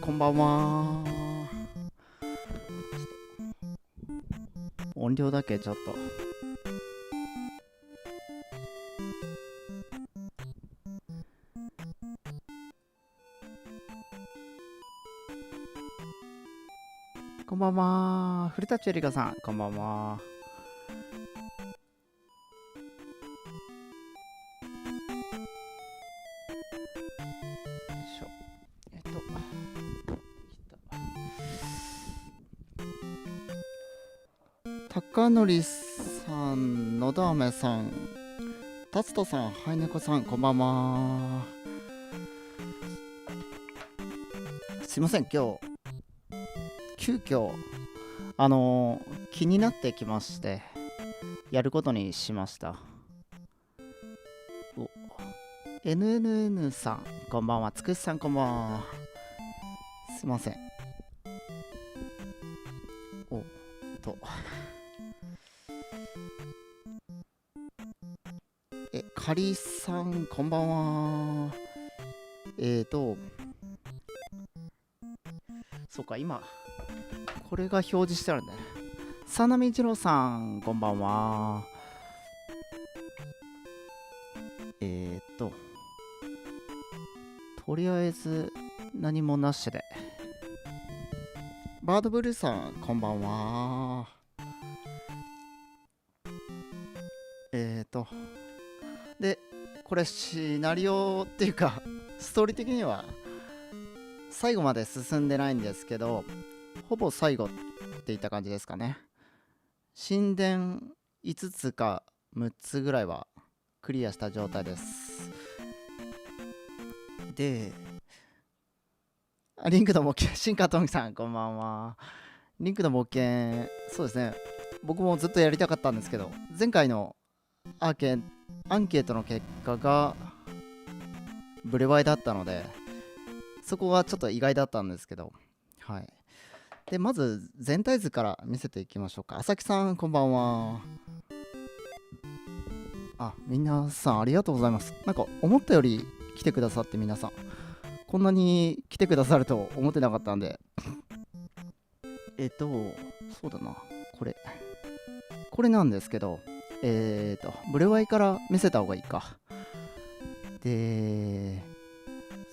こんばんは。音量だけちょっと。こんばんは。古舘えりかさん、こんばんは。よいしょ。高則さん、のだめさん、達人さん、はいねこさん、こんばんは。すいません、今日、急遽、気になってきまして、やることにしました。お、NNN さん、こんばんは。つくしさん、こんばんは。すいません。おっと。かりさん、こんばんは。そうか、今、これが表示してあるんだね。さなみじろうさん、こんばんは。とりあえず、何もなしで。バードブルーさん、こんばんは。で、これシナリオっていうか、ストーリー的には、最後まで進んでないんですけど、ほぼ最後っていった感じですかね。神殿5つか6つぐらいはクリアした状態です。で、リンクの冒険、シンカートミさん、こんばんは。リンクの冒険、そうですね、僕もずっとやりたかったんですけど、前回のアンケートの結果がブレワイだったので、そこはちょっと意外だったんですけど、はい。で、まず全体図から見せていきましょうか。朝木さん、こんばんは。皆さんありがとうございます。なんか思ったより来てくださって皆さん。こんなに来てくださると思ってなかったんで。そうだな。これなんですけど、ブレワイから見せた方がいいか。で、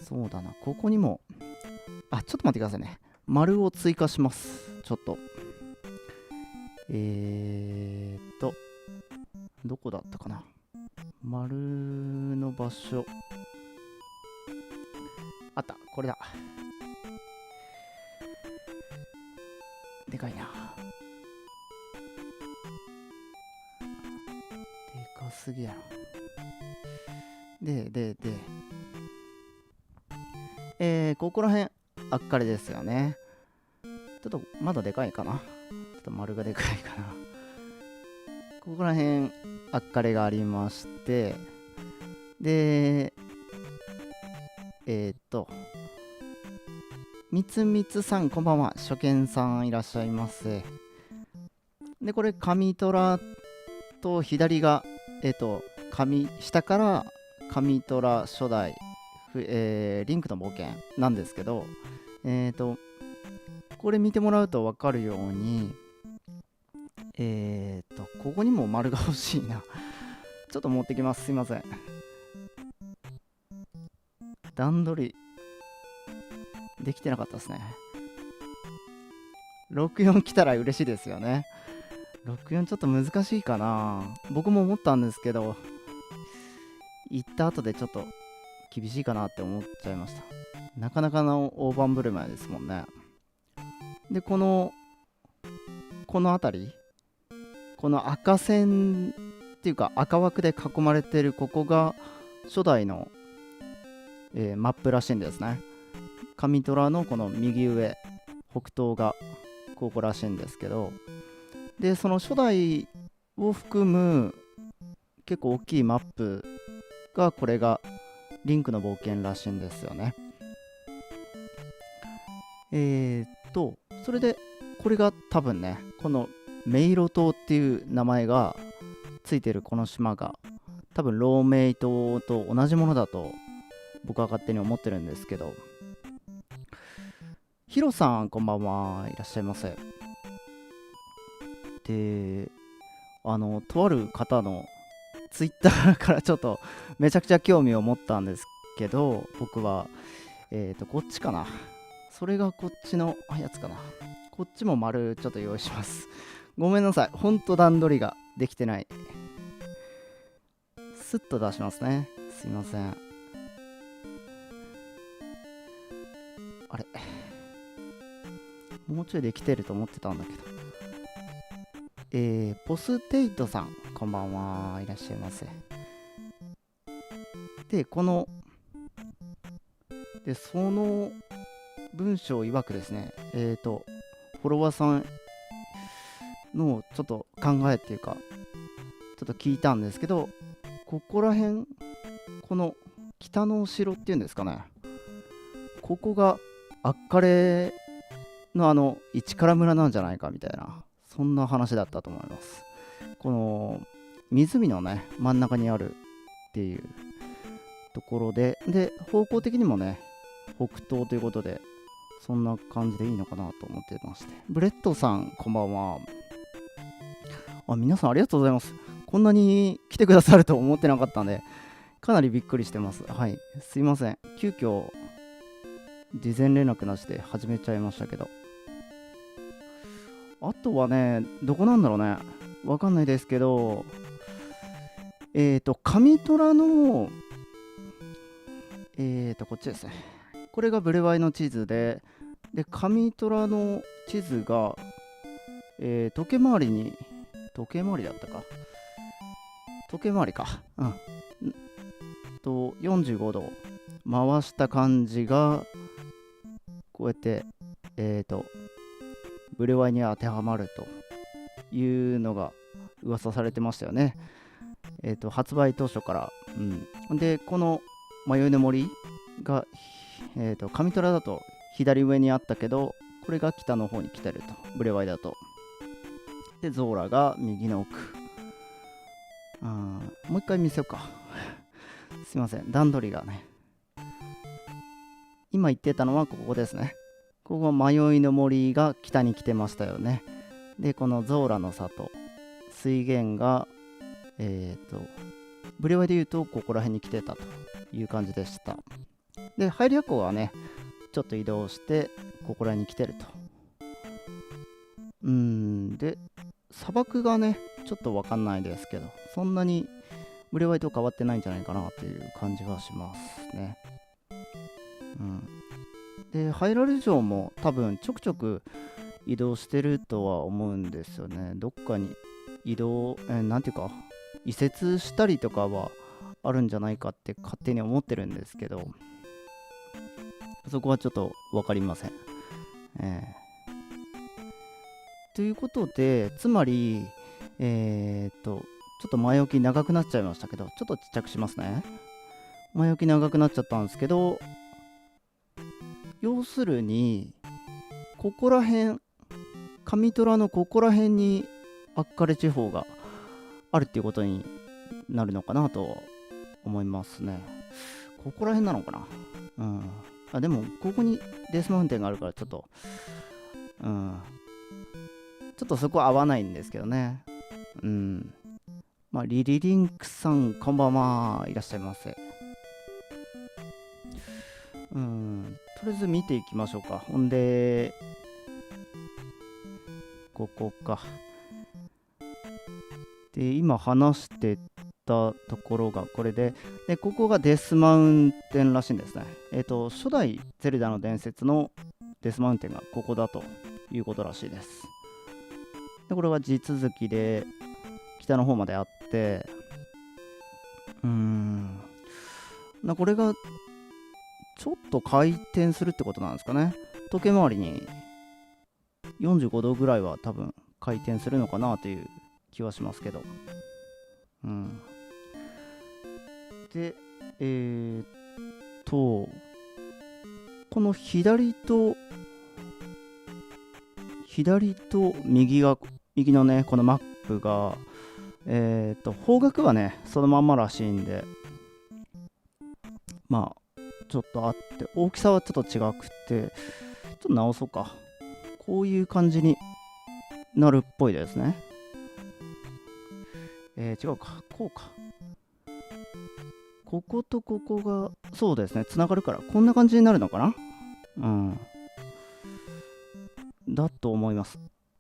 そうだな。ここにも、ちょっと待ってくださいね。丸を追加します。ちょっと。どこだったかな。丸の場所。あった、これだ。でかいな。でかすぎやろ。ここら辺、あっかりですよね。ちょっと、まだでかいかな。ちょっと丸がでかいかな。ここら辺、あっかりがありまして、で、みつみつさん、こんばんは。初見さんいらっしゃいませ。で、これ、上虎と左が、下から上虎初代、リンクの冒険なんですけど、これ見てもらうと分かるように、ここにも丸が欲しいな。ちょっと持ってきます。すいません。段取り、できてなかったですね。64来たら嬉しいですよね。64ちょっと難しいかな。僕も思ったんですけど、行った後でちょっと厳しいかなって思っちゃいました。なかなかの大盤振る舞いですもんね。で、この辺り、この赤線っていうか赤枠で囲まれてるここが初代の、マップらしいんですね。上虎のこの右上、北東がここらしいんですけど、で、その初代を含む結構大きいマップがこれがリンクの冒険らしいんですよね。それでこれが多分ね、このメイロ島っていう名前がついてるこの島が多分ローメイ島と同じものだと僕は勝手に思ってるんですけど、ヒロさん、こんばんは。いらっしゃいませ。で、とある方のツイッターからちょっとめちゃくちゃ興味を持ったんですけど、僕は、こっちかな。それがこっちのやつかな。こっちも丸ちょっと用意します。ごめんなさい。ほんと段取りができてない。スッと出しますね。すいません。あれ、もうちょいできてると思ってたんだけど。ポステイトさん、こんばんは。いらっしゃいませ。で、その文章曰くですね、フォロワーさんのちょっと考えっていうか、ちょっと聞いたんですけど、ここら辺、この北の城っていうんですかね、ここがアッカレの市唐村なんじゃないかみたいな、そんな話だったと思います。この湖のね、真ん中にあるっていうところで、方向的にもね、北東ということで、そんな感じでいいのかなと思ってまして。ブレッドさん、こんばんは。皆さんありがとうございます。こんなに来てくださると思ってなかったんで、かなりびっくりしてます。はい。すいません。急遽、事前連絡なしで始めちゃいましたけど。あとはね、どこなんだろうね。わかんないですけど、上虎の、こっちですね。これがブレワイの地図で、上虎の地図が、時計回りだったか。時計回りか。うん。45度回した感じが、こうやって、ブレワイに当てはまるというのが噂されてましたよね。発売当初から。うん。で、この迷いの森が、上虎だと左上にあったけど、これが北の方に来てると。ブレワイだと。で、ゾーラが右の奥。もう一回見せようか。すいません。段取りがね。今言ってたのはここですね。ここは迷いの森が北に来てましたよね。で、このゾーラの里。水源が、ブレワイで言うとここら辺に来てたという感じでした。で、ハイリア湖はね、ちょっと移動して、ここら辺に来てると。で、砂漠がね、ちょっとわかんないですけど、そんなにブレワイと変わってないんじゃないかなっていう感じはしますね。で、ハイラル城も多分ちょくちょく移動してるとは思うんですよね。どっかに移動、なんていうか、移設したりとかはあるんじゃないかって勝手に思ってるんですけど、そこはちょっと分かりません。ということで、つまり、ちょっと前置き長くなっちゃいましたけど、ちょっとちっちゃくしますね。前置き長くなっちゃったんですけど、要するに、ここら辺、上虎のここら辺にアッカレ地方があるっていうことになるのかなと思いますね。ここら辺なのかな。でも、ここにデスマウンテンがあるから、ちょっとそこは合わないんですけどね。リリリンクさん、こんばんは。いらっしゃいませ。とりあえず見ていきましょうか。ほんで、ここか。で、今話してたところがこれで、ここがデスマウンテンらしいんですね。初代ゼルダの伝説のデスマウンテンがここだということらしいです。で、これは地続きで北の方まであって、これがちょっと回転するってことなんですかね。時計回りに45度ぐらいは多分回転するのかなという気はしますけど。で、この左と右のね、このマップが、方角はね、そのまんまらしいんで、ちょっとあって、大きさはちょっと違くて、と直そうか。こういう感じになるっぽいですね。違うか。こうか。こことここが、そうですね。つながるから、こんな感じになるのかな。うん。だと思います。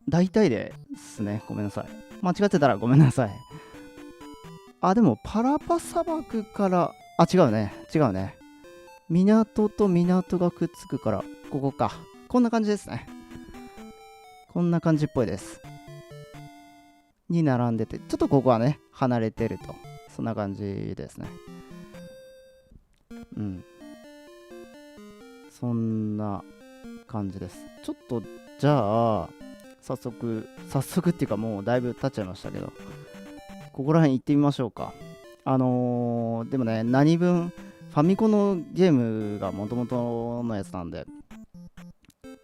大体ですね。ごめんなさい。間違ってたらごめんなさい。あ、でも、パラパ砂漠から、あ、違うね。違うね。港と港がくっつくから、ここか。こんな感じですね。こんな感じっぽいです。に並んでて、ちょっとここはね、離れてると。そんな感じですね。うん。そんな感じです。ちょっと、じゃあ、早速っていうかもうだいぶ経っちゃいましたけど、ここら辺行ってみましょうか。でもね、何分、ファミコンのゲームがもともとのやつなんで、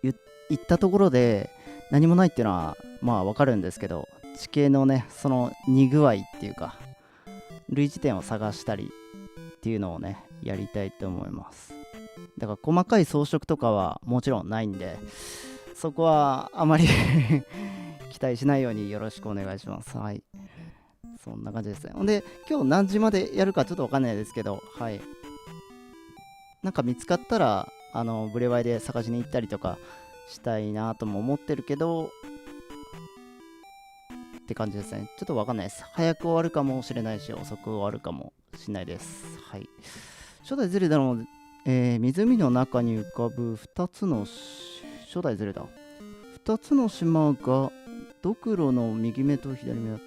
行ったところで何もないっていうのは、まあわかるんですけど、地形のね、その似具合っていうか、類似点を探したりっていうのをね、やりたいと思います。だから細かい装飾とかはもちろんないんで、そこはあまり期待しないようによろしくお願いします。はい。そんな感じですね。ほんで、今日何時までやるかちょっとわかんないですけど、はい。なんか見つかったら、ブレワイで探しに行ったりとかしたいなとも思ってるけど、って感じですね。ちょっとわかんないです。早く終わるかもしれないし、遅く終わるかもしれないです。はい。初代ゼルダの、湖の中に浮かぶ2つの初代ゼルダ。2つの島がドクロの右目と左目だ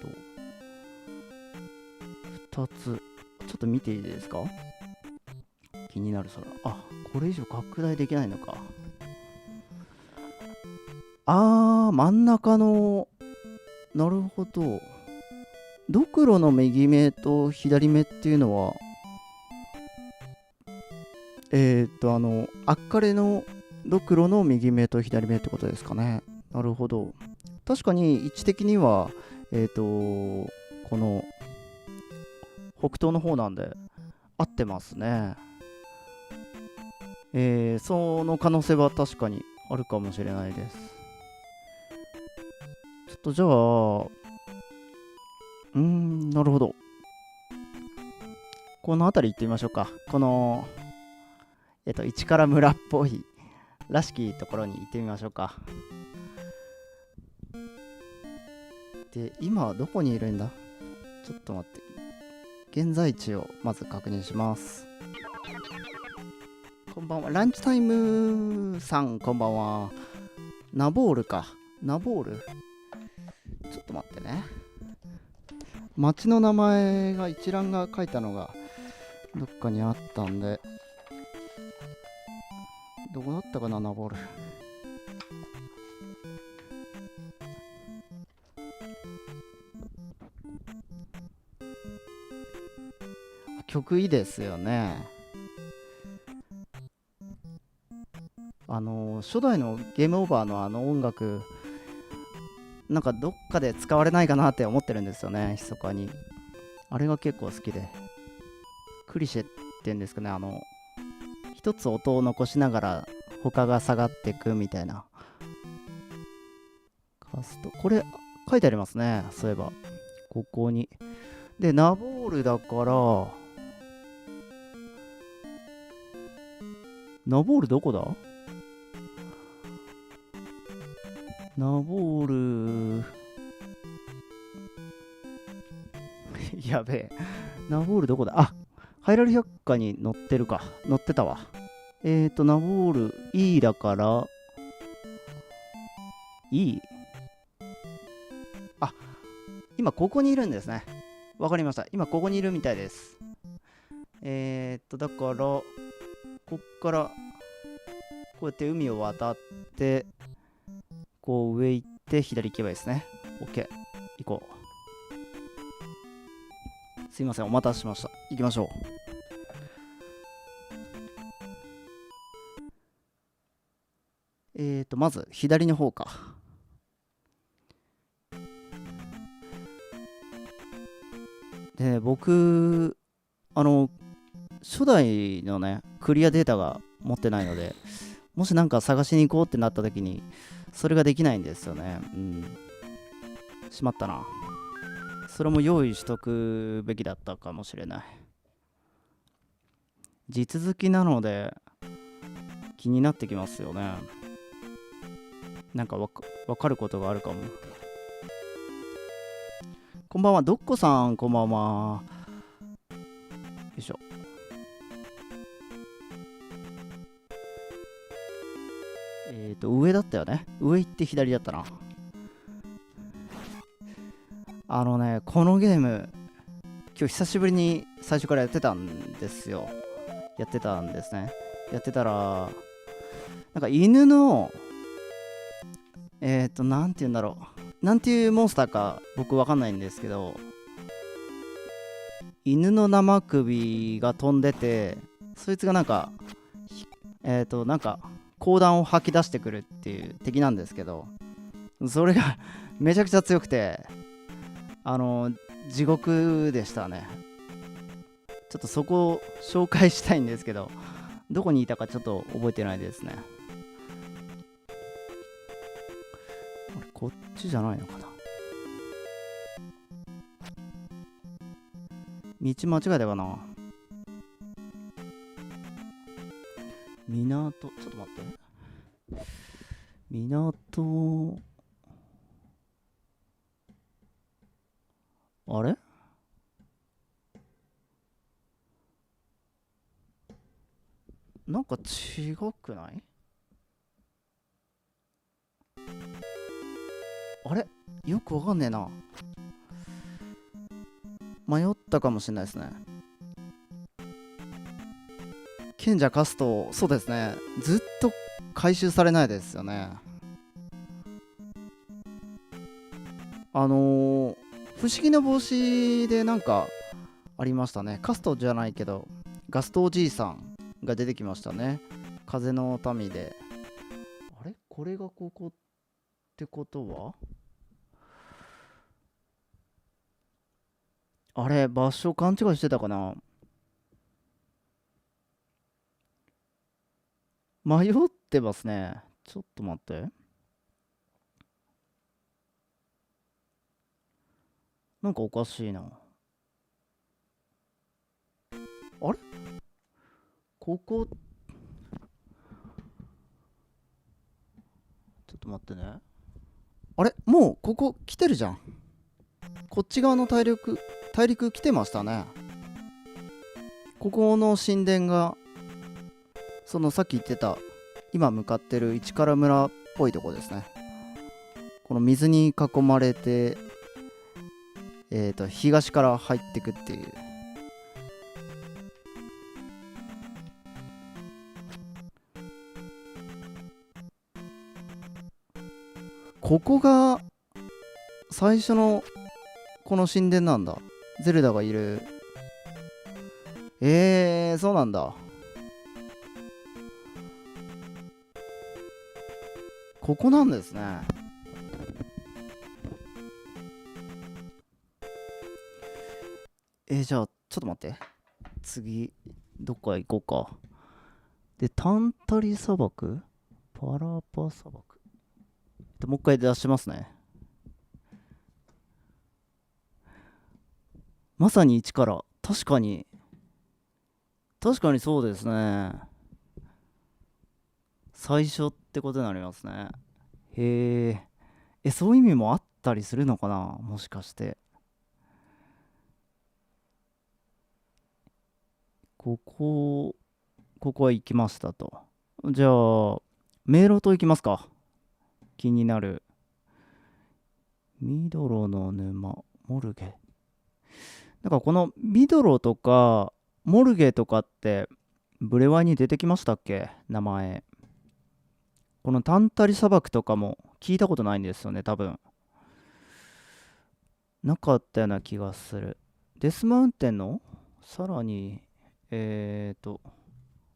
と2つ。ちょっと見ていいですか？気になる空。あ、これ以上拡大できないのか。真ん中の、なるほど。ドクロの右目と左目っていうのは、アッカレのドクロの右目と左目ってことですかね。なるほど。確かに位置的には、この北東の方なんで合ってますね。その可能性は確かにあるかもしれないです。ちょっとじゃあ、なるほど。この辺り行ってみましょうか。この、市から村っぽいらしきところに行ってみましょうか。で、今どこにいるんだ？ちょっと待って。現在地をまず確認します。こんばんは。ランチタイムさん、こんばんは。ナボールか。ナボール？ちょっと待ってね。町の名前が一覧が書いたのがどっかにあったんで、どこだったかな、ナボール。曲いいですよね。初代のゲームオーバーのあの音楽、なんかどっかで使われないかなって思ってるんですよね、密かに。あれが結構好きで。クリシェっていうんですかね、一つ音を残しながら他が下がっていくみたいな。カスト、これ書いてありますね、そういえば。ここに。で、ナボールだから、ナボールどこだ？ナボールやべえ。ナボールどこだ？あ、ハイラル百科に載ってるか。載ってたわ。ナボール E だから、E？ あ、今ここにいるんですね。わかりました。今ここにいるみたいです。だから、こっから、こうやって海を渡って、こう上行って左行けばいいですね。OK。行こう。すいません、お待たせしました。行きましょう。まず左の方か。で、僕、初代のね、クリアデータが持ってないので、もしなんか探しに行こうってなった時にそれができないんですよね。しまったな。それも用意しとくべきだったかもしれない。地続きなので気になってきますよね。なんかわかることがあるかも。こんばんは、どっこさん、こんばんは。よいしょ。上だったよね。上行って左だったな。このゲーム、今日久しぶりに最初からやってたんですよ。やってたら、なんか犬の、なんて言うんだろう。なんていうモンスターか僕わかんないんですけど、犬の生首が飛んでて、そいつがなんか、なんか、講談を吐き出してくるっていう敵なんですけど、それがめちゃくちゃ強くて、地獄でしたね。ちょっとそこを紹介したいんですけど、どこにいたかちょっと覚えてないですね。こっちじゃないのかな。道間違えたかな。港、ちょっと待って。港、あれなんか違くない？あれよくわかんねえな。迷ったかもしれないですね。賢者カスト、そうですね。ずっと回収されないですよね。不思議な帽子でなんかありましたね。カストじゃないけど、ガストおじいさんが出てきましたね。風の民で。あれこれがここってことは、あれ場所勘違いしてたかな。迷ってますね。ちょっと待って。なんかおかしいな。あれここ、ちょっと待ってね。あれもうここ来てるじゃん。こっち側の大陸来てましたね。ここの神殿が、そのさっき言ってた、今向かってる市原村っぽいとこですね。この水に囲まれて、東から入ってくっていう。ここが最初のこの神殿なんだ。ゼルダがいる。そうなんだ。ここなんですね。じゃあちょっと待って。次どっか行こうか。で、タンタリ砂漠、パラパ砂漠、もう一回出しますね。まさに一から。確かにそうですね。最初ってことになりますね。へえ。そういう意味もあったりするのかな、もしかして。ここは行きましたと。じゃあ迷路と行きますか。気になる。ミドロの沼、モルゲ。なんかこのミドロとかモルゲとかってブレワイに出てきましたっけ、名前。このタンタリ砂漠とかも聞いたことないんですよね、多分。なかったような気がする。デスマウンテンのさらに、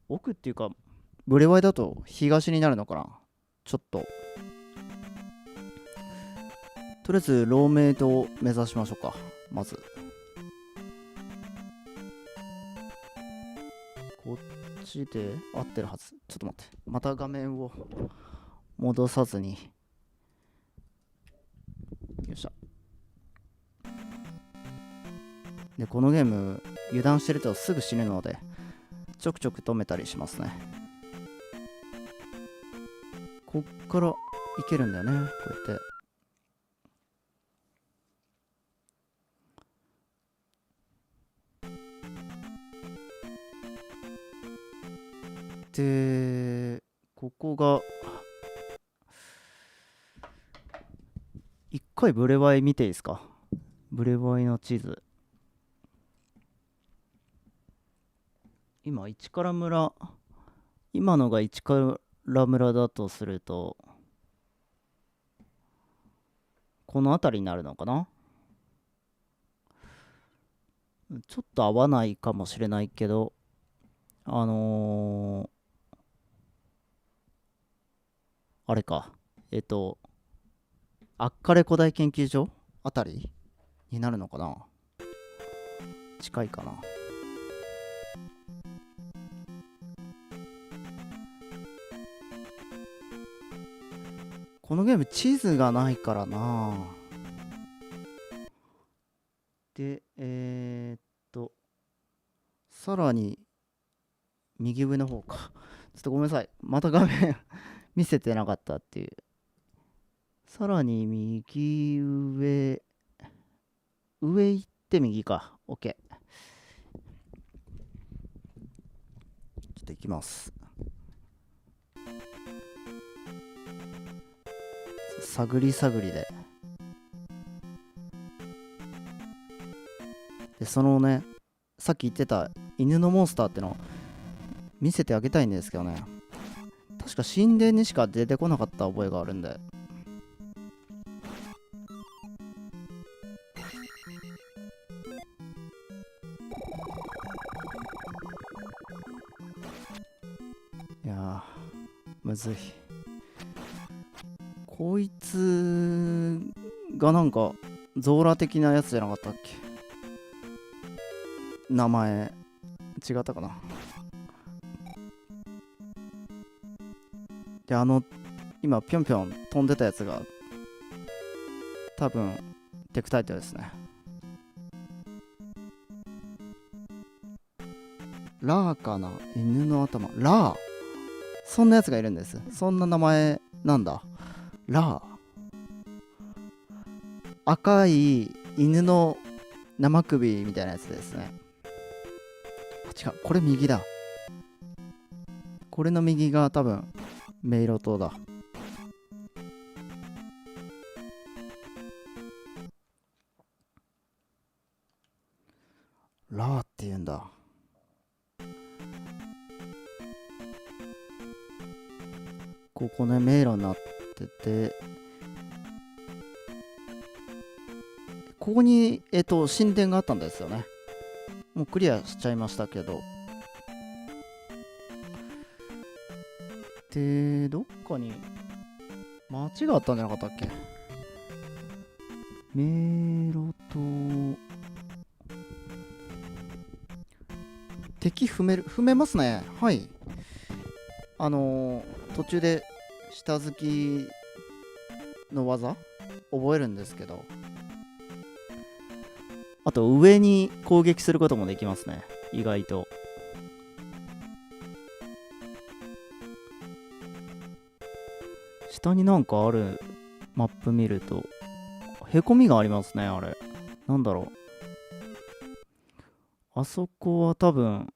奥っていうか、ブレワイだと東になるのかな。ちょっと。とりあえず、ローメイドを目指しましょうか。まず。こっちちで合ってるはず。ちょっと待って。また画面を戻さずに。よっしゃ。で、このゲーム、油断してるとすぐ死ぬので、ちょくちょく止めたりしますね。こっからいけるんだよね、こうやって。で、ここが、一回ブレワイ見ていいですか？ブレワイの地図。今、市から村、今のが市から村だとすると、この辺りになるのかな？ちょっと合わないかもしれないけど、あれか。アッカレ古代研究所あたりになるのかな？近いかな。このゲーム地図がないからな。で、さらに右上の方か。ちょっとごめんなさい。また画面見せてなかったっていう。さらに右上、上行って右か。OK。ちょっと行きます。探り探りで。で、そのね、さっき言ってた犬のモンスターってのを見せてあげたいんですけどね。確か神殿にしか出てこなかった覚えがあるんで。いやー、むずい。こいつがなんかゾーラ的なやつじゃなかったっけ？名前違ったかな。で、今ぴょんぴょん飛んでたやつが多分テクタイトですね。ラーかな？犬の頭。ラー、そんなやつがいるんです。そんな名前なんだ。ラー、赤い犬の生首みたいなやつですね。違う、これ右だ。これの右が多分迷路塔だ。ラーって言うんだ。ここね、迷路になってて、ここに神殿があったんですよね。もうクリアしちゃいましたけど。で、どっかに町があったんじゃなかったっけ？迷路と敵踏めますね。はい。途中で下敷きの技覚えるんですけど、あと上に攻撃することもできますね、意外と。下になんかあるマップ見るとへこみがありますね。あれなんだろう。あそこは多分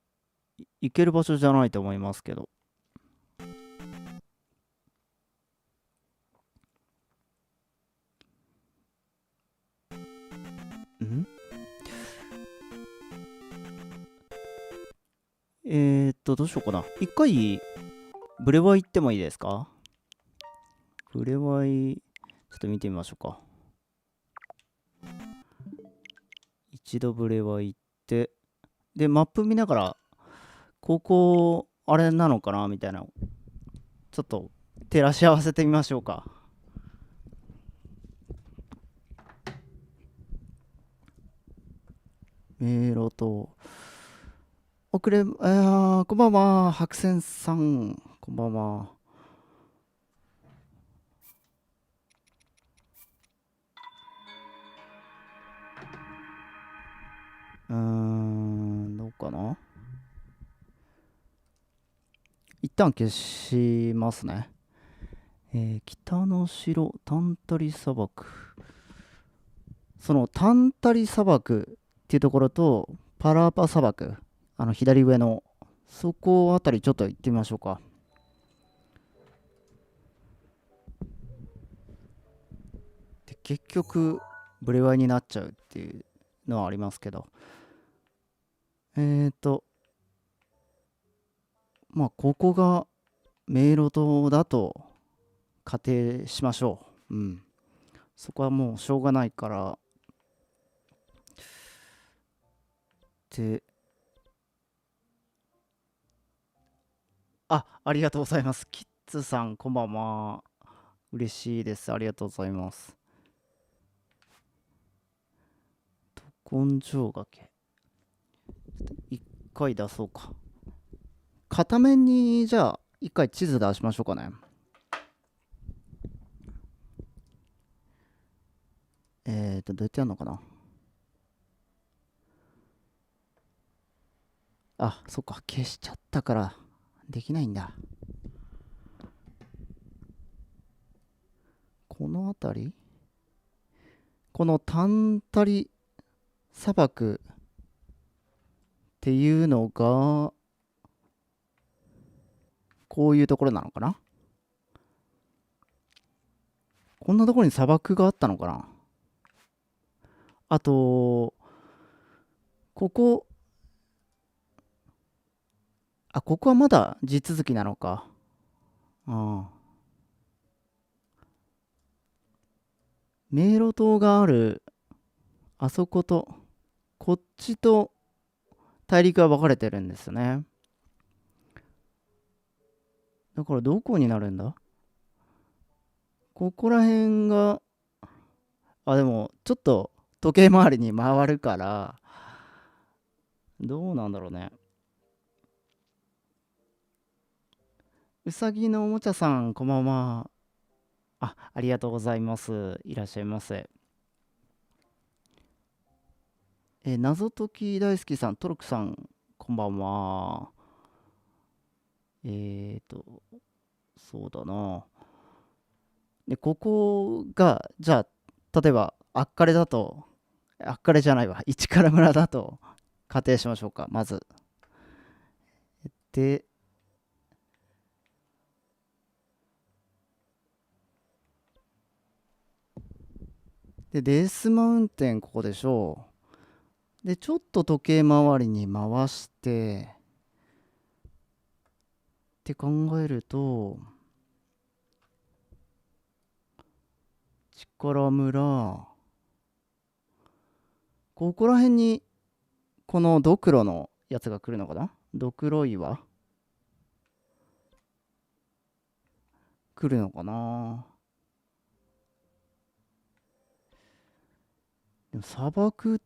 行ける場所じゃないと思いますけど。んどうしようかな。一回ブレワイ行ってもいいですか？ブレワイちょっと見てみましょうか。一度ブレワイ行って、でマップ見ながらここあれなのかなみたいな、ちょっと照らし合わせてみましょうか。迷路と遅れ、こんばんは、白線さん。こんばんは。どうかな。一旦消しますね。北の城、タンタリ砂漠。そのタンタリ砂漠っていうところと、パラーパ砂漠、左上の、そこあたりちょっと行ってみましょうか。で、結局、ブレワイになっちゃうっていうのはありますけど。えーと、まあ、ここが迷路島だと仮定しましょう。うん。そこはもうしょうがないから。で、ありがとうございます。キッズさん、こんばんは。嬉しいです。ありがとうございます。根性崖。一回出そうか。片面に、じゃあ、一回地図出しましょうかね。どうやってやるのかな。そっか。消しちゃったから、できないんだ。この辺り、このタンタリ砂漠っていうのが、こういうところなのかな。こんなところに砂漠があったのかな。あと、ここ、ここはまだ地続きなのか。ああ。迷路塔がある、あそこと、こっちと大陸が分かれてるんですね。だからどこになるんだ。ここら辺が、でも、ちょっと時計回りに回るから、どうなんだろうね。うさぎのおもちゃさん、こんばんは。ありがとうございます。いらっしゃいませ。謎解き大好きさん、トロクさん、こんばんは。えーと、そうだな。で、ここが、じゃあ、例えば、あっかれだと、あっかれじゃないわ、市原村だと仮定しましょうか、まず。で、デースマウンテン、ここでしょう。で、ちょっと時計回りに回して、って考えると、力村、ここら辺に、このドクロのやつが来るのかな。ドクロ岩来るのかな。でも砂漠っ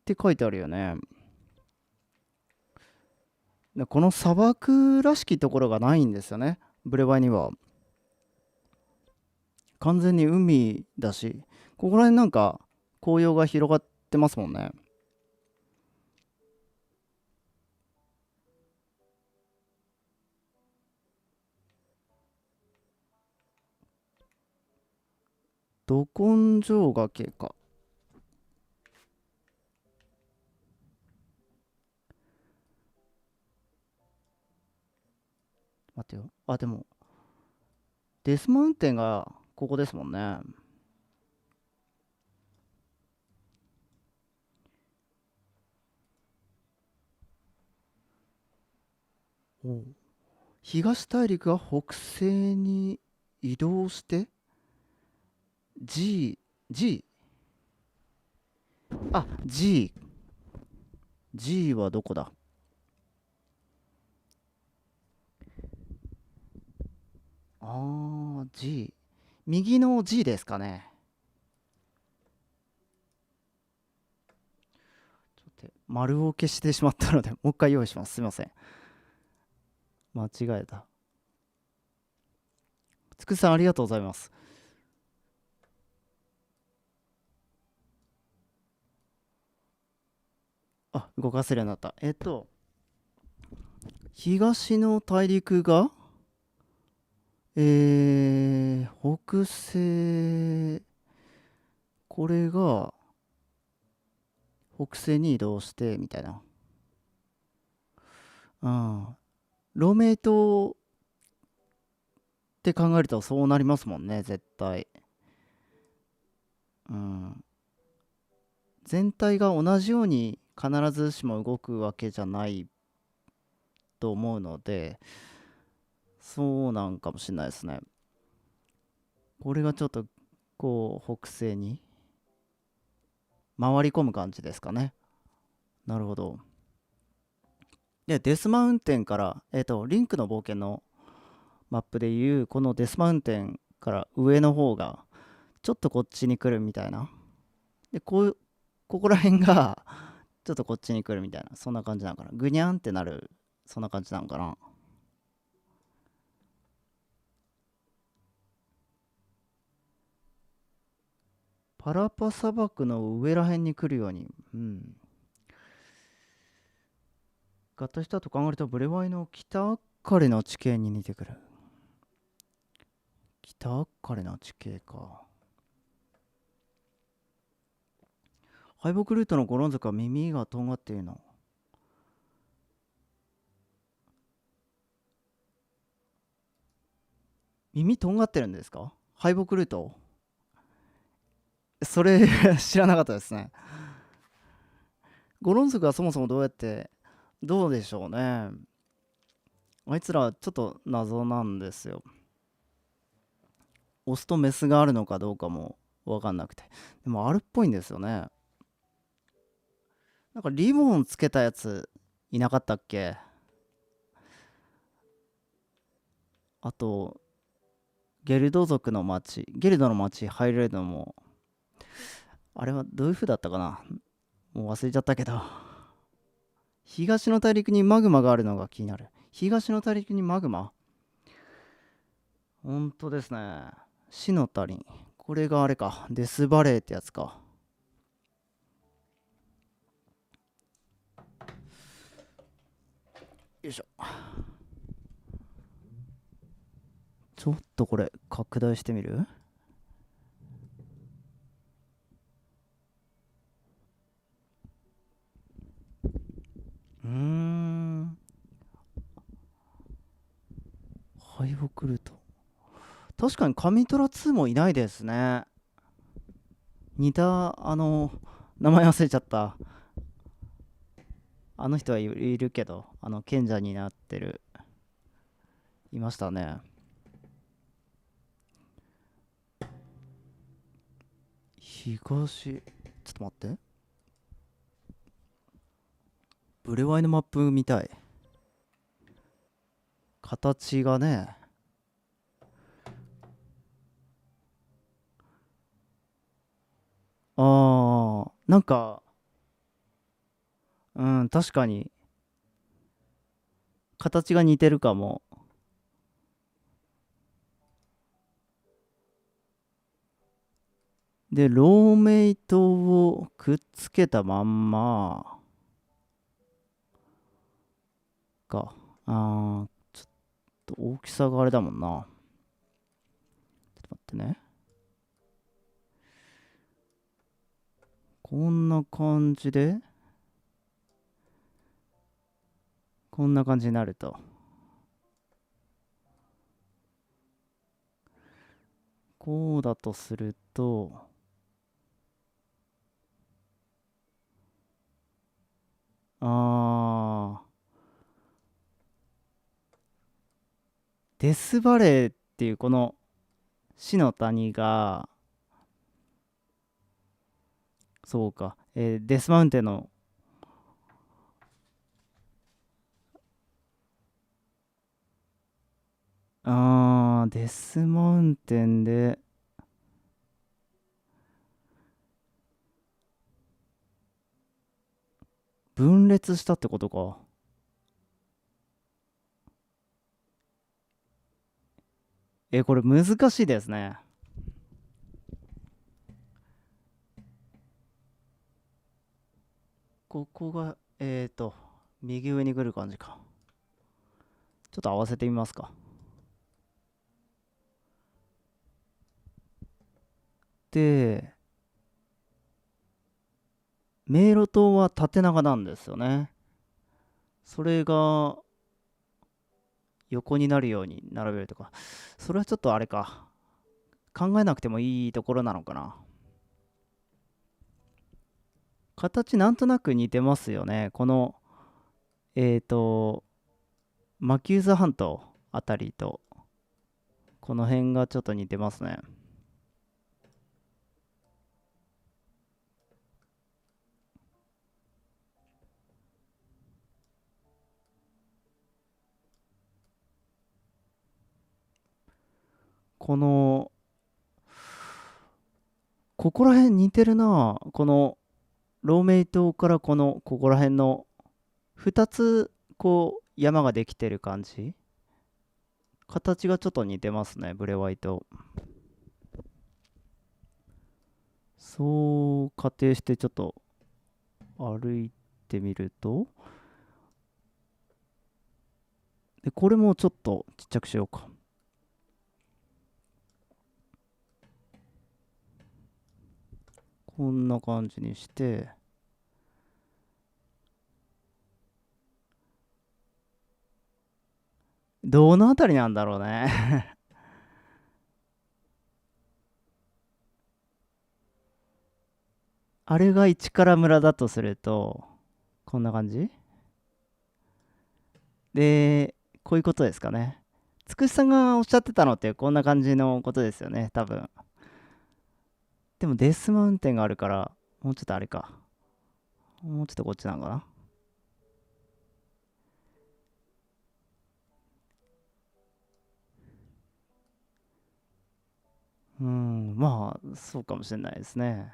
て書いてあるよね。でこの砂漠らしきところがないんですよね。ブレワイには。完全に海だし、ここら辺なんか紅葉が広がってますもんね。ど根性崖か。待ってよ。でも、デスマウンテンがここですもんね。お東大陸が北西に移動して、G、G、G、G はどこだ。G。右の G ですかね。ちょっと丸を消してしまったので、もう一回用意します。すいません。間違えた。つくさんありがとうございます。あ、動かせるようになった。東の大陸が、北西、これが北西に移動してみたいな。うん。ロメイ島って考えるとそうなりますもんね、絶対。うん。全体が同じように必ずしも動くわけじゃないと思うので、そうなんかもしれないですね。これがちょっとこう北西に回り込む感じですかね。なるほど。で、デスマウンテンから、リンクの冒険のマップでいう、このデスマウンテンから上の方が、ちょっとこっちに来るみたいな。で、ここら辺が、ちょっとこっちに来るみたいな、そんな感じなのかな。ぐにゃんってなる、そんな感じなのかな。パラパ砂漠の上ら辺に来るように、うん。合体したと考えると、ブレワイの北アッカレの地形に似てくる。北アッカレの地形か。敗北ルートのゴロン族は耳がとんがっているの。耳とんがってるんですか？敗北ルート、それ知らなかったですね。ゴロン族はそもそもどうやって、どうでしょうね。あいつらちょっと謎なんですよ。オスとメスがあるのかどうかも分かんなくて。でもあるっぽいんですよね。なんかリボンつけたやついなかったっけ？あと、ゲルド族の町、ゲルドの町入れるのも、あれはどういう風だったかな、もう忘れちゃったけど。東の大陸にマグマがあるのが気になる。東の大陸にマグマ、ほんとですね。死の谷。これがあれか。デスバレーってやつか。よいしょ。ちょっとこれ、拡大してみる？うーん。敗北ルート。確かにカミトラ2もいないですね。似た、名前忘れちゃった。あの人はいるけど、賢者になってる。いましたね。東、ちょっと待って。ブレワイのマップ見たい。形がね。なんか、うん、確かに、形が似てるかも。で、ローメイトをくっつけたまんまか。ちょっと大きさがあれだもんな。ちょっと待ってね。こんな感じで、こんな感じになると。こうだとすると、あー、デスバレーっていうこの死の谷が、そうか、デスマウンテンの、デスマウンテンで、分裂したってことか。これ難しいですね。ここが、右上に来る感じか。ちょっと合わせてみますか。で、迷路灯は縦長なんですよね。それが横になるように並べるとか。それはちょっとあれか。考えなくてもいいところなのかな。形なんとなく似てますよね。この、えっ、と、マキューザ半島あたりと、この辺がちょっと似てますね。この、ここら辺似てるな。この、ローメイ島からここら辺の、2つ、山ができてる感じ。形がちょっと似てますね、ブレワイと。そう仮定してちょっと歩いてみると、で、これもちょっとちっちゃくしようか。こんな感じにして、どのあたりなんだろうね。あれが市から村だとすると、こんな感じで、こういうことですかね。つくしさんがおっしゃってたのってこんな感じのことですよね、多分。でもデスマウンテンがあるから、もうちょっとあれか。もうちょっとこっちなのかな。まあ、そうかもしれないですね。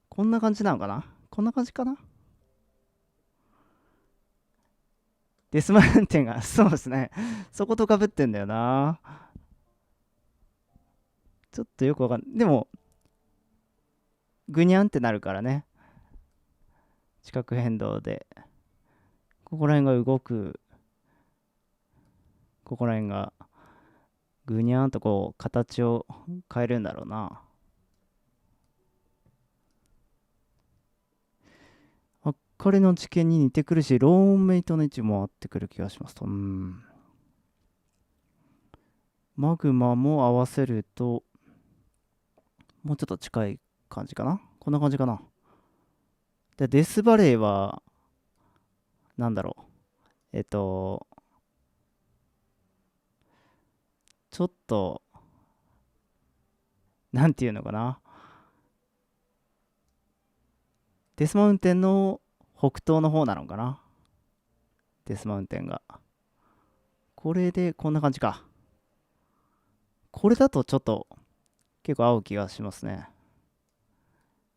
こんな感じなのかな。こんな感じかな。デスマウンテンが、そうですね。そことかぶってんだよな。ちょっとよくわかんない。でも、ぐにゃんってなるからね。地殻変動で。ここら辺が動く。ここら辺がぐにゃんと形を変えるんだろうな。彼の知見に似てくるし、ローンメイトの位置も合ってくる気がしますと。マグマも合わせると、もうちょっと近い感じかな。こんな感じかな。で、デスバレーは、なんだろう。ちょっと、なんていうのかな。デスマウンテンの北東の方なのかな。デスマウンテンが。これで、こんな感じか。これだとちょっと、結構合う気がしますね。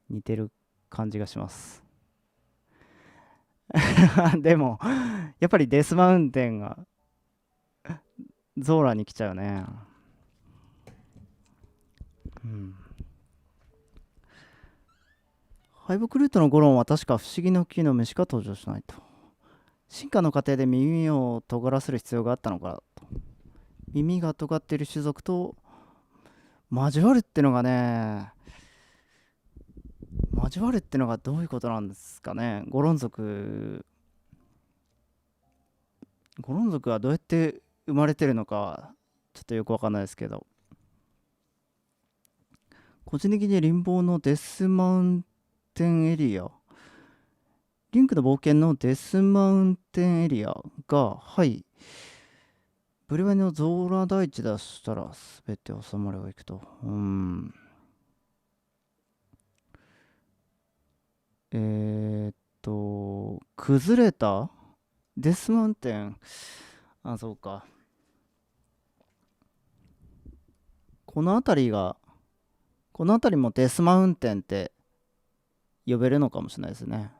似てる感じがします。でも、やっぱりデスマウンテンがゾーラに来ちゃうね。うん。敗北ルートのゴロンは確か不思議の木の目しか登場しないと。進化の過程で耳を尖らせる必要があったのかと。耳が尖っている種族と交わるってのがね、交わるってのがどういうことなんですかね。ゴロン族はどうやって生まれてるのか、ちょっとよくわかんないですけど。個人的にリンボーのデスマウンテンエリア、リンクの冒険のデスマウンテンエリアが、はい、ブリワイのゾーラ大地出したら全て収まればいくと。崩れたデスマウンテン。あ、そうか。この辺りが、この辺りもデスマウンテンって呼べるのかもしれないですね。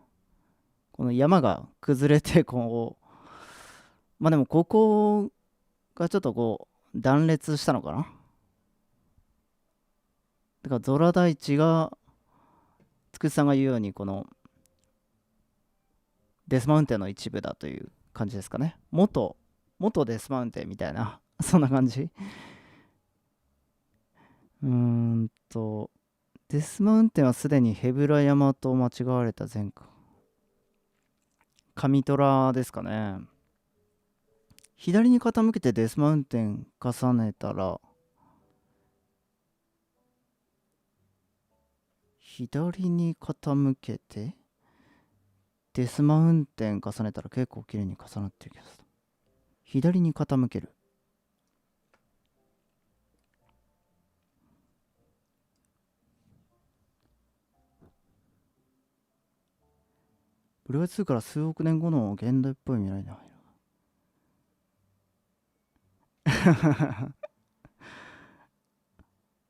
この山が崩れてこう、まあでもここがちょっとこう断裂したのかな。だからゾラ大地がつくしさんが言うようにこのデスマウンテンの一部だという感じですかね。元デスマウンテンみたいなそんな感じ。うーんとデスマウンテンはすでにヘブラ山と間違われた前科。上虎ですかね。左に傾けてデスマウンテン重ねたら、左に傾けてデスマウンテン重ねたら結構綺麗に重なってる気がする。左に傾ける。ブルー2から数億年後の現代っぽい未来に入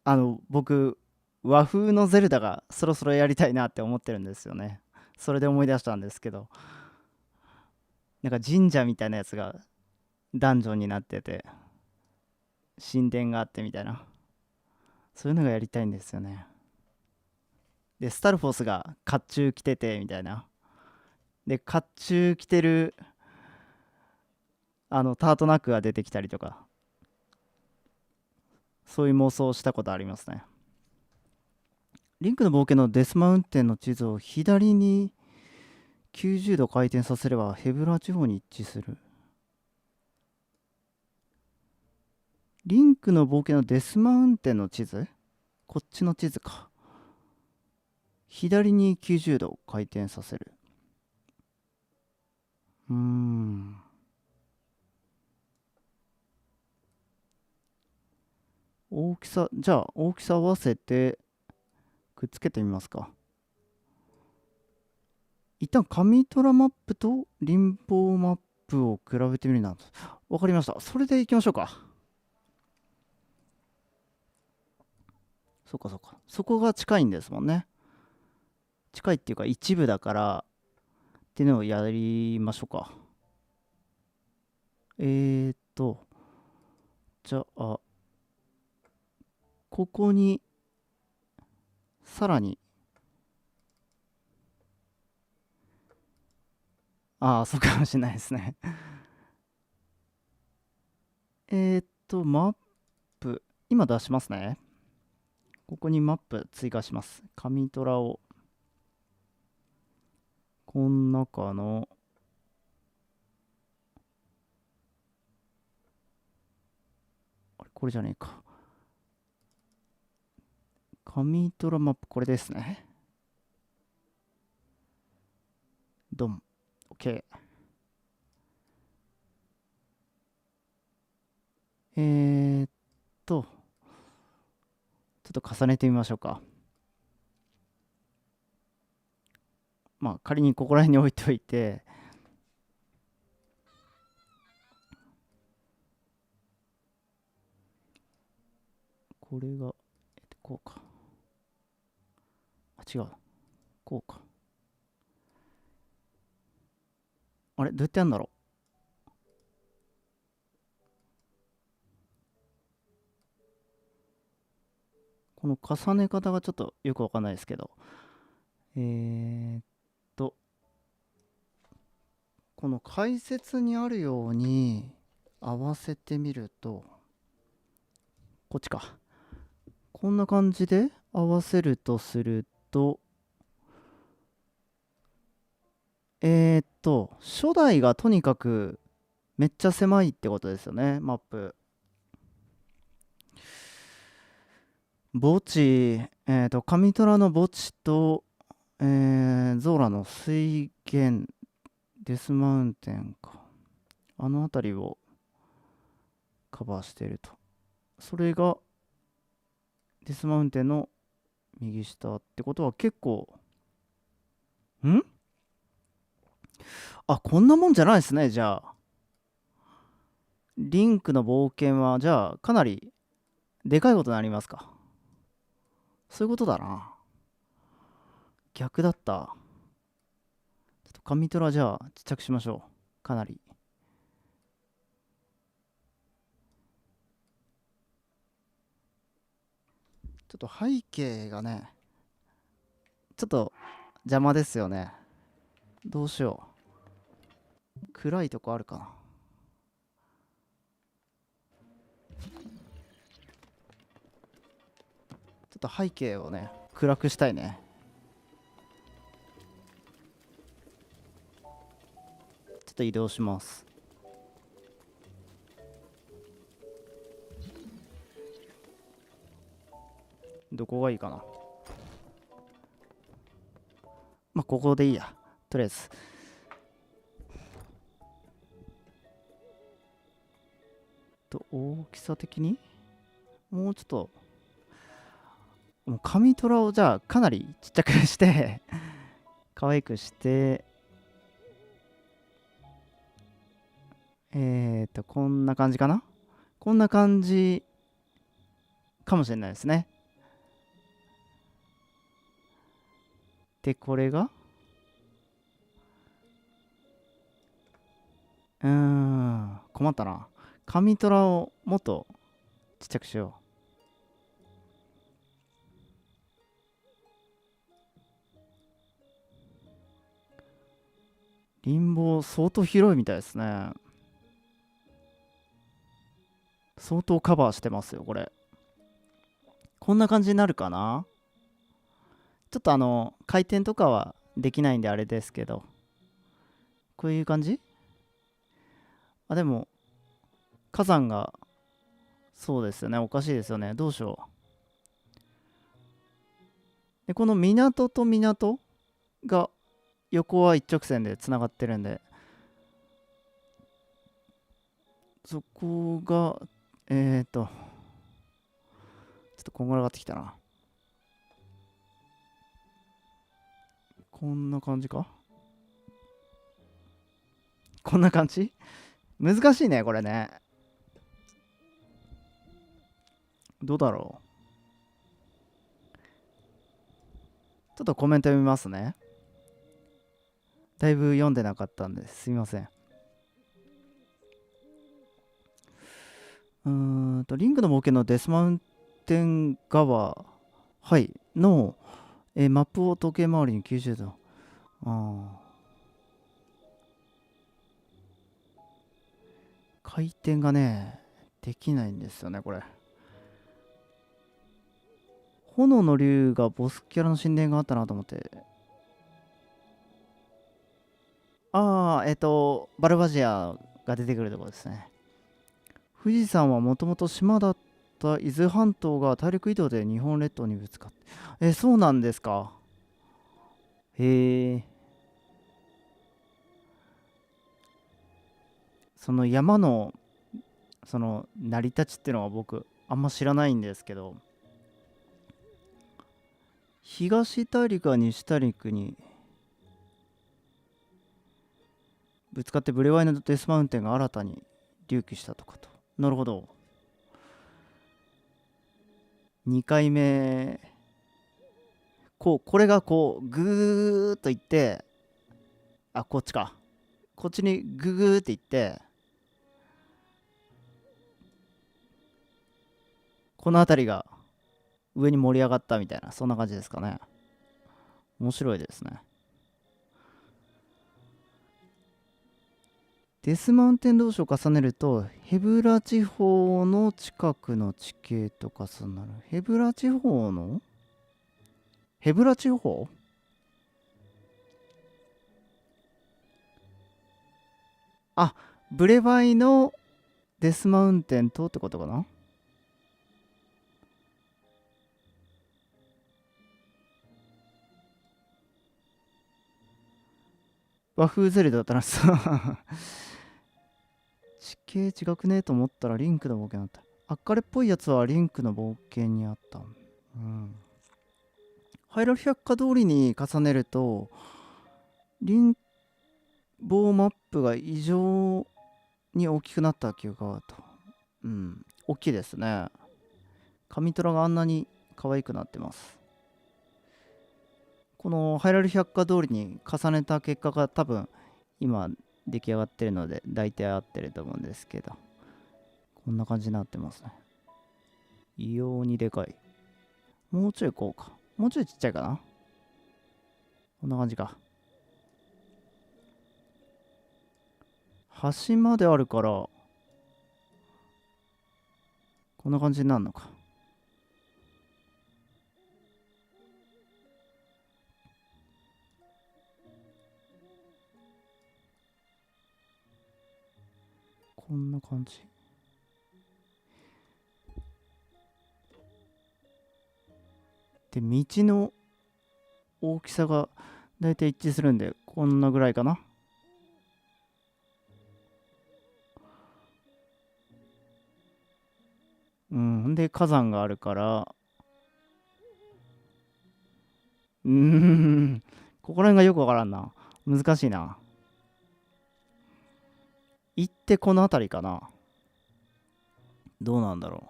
る。僕、和風のゼルダがそろそろやりたいなって思ってるんですよね。それで思い出したんですけど、なんか神社みたいなやつがダンジョンになってて、神殿があってみたいな。そういうのがやりたいんですよね。で、スタルフォースが甲冑着ててみたいな。で、甲冑着てるタートナックが出てきたりとか、そういう妄想をしたことありますね。リンクの冒険のデスマウンテンの地図を左に90度回転させればヘブラ地方に一致する。リンクの冒険のデスマウンテンの地図、こっちの地図か。左に90度回転させる。大きさ、じゃあ大きさ合わせてくっつけてみますか。一旦紙トラマップとリンボーマップを比べてみるな。わかりました。それでいきましょうか。そうかそうか。そこが近いんですもんね。近いっていうか一部だからっていうのをやりましょうか。じゃあ、ここにさらに、そうかもしれないですね。マップ、今出しますね。ここにマップ追加します。紙トラを、この中の、これじゃねえか。紙トラマップ、これですね。ドン。OK。ちょっと重ねてみましょうか。まあ、仮にここら辺に置いといて、これが、こうか。違う。こうか。あれどうやってやるんだろう。この重ね方がちょっとよくわかんないですけど。この解説にあるように合わせてみると、こっちか。こんな感じで合わせるとすると、初代がとにかくめっちゃ狭いってことですよね、マップ。墓地、上虎の墓地と、ゾーラの水源、デスマウンテンか。あの辺りをカバーしていると。それがデスマウンテンの右下ってことは結構、こんなもんじゃないですね、じゃあ。リンクの冒険は、じゃあ、かなりでかいことになりますか。そういうことだな。逆だった。ちょっと紙トラじゃあちっちゃくしましょう。かなり。ちょっと背景がね、ちょっと邪魔ですよね。どうしよう。暗いとこあるかな。ちょっと背景をね、暗くしたいね。ちょっと移動します。どこがいいかな。まあ、ここでいいや。とりあえず。大きさ的にもうちょっと、もう紙トラをじゃあかなりちっちゃくして可愛くして、こんな感じかな。こんな感じかもしれないですね。で、これが困ったな。紙トラをもっとちっちゃくしよう。リンボー相当広いみたいですね。相当カバーしてますよ、これ。こんな感じになるかな。ちょっと回転とかはできないんであれですけど、こういう感じ。あ、でも、火山が、そうですよね、おかしいですよね。どうしよう。で、この港と港が横は一直線でつながってるんで、そこが、ちょっとこんがらがってきたな。こんな感じか。こんな感じ。難しいね、これね。どうだろう。ちょっとコメント読みますね。だいぶ読んでなかったんですいません。リンクの冒険のデスマウンテン側、はい、の、マップを時計回りに90度。回転がね、できないんですよね、これ。炎の竜がボスキャラの神殿があったなと思って。バルバジアが出てくるところですね。富士山はもともと島だった伊豆半島が大陸移動で日本列島にぶつかって。そうなんですか。へえ。その山の、その成り立ちっていうのは僕、あんま知らないんですけど、東大陸は西大陸にぶつかってブレワイのデスマウンテンが新たに隆起したとかと。なるほど。2回目、これがこう、ぐーっといって、こっちか。こっちにググーっていって、この辺りが上に盛り上がったみたいな、そんな感じですかね。面白いですね。デスマウンテン同士を重ねると、ヘブラ地方の近くの地形と重なる。ヘブラ地方あ、ブレバイのデスマウンテンとってことかな。和風ゼルダだったらさ地形違くねえと思ったらリンクの冒険だった。あっかれっぽいやつはリンクの冒険にあった。うん。ハイラル百科通りに重ねると、リンボーマップが異常に大きくなった記憶があると。うん。大きいですね。紙トラがあんなに可愛くなってます。このハイラル百科通りに重ねた結果が多分今出来上がってるので大体合ってると思うんですけど、こんな感じになってますね。異様にでかい。もうちょいこうか。もうちょいちっちゃいかな。こんな感じか。端まであるからこんな感じになるのか。こんな感じで、道の大きさがだいたい一致するんで、こんなぐらいかな。で火山があるから、ここら辺がよくわからんな。難しいな。行ってこの辺りかな。どうなんだろ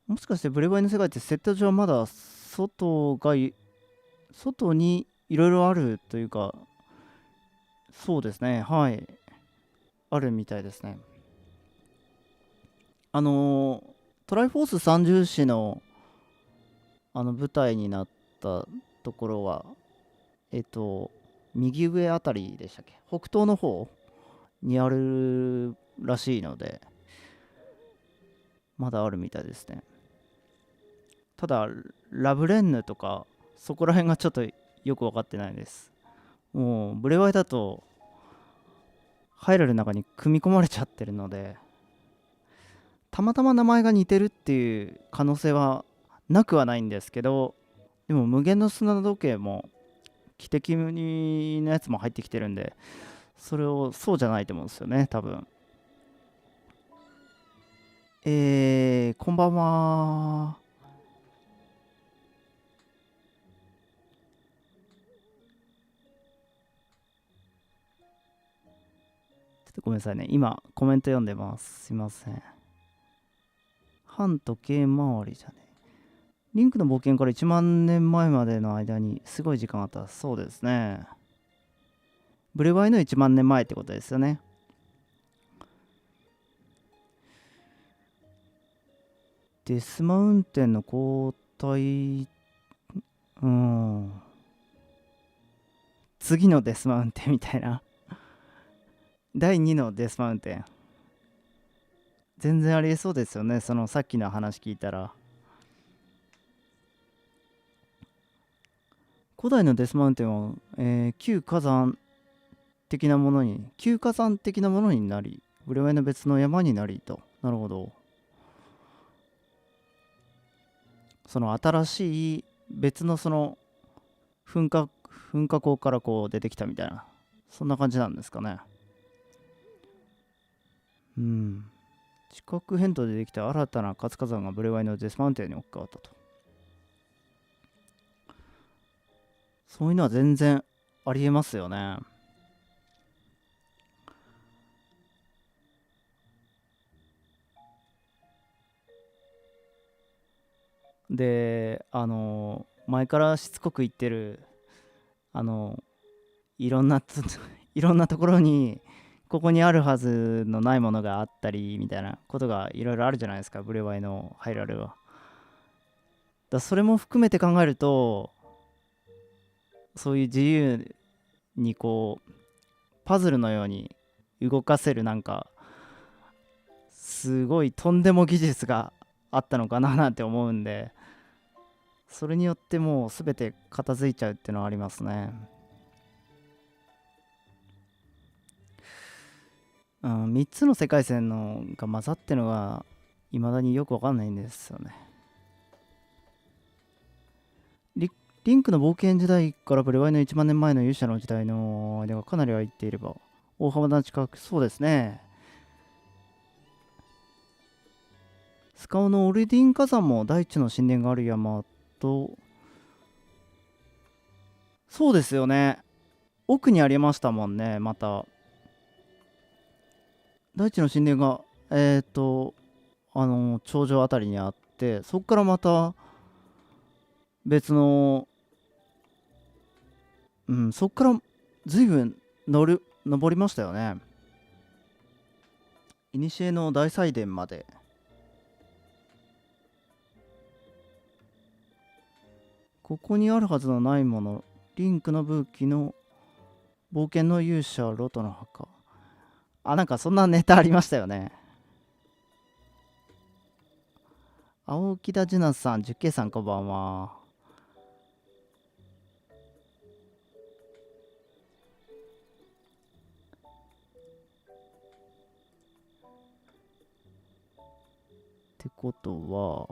う。もしかしてブレワイの世界ってセット上まだ外にいろいろあるというか、そうですね、はい、あるみたいですね。トライフォース三重士の舞台になったところは、右上あたりでしたっけ、北東の方にあるらしいので、まだあるみたいですね。ただ、ラブレンヌとか、そこら辺がちょっとよく分かってないです。もう、ブレワイだと、ハイラルの中に組み込まれちゃってるので、たまたま名前が似てるっていう可能性はなくはないんですけど、でも無限の砂時計も汽笛のやつも入ってきてるんで、それをそうじゃないと思うんですよね、多分。こんばんは。ちょっとごめんなさいね。今、コメント読んでます。すいません。反時計回りじゃね。リンクの冒険から1万年前までの間にすごい時間あった。そうですね。ブレワイの1万年前ってことですよね。デスマウンテンの交代、次のデスマウンテンみたいな。第2のデスマウンテン。全然ありえそうですよね。そのさっきの話聞いたら。古代のデスマウンテンは、旧火山的なものになり、ブレワイの別の山になりと。なるほど。その新しい別のその噴火、噴火口からこう出てきたみたいな、そんな感じなんですかね。うん。地殻変動でできた新たな活火山がブレワイのデスマウンテンに置き換わったと。そういうのは全然ありえますよね。で、前からしつこく言ってる、あの、いろんないろんなところに、ここにあるはずのないものがあったり、みたいなことがいろいろあるじゃないですか、ブレワイのハイラルは。それも含めて考えると、そういう自由にこう、パズルのように動かせるなんか、すごいとんでも技術があったのかななんて思うんで、それによってもう全て片付いちゃうっていうのはありますね。3つの世界線のが混ざってるのが未だによくわかんないんですよね。リンクの冒険時代からブレワイの1万年前の勇者の時代の間がかなり空いていれば、大幅な近く、そうですね。スカオのオルディン火山も大地の神殿がある山と、そうですよね。奥にありましたもんね、また。大地の神殿が、頂上あたりにあって、そこからまた別の、そこから随分登りましたよね。古の大祭殿まで。ここにあるはずのないもの、リンクの武器の冒険の勇者ロトの墓。なんかそんなネタありましたよね。青木田樹奈さん、十景さんこんばんは。ってことは、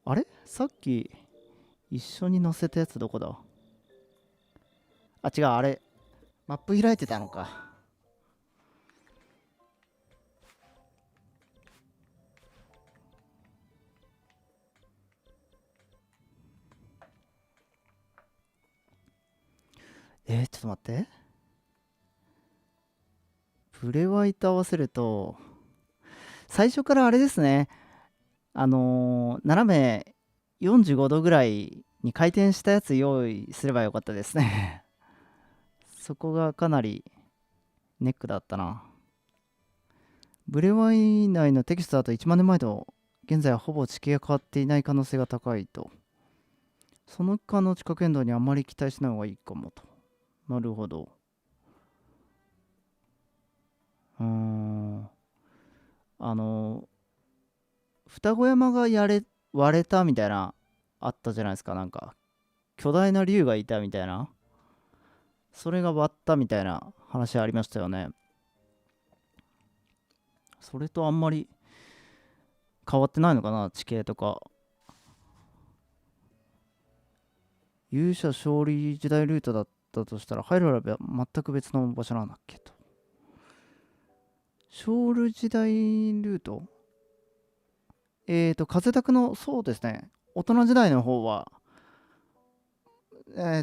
あれさっき一緒に載せたやつどこだ？違う、あれ、マップ開いてたのか。ちょっと待って。プレワイと合わせると、最初からあれですね。斜め45度ぐらいに回転したやつ用意すればよかったですね。そこがかなりネックだったな。ブレワイ内のテキストだと1万年前と現在はほぼ地形が変わっていない可能性が高いと。その間の地殻変動にあまり期待しない方がいいかもと。なるほど。双子山が割れたみたいな、あったじゃないですか。なんか、巨大な竜がいたみたいな。それが割ったみたいな話ありましたよね。それとあんまり変わってないのかな、地形とか。勇者勝利時代ルートだったとしたら、ハイロラビは全く別の場所なんだっけと。勝利時代ルート風拓の、そうですね。大人時代の方は、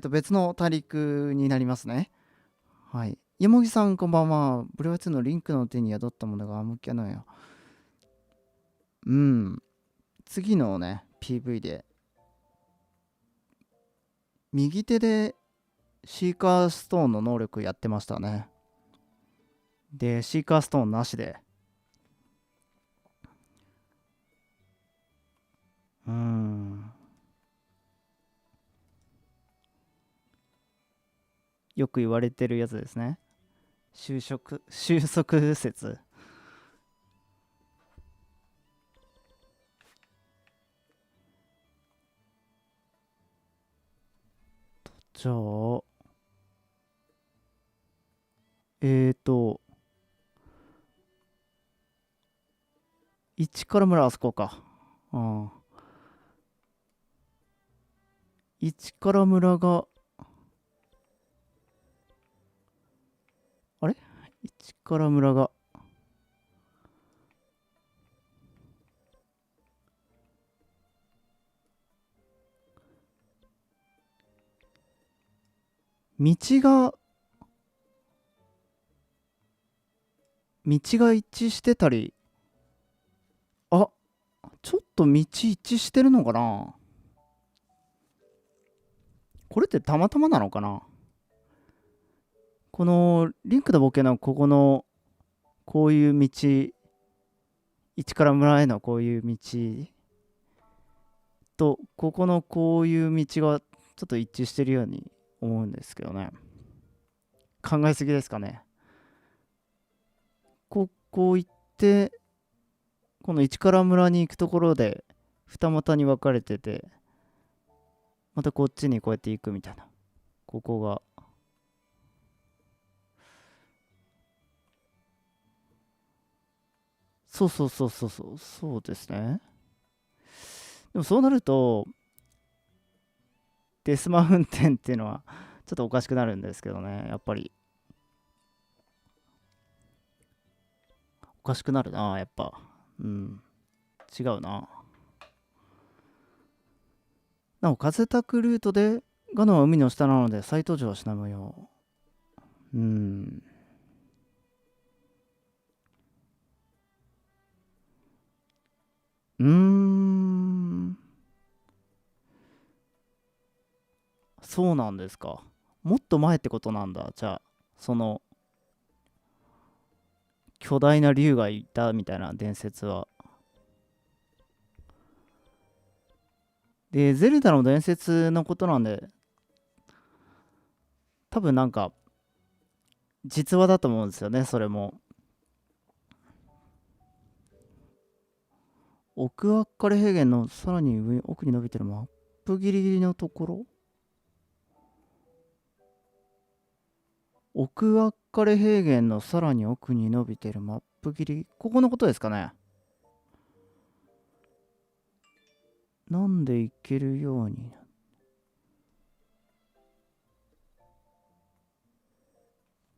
別の大陸になりますね。はい。山木さん、こんばんは。ブレワ2のリンクの手に宿ったものが向き合うのよ。次のね、PV で、右手でシーカーストーンの能力やってましたね。で、シーカーストーンなしで。よく言われてるやつですね。収束説。じゃあ、1から村あそこか。1から村が、あれ ?1 から村が、道が、道が一致してたり、ちょっと道一致してるのかな？これってたまたまなのかな？このリンクのボケのここのこういう道、1から村へのこういう道と、ここのこういう道がちょっと一致してるように思うんですけどね。考えすぎですかね。こう行って、この1から村に行くところで二股に分かれてて、またこっちにこうやって行くみたいな。ここが。そうですね。でもそうなると、デスマウンテンっていうのはちょっとおかしくなるんですけどね。やっぱり。おかしくなるな、やっぱ。違うな。なお、風タクルートで、ガノは海の下なので再登場はしない模様。うーん、そうなんですか。もっと前ってことなんだ。じゃあ、その巨大な竜がいたみたいな伝説は。で、ゼルダの伝説のことなんで、多分なんか実話だと思うんですよね、それも。奥アッカレ平原のさらに上、奥に伸びてるマップギリギリのところ、奥アッカレ平原のさらに奥に伸びてるマップギリ、ここのことですかね。なんで行けるように。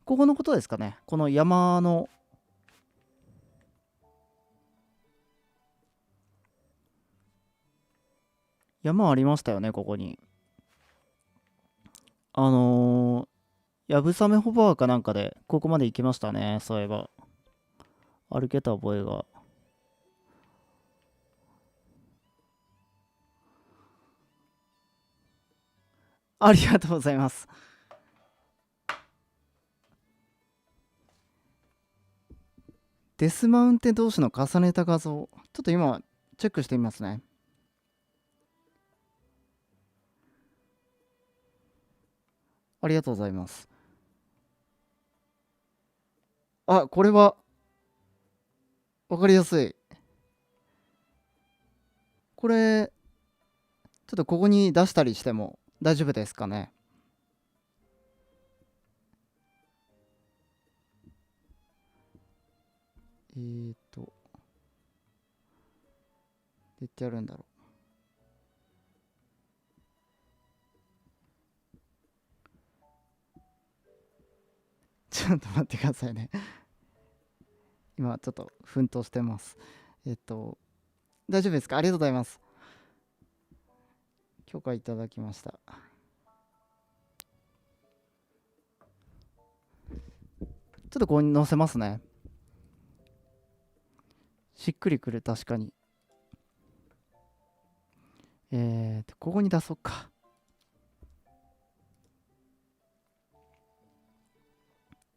ここのことですかね。この山の、山ありましたよね、ここに。あのやぶさめホバーかなんかで、ここまで行きましたね、そういえば。歩けた覚えが。ありがとうございます。デスマウンテン同士の重ねた画像。ちょっと今、チェックしてみますね。ありがとうございます。あ、これは、わかりやすい。これ、ちょっとここに出したりしても大丈夫ですかね。どうやってやるんだろう。ちょっと待ってくださいね。今、ちょっと奮闘してます。大丈夫ですか？ありがとうございます。許可いただきました。ちょっとここに載せますね。しっくりくる、確かに。ここに出そうか。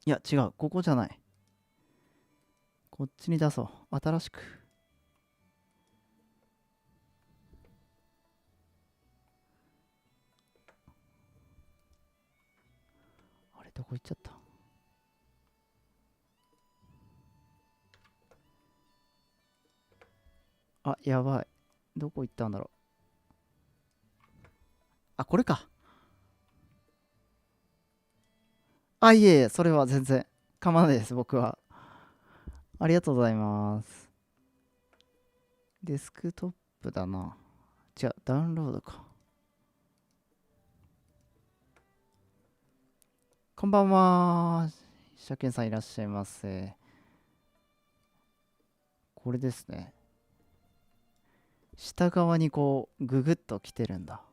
いや、違う。ここじゃない。こっちに出そう。新しく。あれ、どこ行っちゃった？あ、やばい。どこ行ったんだろう。あ、これか。あ、いえいえ、それは全然構わないです、僕は。ありがとうございます。デスクトップだな。違う、ダウンロードか。こんばんは。車検さんいらっしゃいませ。これですね。下側にこう、ググッと来てるんだ。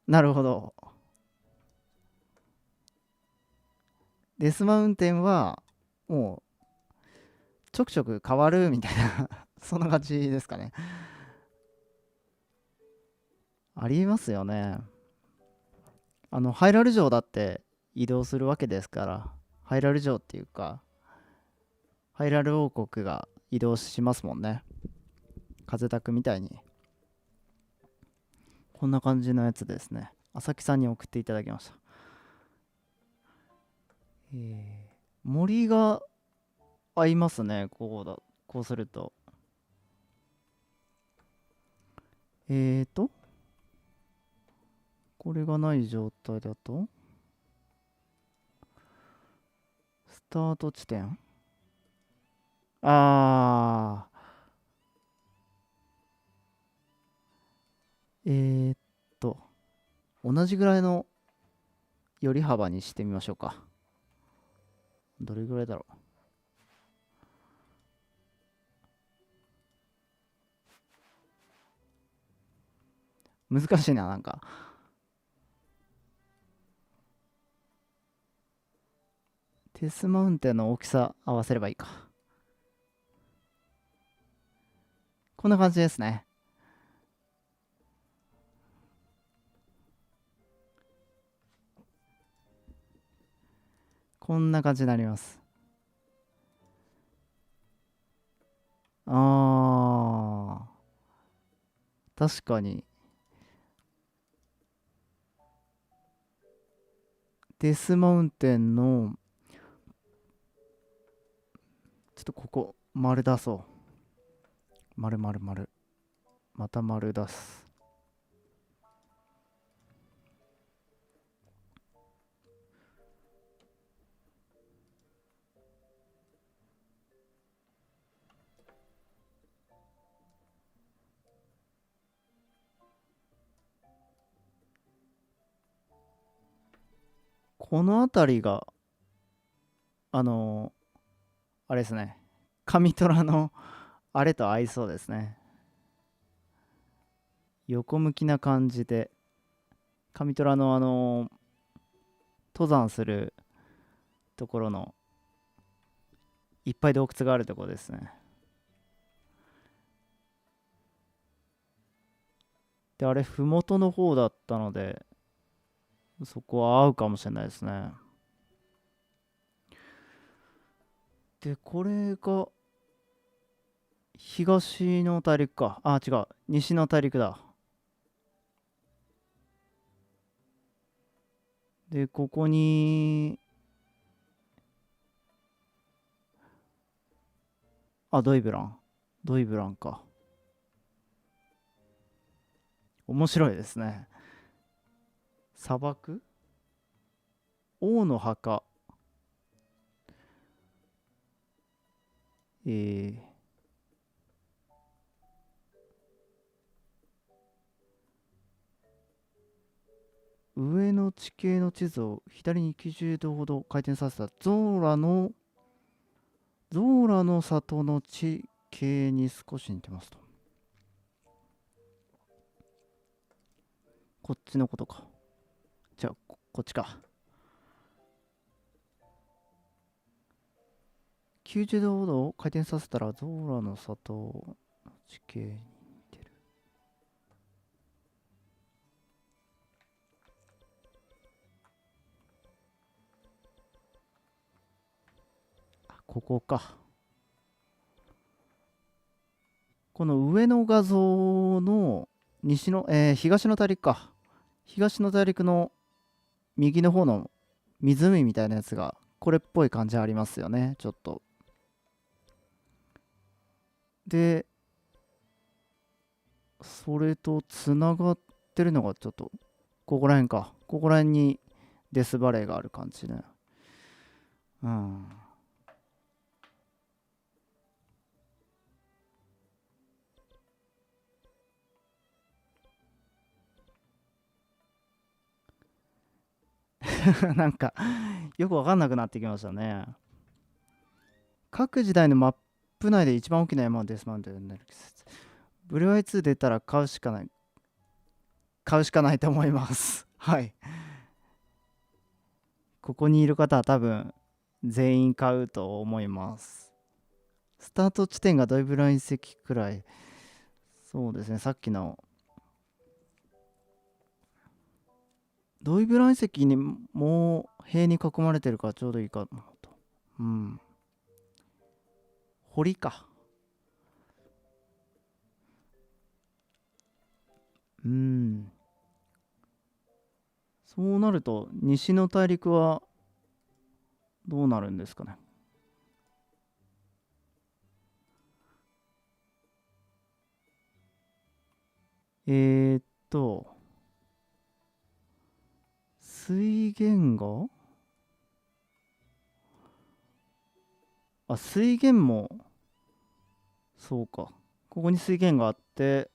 なるほど。デスマウンテンは、もう、ちょくちょく変わるみたいなそんな感じですかね。ありえますよね。ハイラル城だって移動するわけですから、ハイラル城っていうか、ハイラル王国が移動しますもんね。風タクみたいに。こんな感じのやつですね。朝木さんに送っていただきました。森が合いますね。こうすると。これがない状態だと、スタート地点。あー、同じぐらいの寄り幅にしてみましょうか。どれぐらいだろう。難しいな、なんか。デスマウンテンの大きさ合わせればいいか。こんな感じですね。こんな感じになります。確かに。デスマウンテンの、ちょっとここ、丸出そう。丸丸丸。また丸出す。この辺りが、あのあれですね。上虎のあれと合いそうですね。横向きな感じで、上虎の登山するところのいっぱい洞窟があるところですね。で、あれ、ふもとの方だったので、そこは合うかもしれないですね。で、これが東の大陸か。あ、違う。西の大陸だ。で、ここに、あ、ドイブラン。ドイブランか。面白いですね。砂漠、王の墓。え上の地形の地図を左に90度ほど回転させたゾーラの里の地形に少し似てますと。こっちのことか。じゃあ、こっちか。90度ほど回転させたらゾーラの里の地形に似てる。あ、ここか。この上の画像の東の大陸か。東の大陸の右の方の湖みたいなやつがこれっぽい感じありますよね、ちょっと。で、それとつながってるのがちょっとここら辺か。ここら辺にデスバレーがある感じね。うん。なんかよくわかんなくなってきましたね。各時代のマップ内で一番大きな山はデスマウンテンになる季節。ブルーアイ2出たら買うしかない。買うしかないと思います。はい。ここにいる方は多分全員買うと思います。スタート地点がドイブラン遺跡くらい。そうですね、さっきのドイブラン遺跡にもう塀に囲まれてるからちょうどいいかなと。うん。堀か。うん。そうなると西の大陸はどうなるんですかね。えーっと、水源が水源も、そうか。ここに水源があって、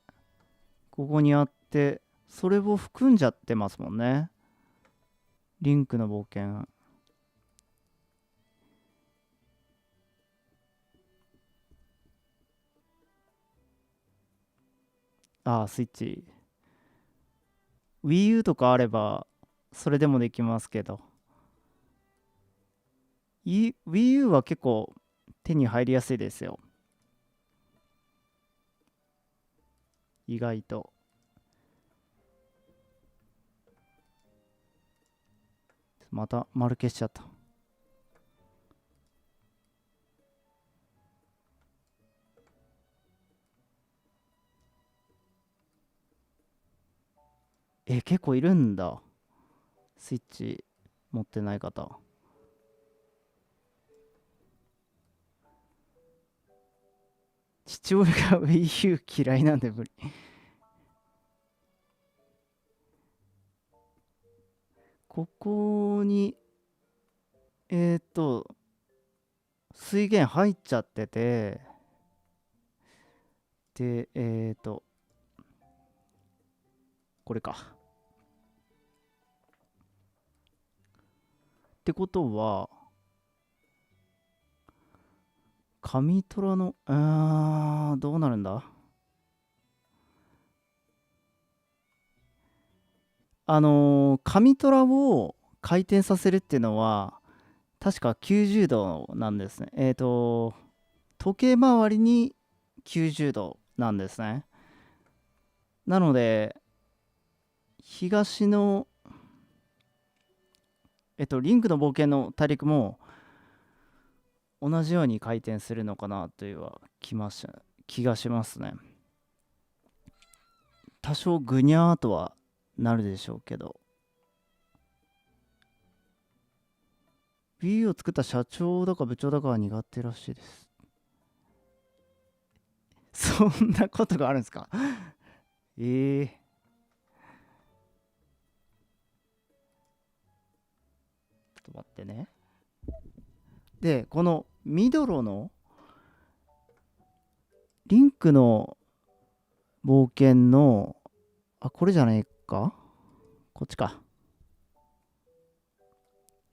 ここにあって、それを含んじゃってますもんね。リンクの冒険。スイッチ。Wii U とかあれば、それでもできますけど。Wii U は結構手に入りやすいですよ。意外と。また丸消しちゃった。結構いるんだ。スイッチ持ってない方。父親が Wii U 嫌いなんで無理。ここに、水源入っちゃってて、で、これか。ってことは、紙虎の、どうなるんだ。紙虎を回転させるっていうのは、確か90度なんですね。時計回りに90度なんですね。なので、東の、リンクの冒険の大陸も同じように回転するのかなというは気がしますね。多少ぐにゃーとはなるでしょうけど。Wii U を作った社長だか部長だかは苦手らしいです。そんなことがあるんですか？ええちょっと待ってね。で、このミドロのリンクの冒険の、これじゃないか、こっちか。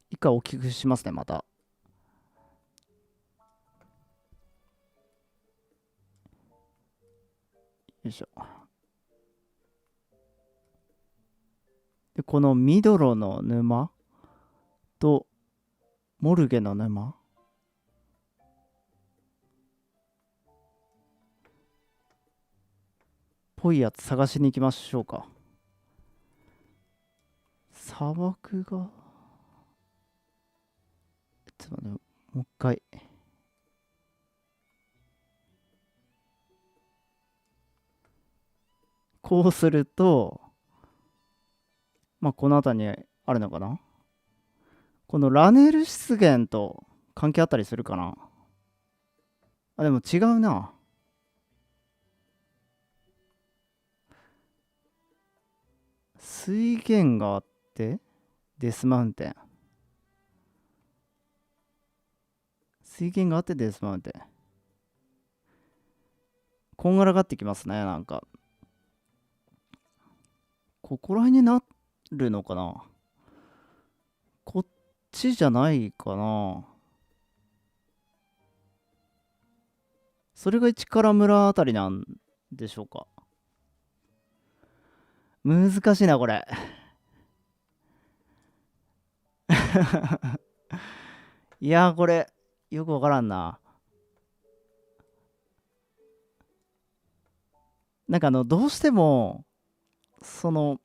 一回大きくしますね、また。よいしょ。で、このミドロの沼とモルゲの沼。ぽいやつ探しに行きましょうか。砂漠が。ちょっと待って、もう一回。こうすると、この辺りにあるのかな。このラネル湿原と関係あったりするかな。でも違うな。水源があって、デスマウンテン。水源があってデスマウンテン。こんがらがってきますね、なんか。ここら辺になるのかな。こっちじゃないかな。それが市原村あたりなんでしょうか。難しいな、これ。いやー、これ、よくわからんな。なんかどうしても、その、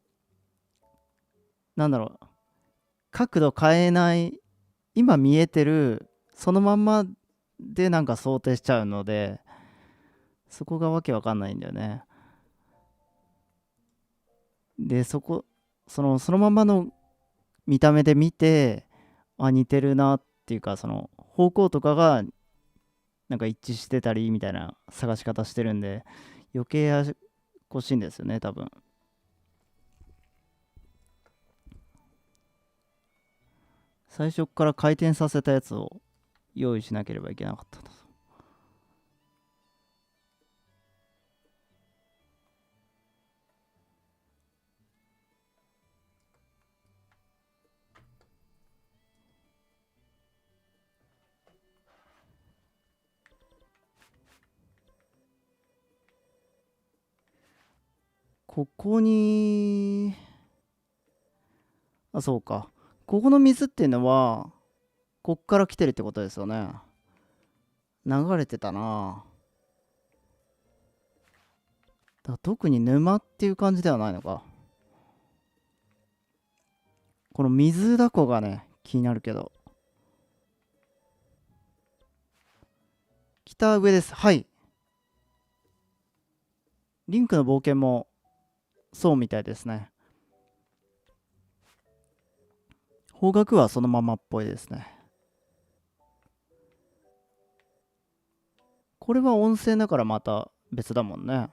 なんだろう、角度変えない、今見えてる、そのまんまでなんか想定しちゃうので、そこがわけわかんないんだよね。で、そのまんまの見た目で見て、似てるなっていうか、その方向とかがなんか一致してたりみたいな探し方してるんで、余計ややこしいんですよね、多分。最初から回転させたやつを用意しなければいけなかったと。ここに、そうか。ここの水っていうのは、こっから来てるってことですよね。流れてたな。だから特に沼っていう感じではないのか。この水だこがね、気になるけど。北上です。はい。リンクの冒険もそうみたいですね。方角はそのままっぽいですね。これは温泉だからまた別だもんね。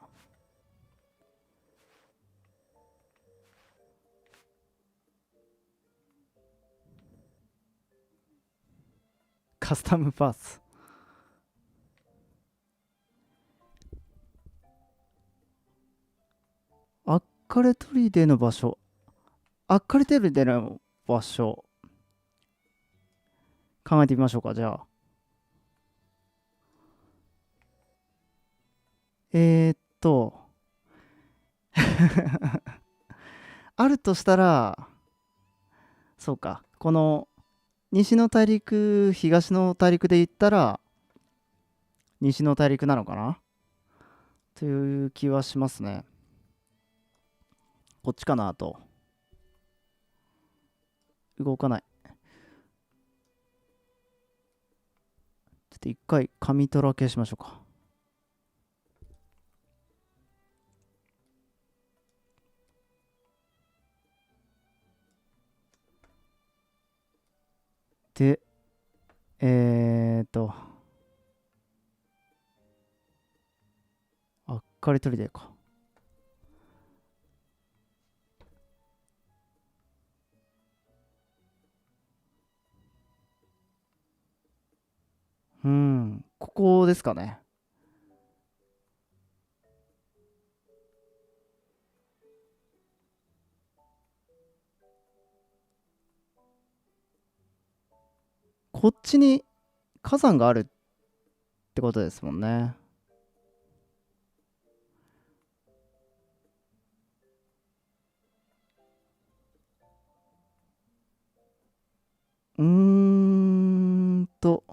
カスタムパーツ。アッカレトリデの場所。アッカレトリデの場所。考えてみましょうか、じゃあ。えー、っと、あるとしたら、そうか、この西の大陸、東の大陸で言ったら、西の大陸なのかなという気はしますね。こっちかなと。動かない。ちょっと一回、紙トラ消しましょうか。で、あっかりとりでか。ここですかね。こっちに火山があるってことですもんね。うーんと、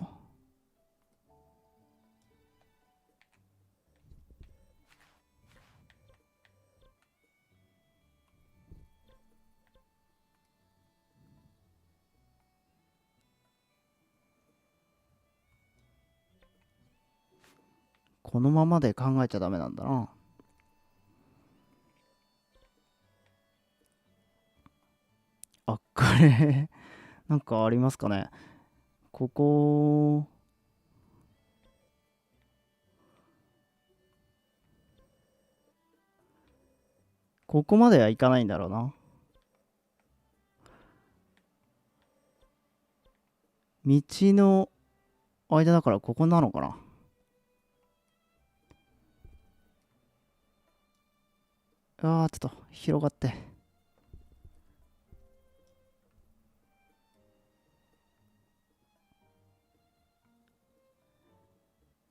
このままで考えちゃダメなんだな。あ、これなんかありますかね。ここ、ここまではいかないんだろうな。道の間だからここなのかな。ちょっと広がって。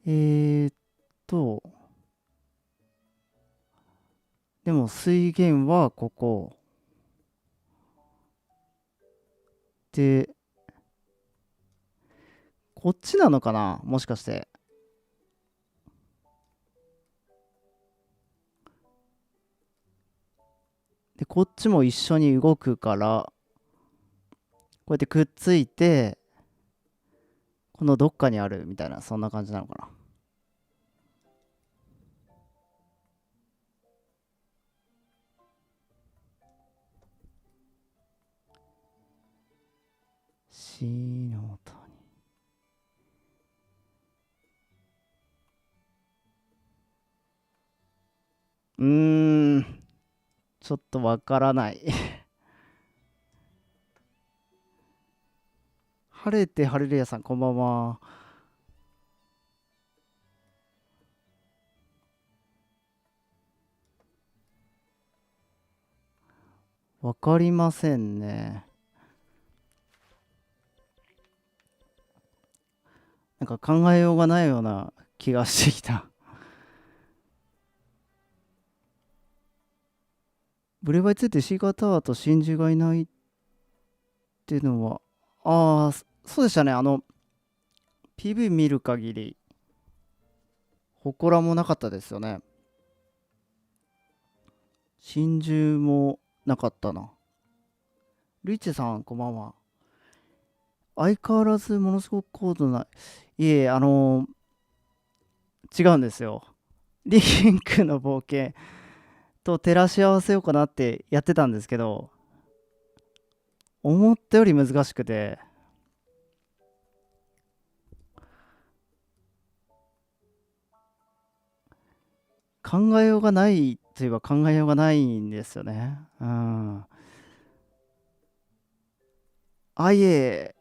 えーっと、でも水源はここ。で、こっちなのかなもしかして。で、こっちも一緒に動くから、こうやってくっついて、このどっかにあるみたいな、そんな感じなのかな。死の谷。うーん、ちょっとわからない。晴れて晴れるやさん、こんばんは。わかりませんね。なんか考えようがないような気がしてきた。ブレバイついてシーカータワーと真珠がいないっていうのは、ああ、そうでしたね。PV 見る限り、祠もなかったですよね。真珠もなかったな。ルイチェさん、こんばんは。相変わらずものすごく高度な、いえ、違うんですよ。リンクの冒険と照らし合わせようかなってやってたんですけど、思ったより難しくて、考えようがないといえば考えようがないんですよね。うん。いえ、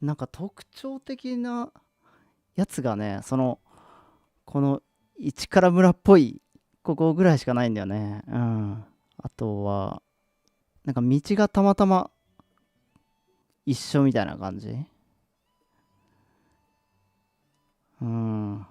なんか特徴的なやつがね、この一から村っぽい、ここぐらいしかないんだよね。うん。あとは、なんか道がたまたま一緒みたいな感じ。うん。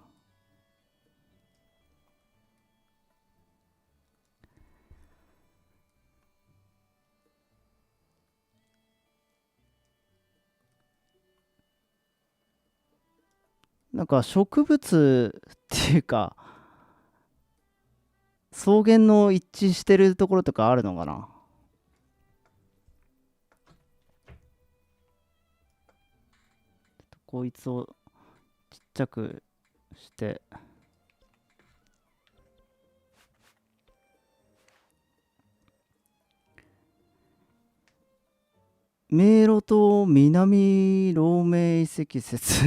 なんか植物っていうか、草原の一致してるところとかあるのかな。こいつをちっちゃくして、迷路と南漏明遺跡説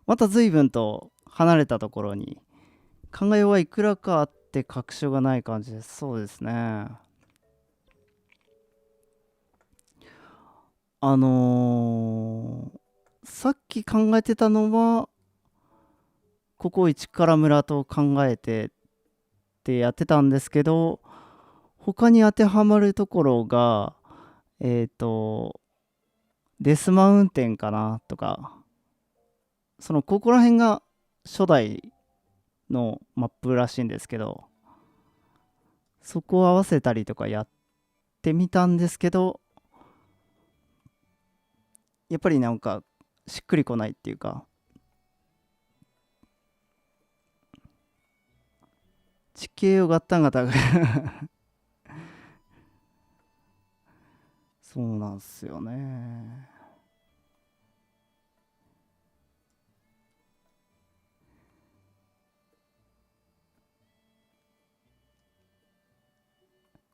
また随分と離れたところに、考えはいくらかあって確証がない感じです。そうですね。さっき考えてたのは、ここ一から村と考えてってやってたんですけど、他に当てはまるところが、えっ、と、デスマウンテンかなとか、ここら辺が初代のマップらしいんですけど、そこを合わせたりとかやってみたんですけど、やっぱりなんかしっくりこないっていうか、地形をガッタンガタンそうなんすよね。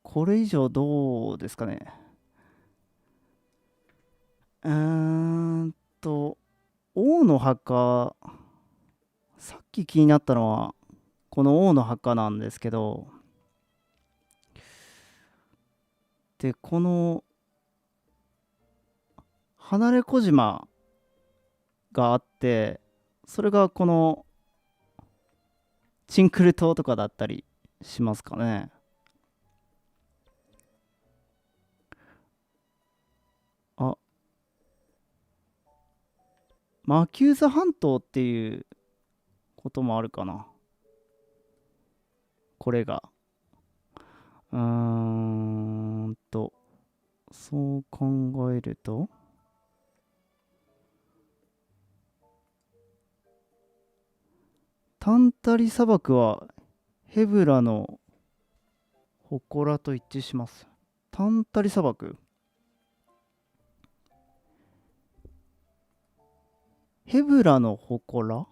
これ以上どうですかね。うーんと、王の墓、さっき気になったのは、この王の墓なんですけど、で、この離れ小島があって、それがこのチンクル島とかだったりしますかね。あ、マキューザ半島っていうこともあるかな。これが。うーそう考えると、タンタリ砂漠はヘブラの祠と一致します。タンタリ砂漠、ヘブラの祠、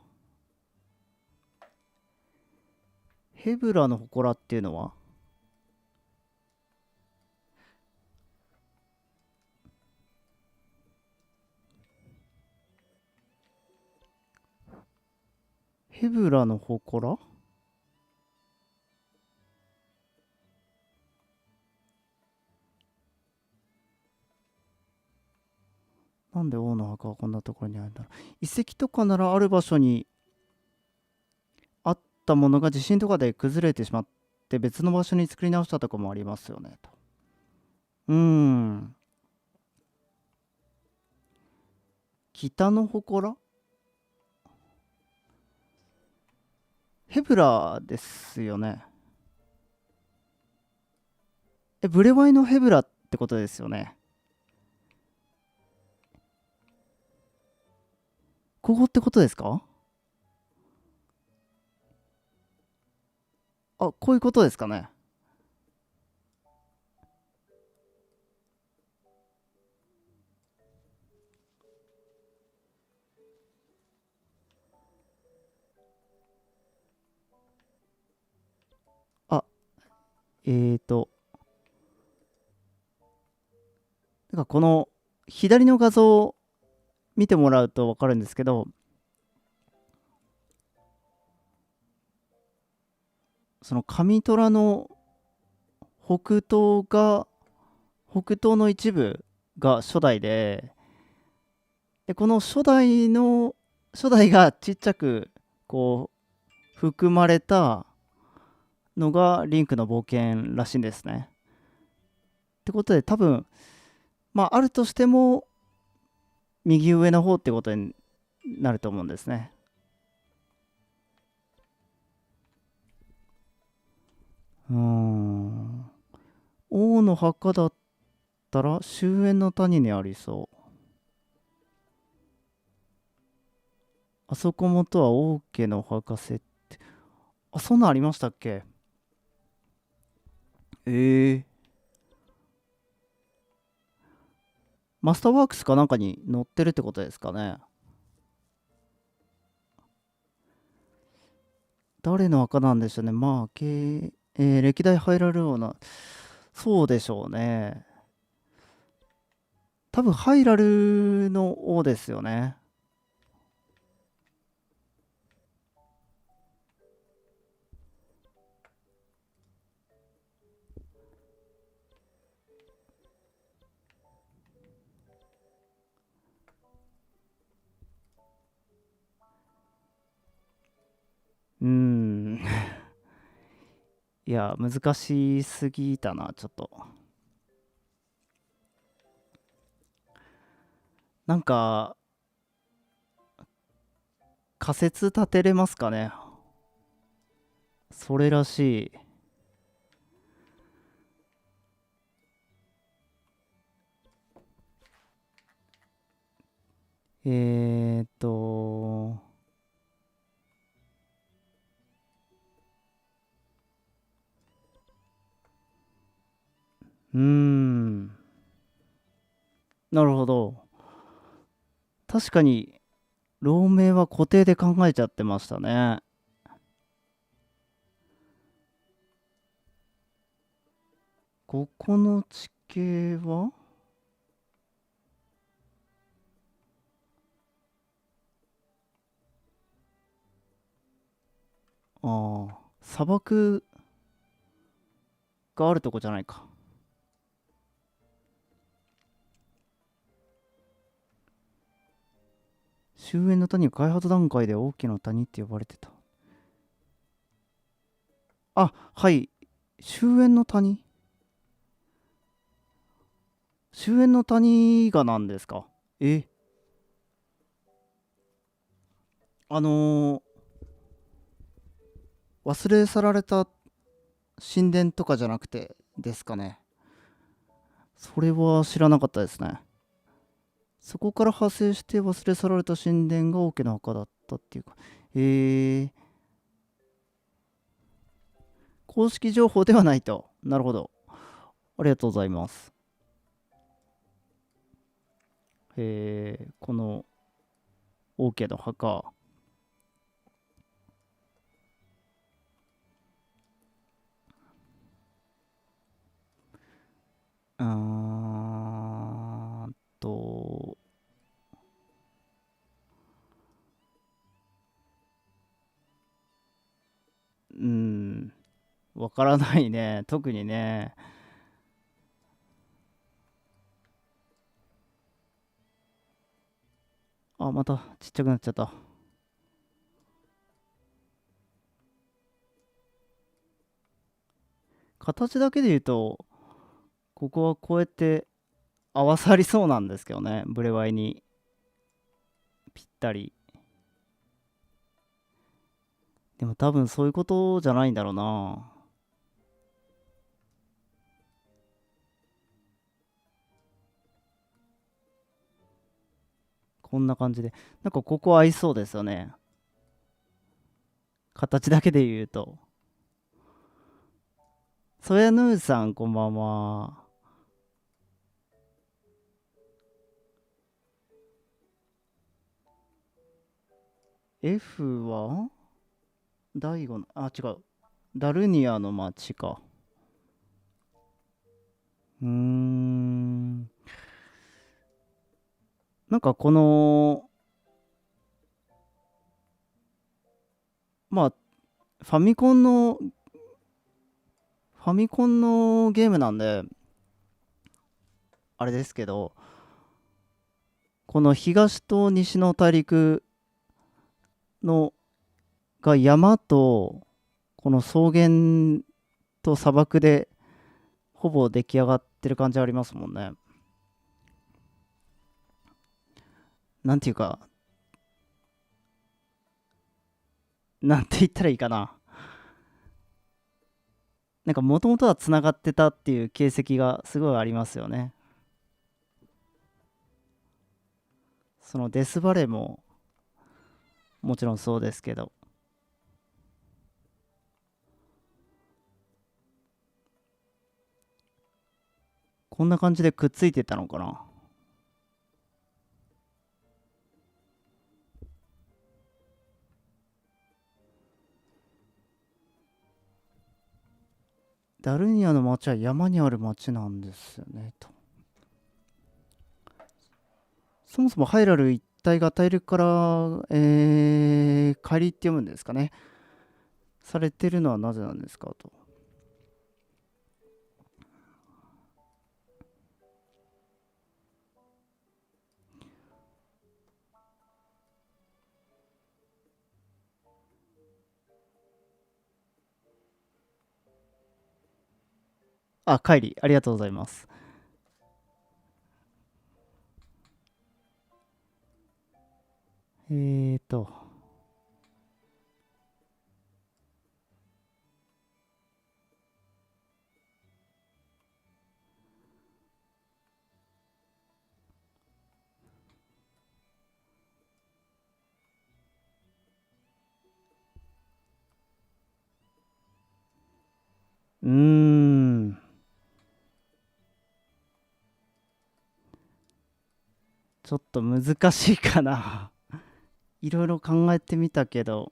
ヘブラの祠っていうのは、ヘブラの祠、なんで王の墓はこんなところにあるんだろう。遺跡とかならある場所にあったものが地震とかで崩れてしまって別の場所に作り直したとかもありますよねと。うーん。北の祠、ヘブラですよね。ブレワイのヘブラってことですよね。ここってことですか？あ、こういうことですかね。あ、えーと、なんかこの左の画像を見てもらうと分かるんですけど、その上虎の北東が、北東の一部が初代で、この初代がちっちゃくこう含まれたのがリンクの冒険らしいんですね。ってことで多分、まああるとしても右上の方ってことになると思うんですね。王の墓だったら終焉の谷にありそう。あそこもとは王家の墓設定。あ、そんなんありましたっけ？ええ、マスターワークスかなんかに載ってるってことですかね。誰の墓なんでしょうね。まあ、歴代入られるような、そうでしょうね。多分ハイラルの王ですよね。うーん。いや、難しすぎたな、ちょっと。なんか、仮説立てれますかね。それらしい。えーっと、うーん。なるほど。確かに、老名は固定で考えちゃってましたね。ここの地形は、ああ、砂漠があるとこじゃないか。終焉の谷は開発段階で大きな谷って呼ばれてた。あ、はい。終焉の谷終焉の谷が何ですか？え、あの忘れ去られた神殿とかじゃなくてですかね。それは知らなかったですね。そこから派生して忘れ去られた神殿が王家の墓だったっていうか。えー、公式情報ではないと。なるほど。ありがとうございます。この王家の墓。うーんと、うん、わからないね。特にね。あ、またちっちゃくなっちゃった。形だけで言うと、ここはこうやって合わさりそうなんですけどね。ブレワイにぴったり。でも多分そういうことじゃないんだろうな。こんな感じで。なんかここ合いそうですよね。形だけで言うと。ソヤヌーさん、こんばんは。F は第5の、あ、違う。ダルニアの街か。なんかこの、まあ、ファミコンの、ファミコンのゲームなんで、あれですけど、この東と西の大陸のが山とこの草原と砂漠でほぼ出来上がってる感じありますもんね。なんていうか、なんて言ったらいいかな。なんかもともとはつながってたっていう形跡がすごいありますよね。そのデスバレーももちろんそうですけど、こんな感じでくっついてたのかな。ダルニアの町は山にある町なんですよねと。そもそもハイラル一帯が大陸から、帰りって読むんですかね。されてるのはなぜなんですかと。あ、帰り、ありがとうございます。えーと、うーん、ちょっと難しいかな。いろいろ考えてみたけど、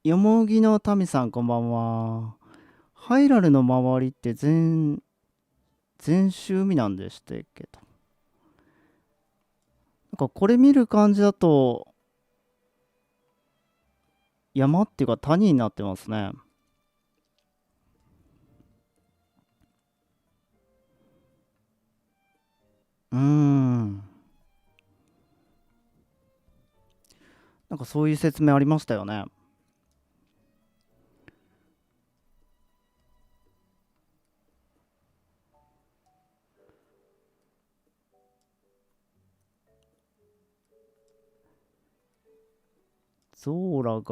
よもぎの民さんこんばんは。ハイラルの周りって全周海なんでしたっけど。なんかこれ見る感じだと、山っていうか谷になってますね。うーん。なんかそういう説明ありましたよね。ゾーラが、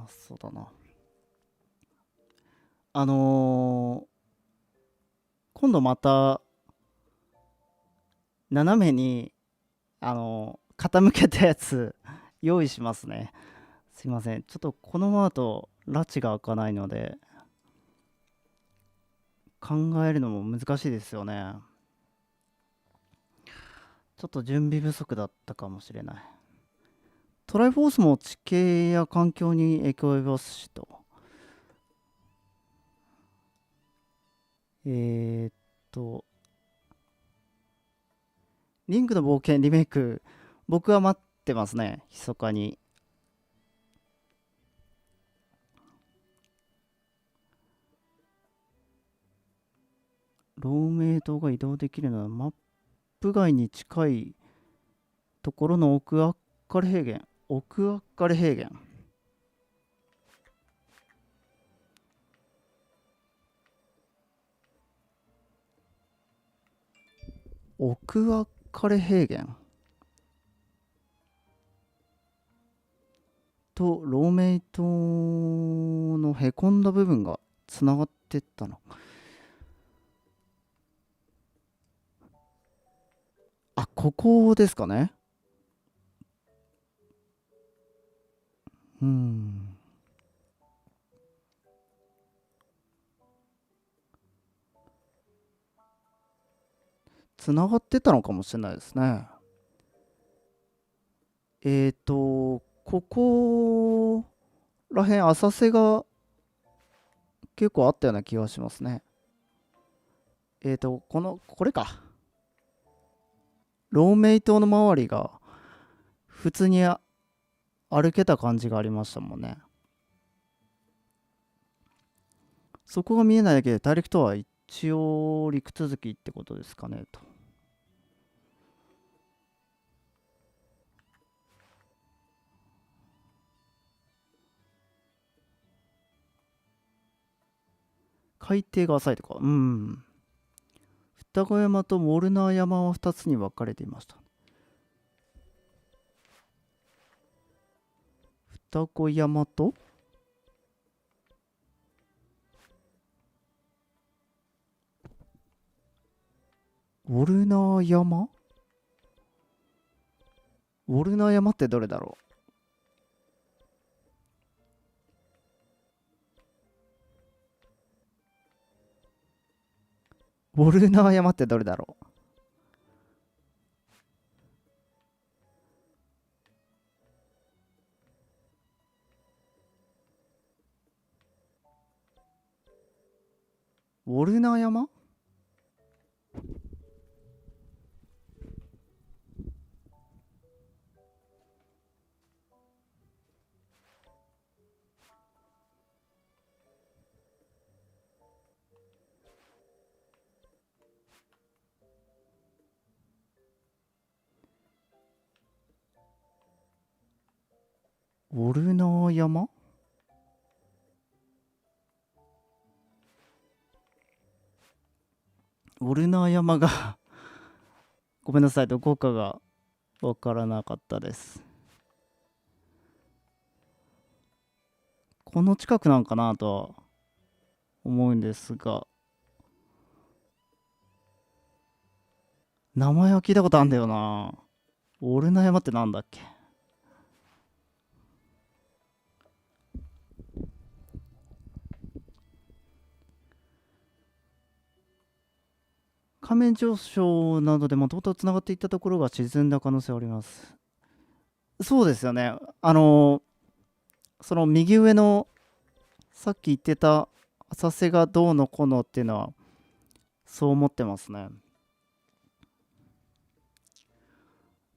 そうだな。今度また斜めに、傾けたやつ用意しますね。すいません。ちょっとこのままだと拉致が開かないので、考えるのも難しいですよね。ちょっと準備不足だったかもしれない。トライフォースも地形や環境に影響を及ぼすしと。えーっと、リンクの冒険リメイク、僕は待ってますね。密かに。ローメイドが移動できるのはマップ外に近いところの奥アッカル平原。奥アッカル平原。奥別平原とローメイトのへこんだ部分がつながってったの。あ、ここですかね。うん。つながってたのかもしれないですね。ここらへん浅瀬が結構あったような気がしますね。これか。ローメイ島の周りが普通に歩けた感じがありましたもんね。そこが見えないだけで大陸とは一応陸続きってことですかねと。海底が浅いとか。うん。双子山とモルナー山は2つに分かれていました。双子山とウォルナー山ウォルナー山ってどれだろう。ウォルナー山ってどれだろう。ウォルナー山ウォルナー山ウォルナー山がごめんなさい、どこかがわからなかったです。この近くなんかなとは思うんですが、名前は聞いたことあるんだよな。ウォルナー山ってなんだっけ。海面上昇などでもともとつながっていったところが沈んだ可能性はあります。そうですよね。その右上のさっき言ってた浅瀬がどうのこうのっていうのはそう思ってますね。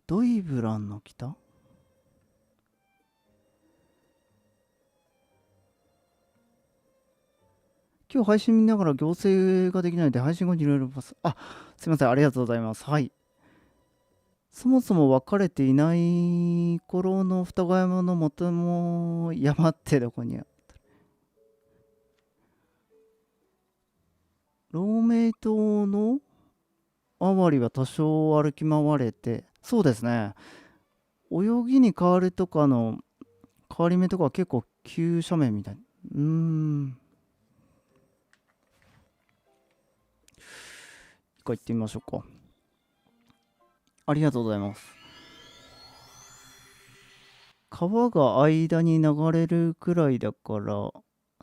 ドイブランの北。今日配信見ながら行政ができないので配信後にいろいろパス。あ、すいません、ありがとうございます。はい。そもそも分かれていない頃の双子山の元も山ってどこにある。ローメイ島の周りは多少歩き回れて、そうですね。泳ぎに変わるとかの変わり目とかは結構急斜面みたい。一回行ってみましょうか。ありがとうございます。川が間に流れるくらいだから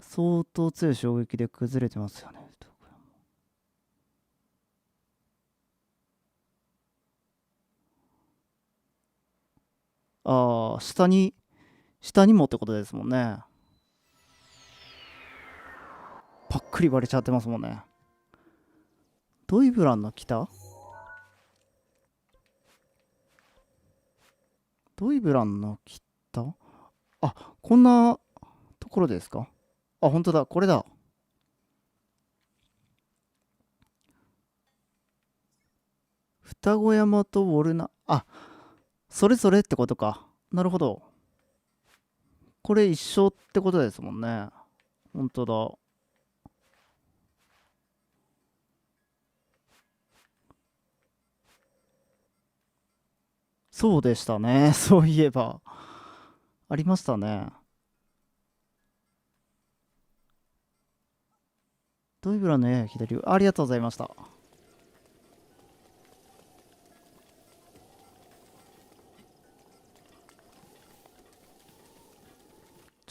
相当強い衝撃で崩れてますよね。ああ、下にもってことですもんね。パックリ割れちゃってますもんね。ドイブランの北。ドイブランの北。あ、こんなところですか。あ、本当だ、これだ。双子山とウォルナ、あ、それぞれってことか。なるほど。これ一緒ってことですもんね。本当だ。そうでしたね。そういえば。ありましたね。ドイブラのやや左上。ありがとうございました。ち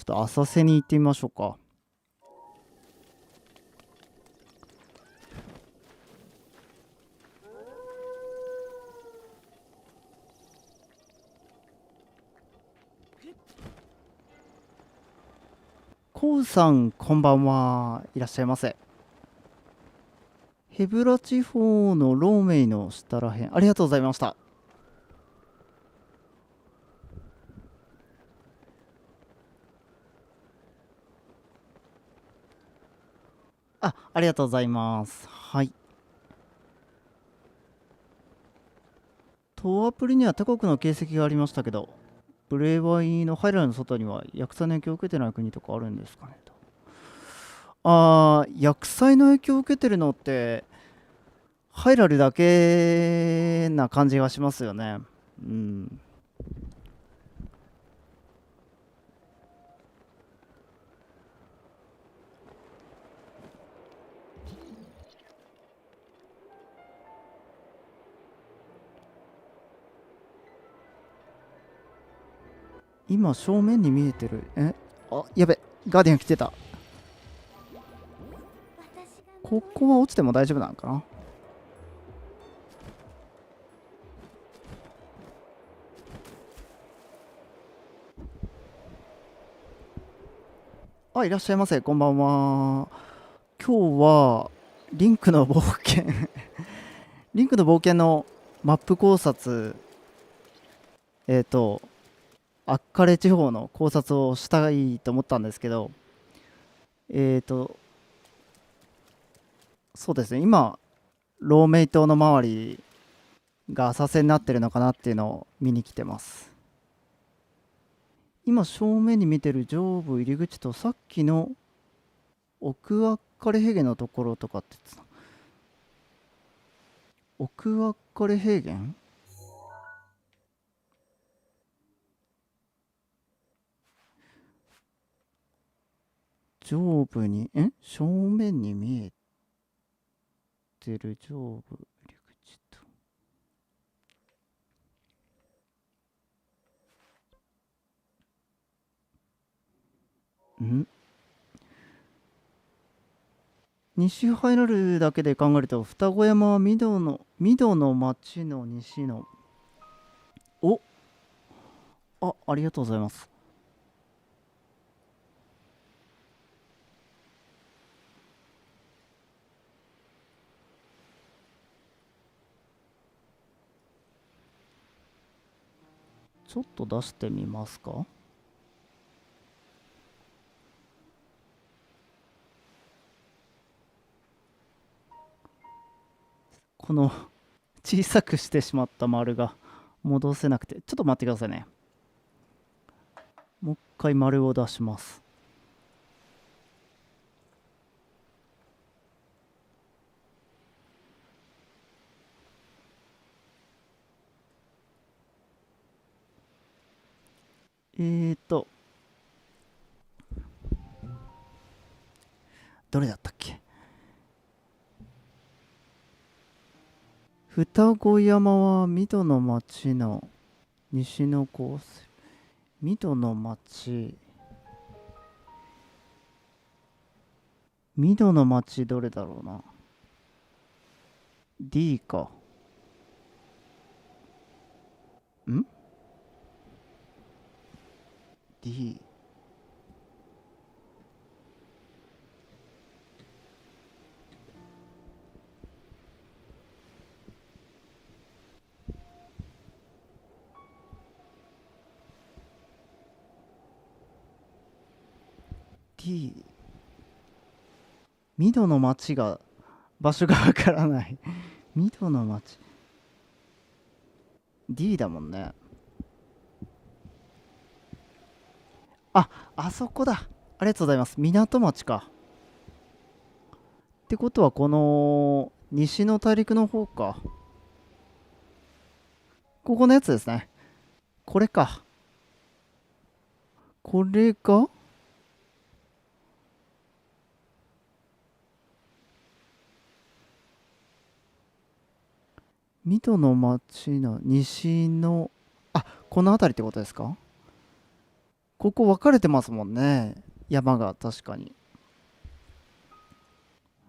ょっと浅瀬に行ってみましょうか。コウさん、こんばんは。いらっしゃいませ。ヘブラ地方のローメイの下らへん。ありがとうございました。ありがとうございます。はい。当アプリには他国の形跡がありましたけど、ブレイワイのハイラルの外には薬剤の影響を受けてない国とかあるんですかねと。薬剤の影響を受けてるのって、ハイラルだけな感じがしますよね。うん。今、正面に見えてる。やべ、ガーディアン来てた。ここは落ちても大丈夫なのかな。いらっしゃいませ。こんばんは。今日は、リンクの冒険リンクの冒険のマップ考察、えっ、と、アッカレ地方の考察をしたいと思ったんですけど、えっ、と、そうですね、今、ローメイ島の周りが浅瀬になってるのかなっていうのを見に来てます。今、正面に見てる上部入り口とさっきの奥アッカレ平原のところとかって言ってた。奥アッカレ平原、上部に、正面に見えてる上部入り口と。ん西入られるだけで考えると、双子山は御堂の町の西の、おありがとうございます。ちょっと出してみますか。この小さくしてしまった丸が戻せなくて、ちょっと待ってくださいね。もう一回丸を出します。どれだったっけ。双子山は水戸の町の西のコース。水戸の町。水戸の町どれだろうな。D か。ん ?D。D。水戸の町が、場所がわからない。水戸の町。D だもんね。あそこだ。ありがとうございます。港町か。ってことは、この、西の大陸の方か。ここのやつですね。これか。これが水戸の町の西の、あ、この辺りってことですか？ここ分かれてますもんね。山が確かに。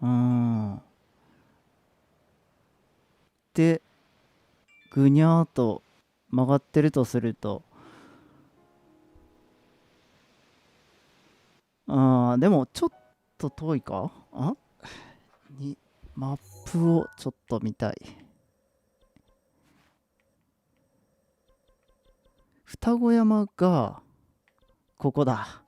うーん。で、ぐにゃーっと曲がってるとすると、でもちょっと遠いかに、マップをちょっと見たい。双子山が、ここだ。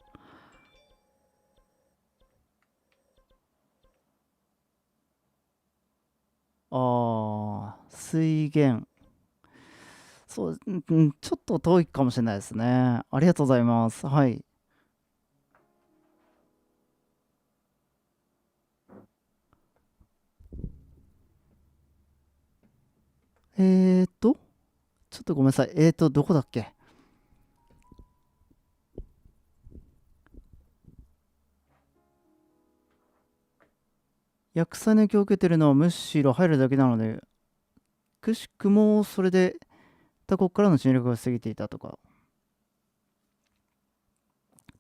水源。そう、ちょっと遠いかもしれないですね。ありがとうございます。はい。えーと、ちょっとごめんなさい。どこだっけ？薬剤の影響を受けてるのはむしろ入るだけなので、くしくもそれで他国からの侵略が防げていたとか。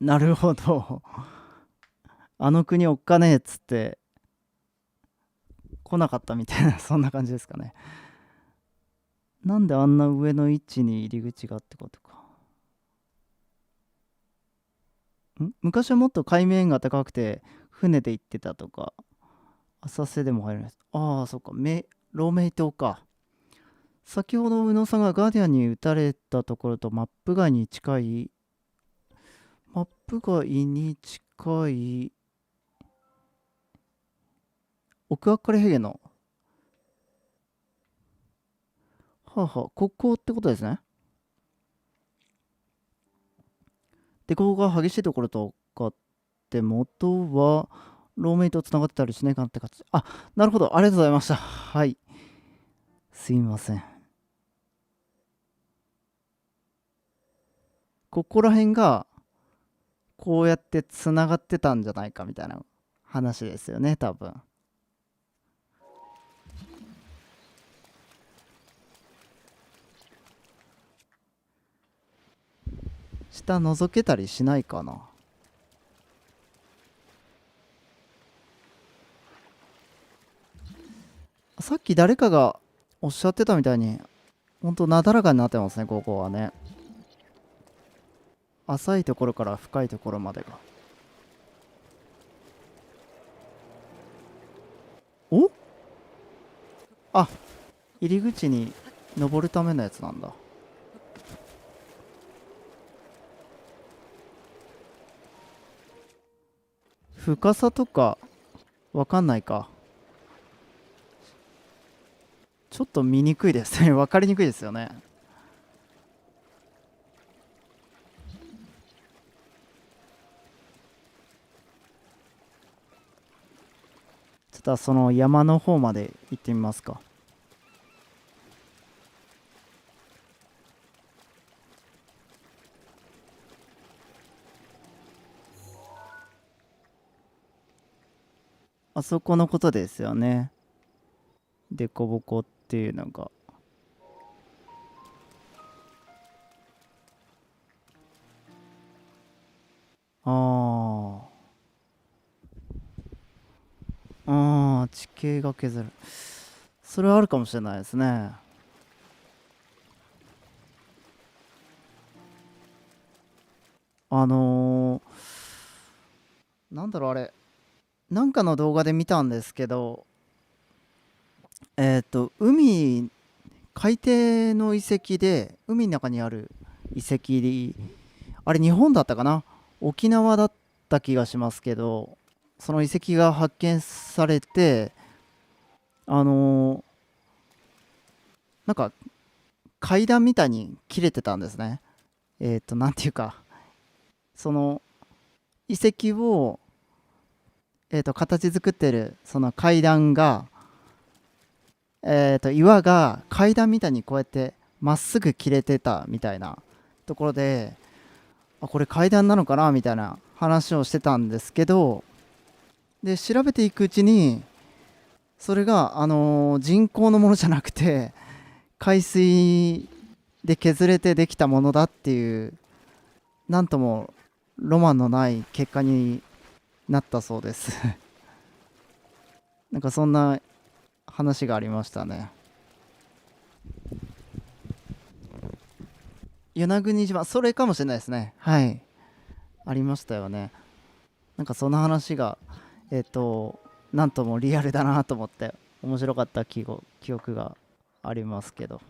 なるほど。あの国おっかねえっつって来なかったみたいな、そんな感じですかね。なんであんな上の位置に入り口がってことか。昔はもっと海面が高くて船で行ってたとか、浅瀬でも入るんです。ああ、そっか。ロメイ島か。先ほど宇野さんがガーディアンに撃たれたところとマップ外に近い、マップ外に近い、奥アッカレ平原の、はあはあ、ここってことですね。で、ここが激しいところとかって元は、ローメイと繋がってたりしないかなって感じ。あ、なるほど。ありがとうございました。はい。すいません。ここら辺が、こうやって繋がってたんじゃないかみたいな話ですよね、多分。下覗けたりしないかな。さっき誰かがおっしゃってたみたいに、ほんとなだらかになってますね、ここはね。浅いところから深いところまでが。おあ、入り口に登るためのやつなんだ。深さとかわかんないか。ちょっと見にくいですね。わかりにくいですよね。ちょっとその山の方まで行ってみますか。あそこのことですよね。でこぼこっていうのが。あ地形が削る。それはあるかもしれないですね。あのなんだろうあれ。なんかの動画で見たんですけど、海底の遺跡で、海の中にある遺跡で、あれ日本だったかな？沖縄だった気がしますけど、その遺跡が発見されて、あのなんか階段みたいに切れてたんですね。なんていうか、その遺跡を、形作ってるその階段が、岩が階段みたいにこうやってまっすぐ切れてたみたいなところで、これ階段なのかなみたいな話をしてたんですけど、で調べていくうちにそれが、人工のものじゃなくて海水で削れてできたものだっていう、なんともロマンのない結果になったそうですなんかそんな話がありましたね。与那国島、それかもしれないですね。はい、ありましたよね。なんかその話がなんともリアルだなと思って面白かった記憶がありますけど。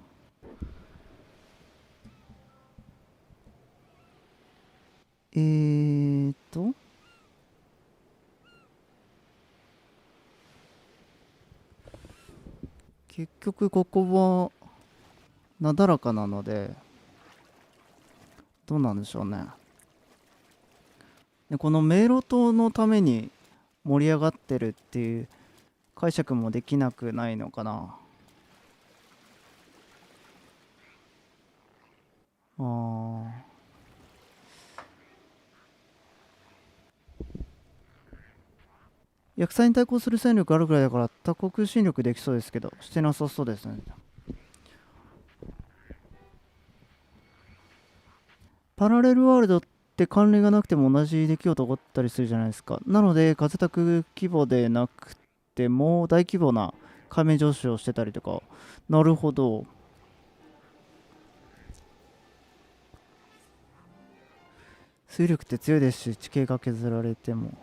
えーと結局ここはなだらかなのでどうなんでしょうね。でこの迷路灯のために盛り上がってるっていう解釈もできなくないのかな。あー薬剤に対抗する戦力あるぐらいだから多国侵略できそうですけどしてなさそうですね。パラレルワールドって関連がなくても同じ出来事起こったりするじゃないですか。なので風拓規模でなくても大規模な海面上昇してたりとか。なるほど。水力って強いですし地形が削られても。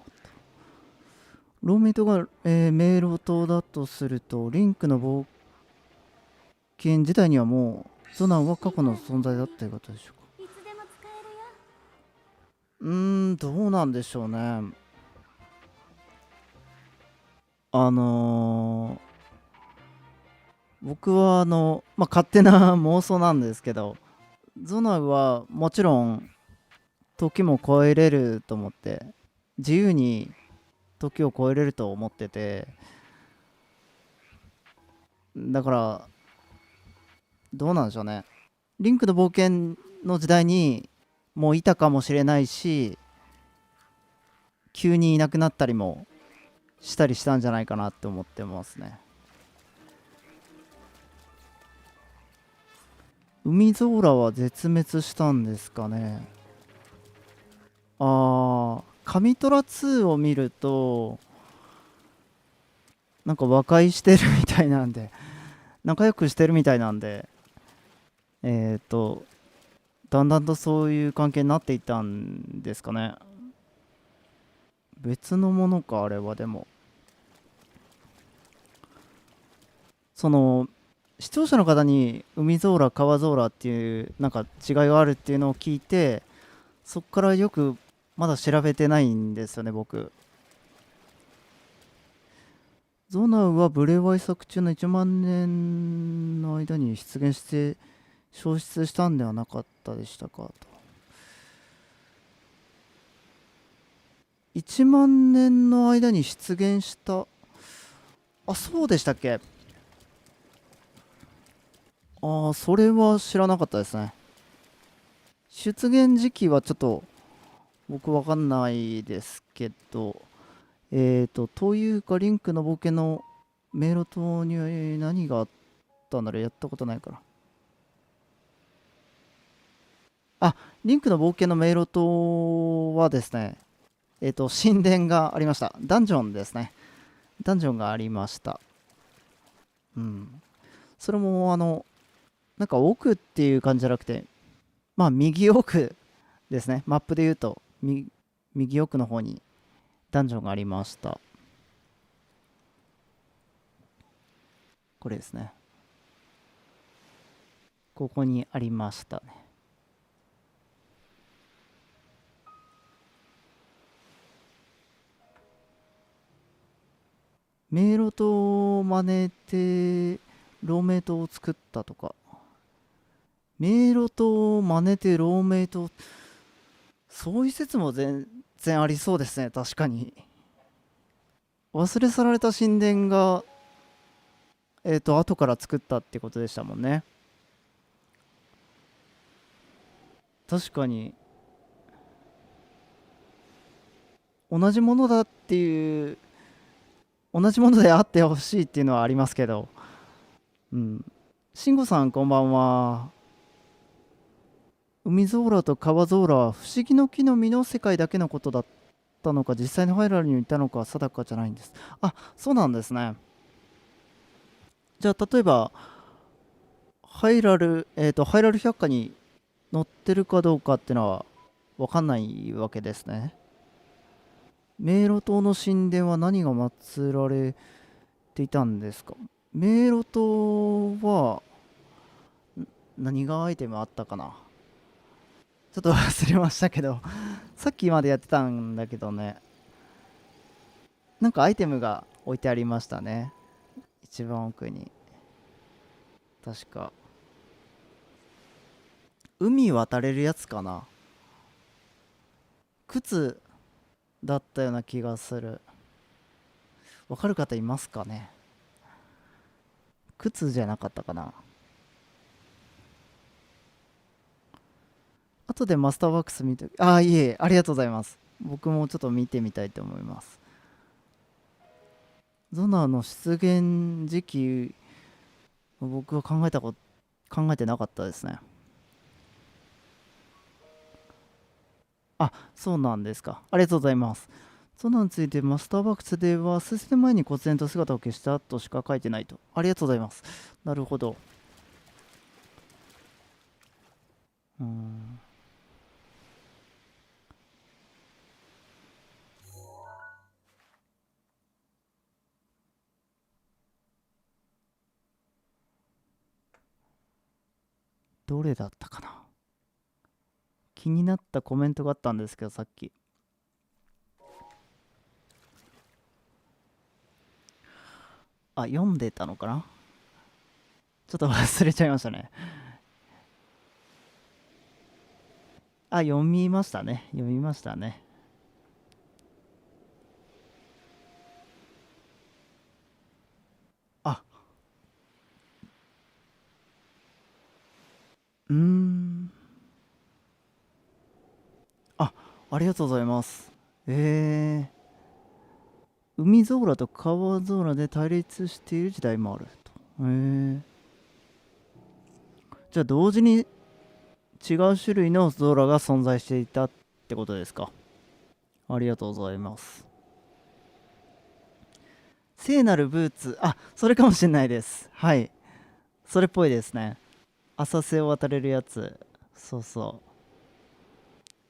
ローメイトが、迷路灯だとするとリンクの冒険自体にはもうゾナンは過去の存在だっていうことでしょうか。どうなんでしょうね。あのー僕は勝手な妄想なんですけど、ゾナンはもちろん時も超えれると思って、自由に時を超えれると思ってて、だからどうなんでしょうね。リンクの冒険の時代にもういたかもしれないし、急にいなくなったりもしたりしたんじゃないかなって思ってますね。海ゾーラは絶滅したんですかね。カミトラ2を見るとなんか和解してるみたいなんで、仲良くしてるみたいなんで、だんだんとそういう関係になっていったんですかね。別のものか、あれは。でもその視聴者の方に海ゾーラ川ゾーラっていうなんか違いがあるっていうのを聞いて、そっからよくまだ調べてないんですよね僕。ゾナウはブレワイ作中の1万年の間に出現して消失したんではなかったでしたかと。1万年の間に出現した、そうでしたっけ。それは知らなかったですね。出現時期はちょっと僕わかんないですけど、というかリンクの冒険の迷路島には何があったんだろう。やったことないから。リンクの冒険の迷路島はですね、神殿がありました。ダンジョンですね。ダンジョンがありました。うん。それもなんか奥っていう感じじゃなくて、右奥ですね。マップで言うと右奥の方にダンジョンがありました。これですね。ここにありましたね。迷路灯を真似てローメイトを作ったとか。迷路灯を真似てローメイト、そういう説も全然ありそうですね。確かに。忘れ去られた神殿が後から作ったってことでしたもんね。確かに同じものだっていう、同じものであってほしいっていうのはありますけど。うん。慎吾さんこんばんは。海ゾーラと川ゾーラは不思議の木の実の世界だけのことだったのか、実際にハイラルにいたのか定かじゃないんです。あ、そうなんですね。じゃあ例えばハイラル、ハイラル百科に載ってるかどうかっていうのは分かんないわけですね。迷路島の神殿は何が祀られていたんですか？迷路島は何がアイテムあったかな、ちょっと忘れましたけどさっきまでやってたんだけどね。なんかアイテムが置いてありましたね、一番奥に。確か海渡れるやつかな、靴だったような気がする。わかる方いますかね？靴じゃなかったかな。後でマスターバックス見て、ああ、いえ、ありがとうございます。僕もちょっと見てみたいと思います。ゾナの出現時期、僕は考えてなかったですね。あ、そうなんですか。ありがとうございます。ゾナについてマスターバックスでは、数年前に忽然と姿を消したとしか書いてないと。ありがとうございます。なるほど。うーん。どれだったかな。気になったコメントがあったんですけど、さっき。あ、読んでたのかな、ちょっと忘れちゃいましたね。あ、読みましたね。読みましたね。あ、うーん。あ、ありがとうございます。え海ゾーラと川ゾーラで対立している時代もあると。じゃあ同時に違う種類のゾーラが存在していたってことですか？ありがとうございます。聖なるブーツ。あ、それかもしれないです。はい。それっぽいですね。浅瀬を渡れるやつ。そうそ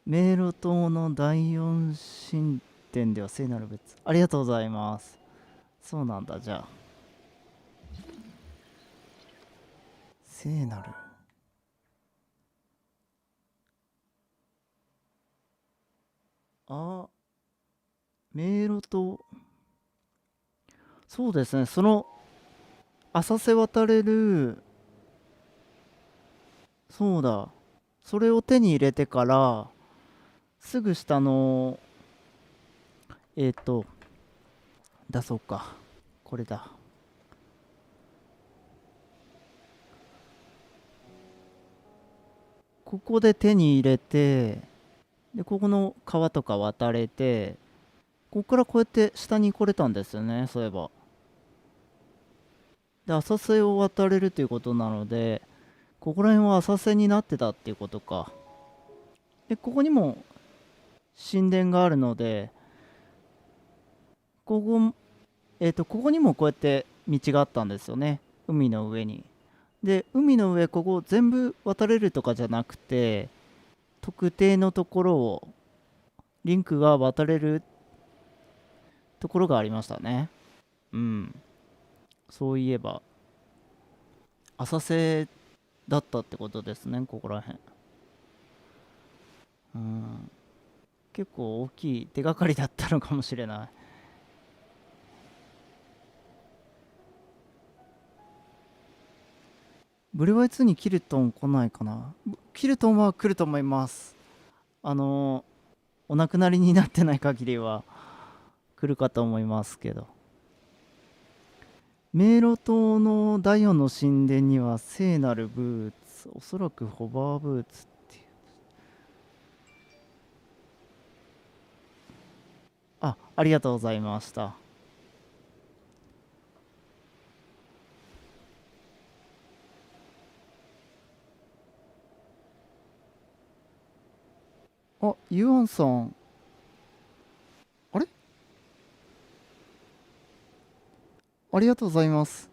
う。迷路島の第四神殿では聖なるブーツ。ありがとうございます。そうなんだ、じゃあ。聖なる。あ、迷路島。そうですね。その浅瀬渡れる、そうだ。それを手に入れてから、すぐ下の、えっ、と、出そうか。これだ。ここで手に入れて、で、ここの川とか渡れて、ここからこうやって下に来れたんですよね、そういえば。で、浅瀬を渡れるということなので、ここら辺は浅瀬になってたっていうことか。で、ここにも神殿があるので、ここ、ここにもこうやって道があったんですよね。海の上に。で、海の上、ここ全部渡れるとかじゃなくて、特定のところを、リンクが渡れるところがありましたね。うん。そういえば、浅瀬だったってことですね、ここら辺。うん。結構大きい手がかりだったのかもしれない。ブルワイ2にキルトン来ないかな。キルトンは来ると思います。あのお亡くなりになってない限りは来るかと思いますけど。迷路島の第4の神殿には聖なるブーツ、おそらくホバーブーツっていう。ありがとうございました。ユアンさん、あれありがとうございます。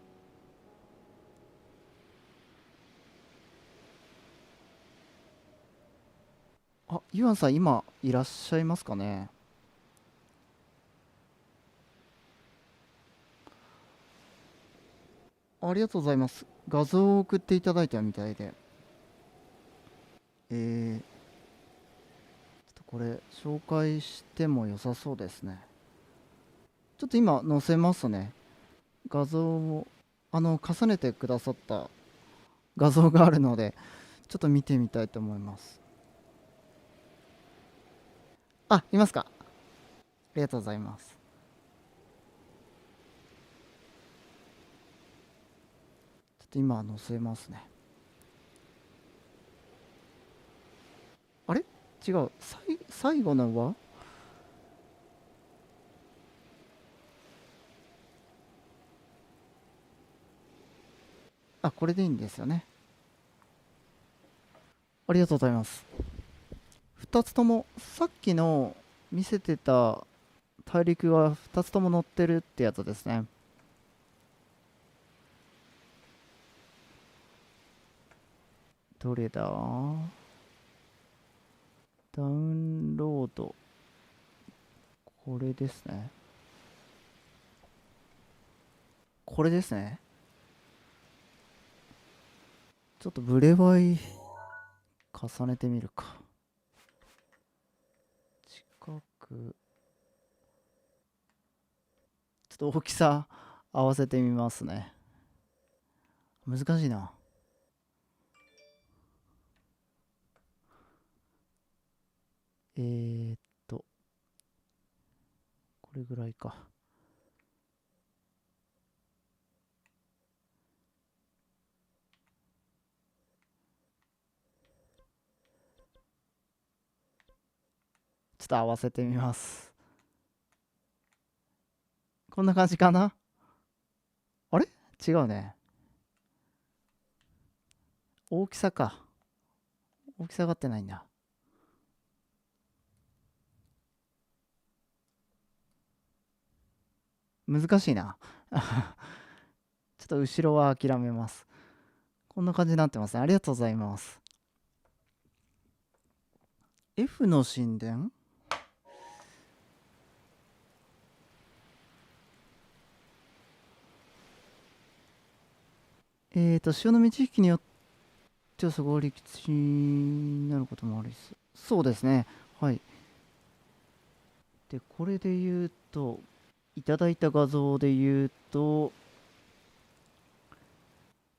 ユアンさん、今、いらっしゃいますかね？ありがとうございます。画像を送っていただいたみたいで。ちょっとこれ、紹介しても良さそうですね。ちょっと今、載せますね。画像を、重ねてくださった画像があるので、ちょっと見てみたいと思います。いますか？ありがとうございます。ちょっと今、載せますね。あれ違う。最後のはこれでいいんですよね。ありがとうございます。2つとも、さっきの見せてた大陸が2つとも載ってるってやつですね。どれだ？ダウンロード。これですね。これですね。ちょっとブレワイ重ねてみるか。近く。ちょっと大きさ合わせてみますね。難しいな。えーっと、これぐらいか。ちょっと合わせてみます。こんな感じかな？あれ違うね。大きさか。大きさが合ってないんだ。難しいな。ちょっと後ろは諦めます。こんな感じになってますね。ありがとうございます。F の神殿。潮の満ち引きによってはそこが陸地になることもありそうですね。はい。で、これで言うと、いただいた画像で言うと、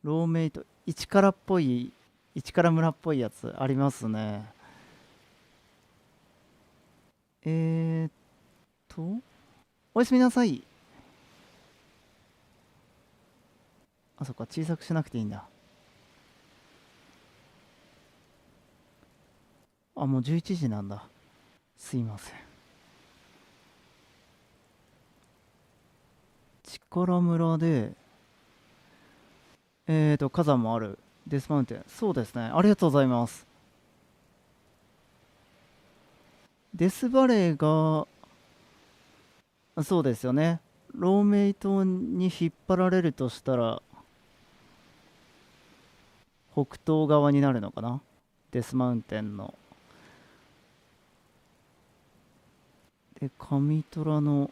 ローメイト、一からっぽい、一から村っぽいやつありますね。えーっと、おやすみなさい。そっか、小さくしなくていいんだ。もう11時なんだ。すいません。力村で、火山もある。デスマウンテン。そうですね。ありがとうございます。デスバレーが、そうですよね。ローメイ島に引っ張られるとしたら、北東側になるのかな？デスマウンテンの。で、上虎の、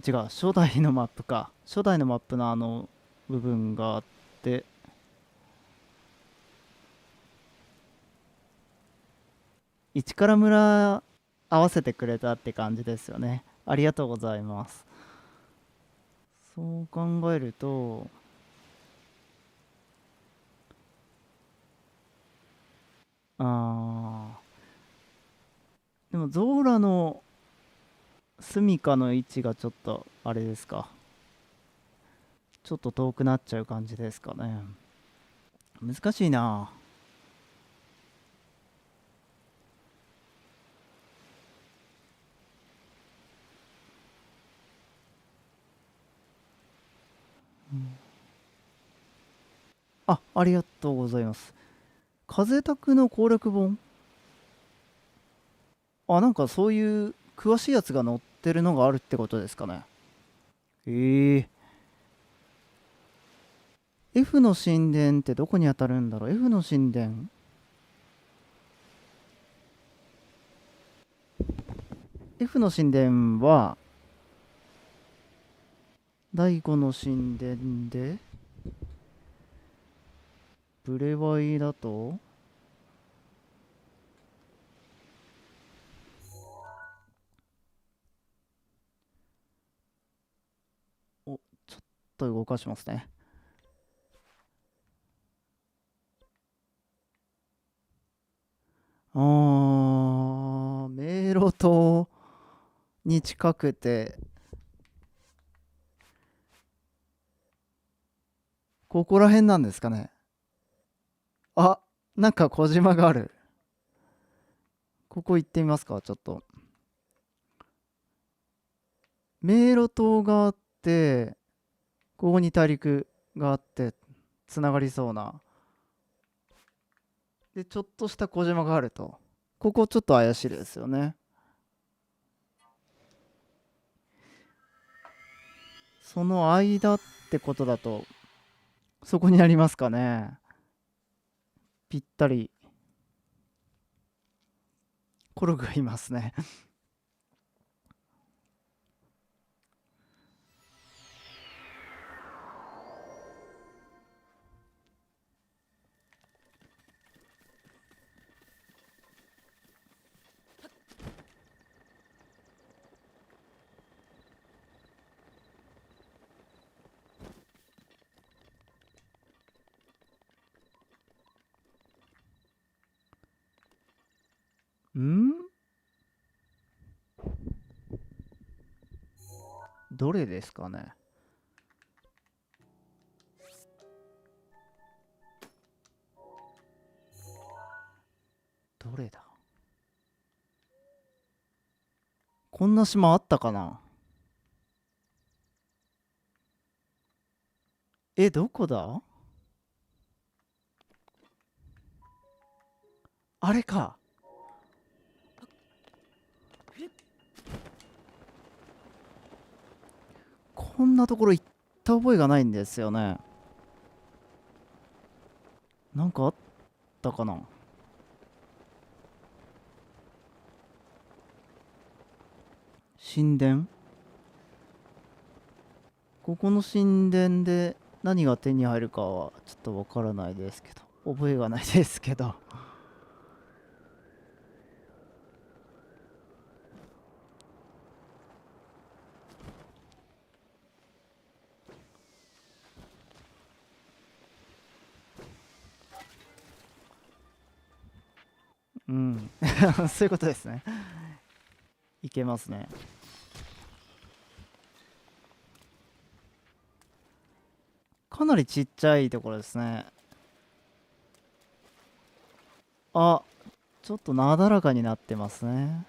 違う、初代のマップか。初代のマップの部分があって、一から村合わせてくれたって感じですよね。ありがとうございます。そう考えると、あでもゾーラの住処の位置がちょっとあれですか？ちょっと遠くなっちゃう感じですかね。難しいな。ありがとうございます。風拓の攻略本。なんかそういう詳しいやつが載ってるのがあるってことですかね。ええ F の神殿ってどこに当たるんだろう。 F の神殿。F の神殿は第5の神殿で、ブレワイだと、ちょっと動かしますね。迷路島に近くて、ここら辺なんですかね。あ、なんか小島がある。ここ行ってみますか、ちょっと。迷路島があって、ここに大陸があって、つながりそうな。で、ちょっとした小島があると。ここちょっと怪しいですよね。その間ってことだと、そこになりますかね。ぴったり。コルグがいますね。んどれですかね。どれだ。こんな島あったかな。どこだ。あれか。こんなところ行った覚えがないんですよね。なんかあったかな。神殿。ここの神殿で何が手に入るかはちょっとわからないですけど、覚えがないですけど。うん。そういうことですね。いけますね。かなりちっちゃいところですね。あ、ちょっとなだらかになってますね。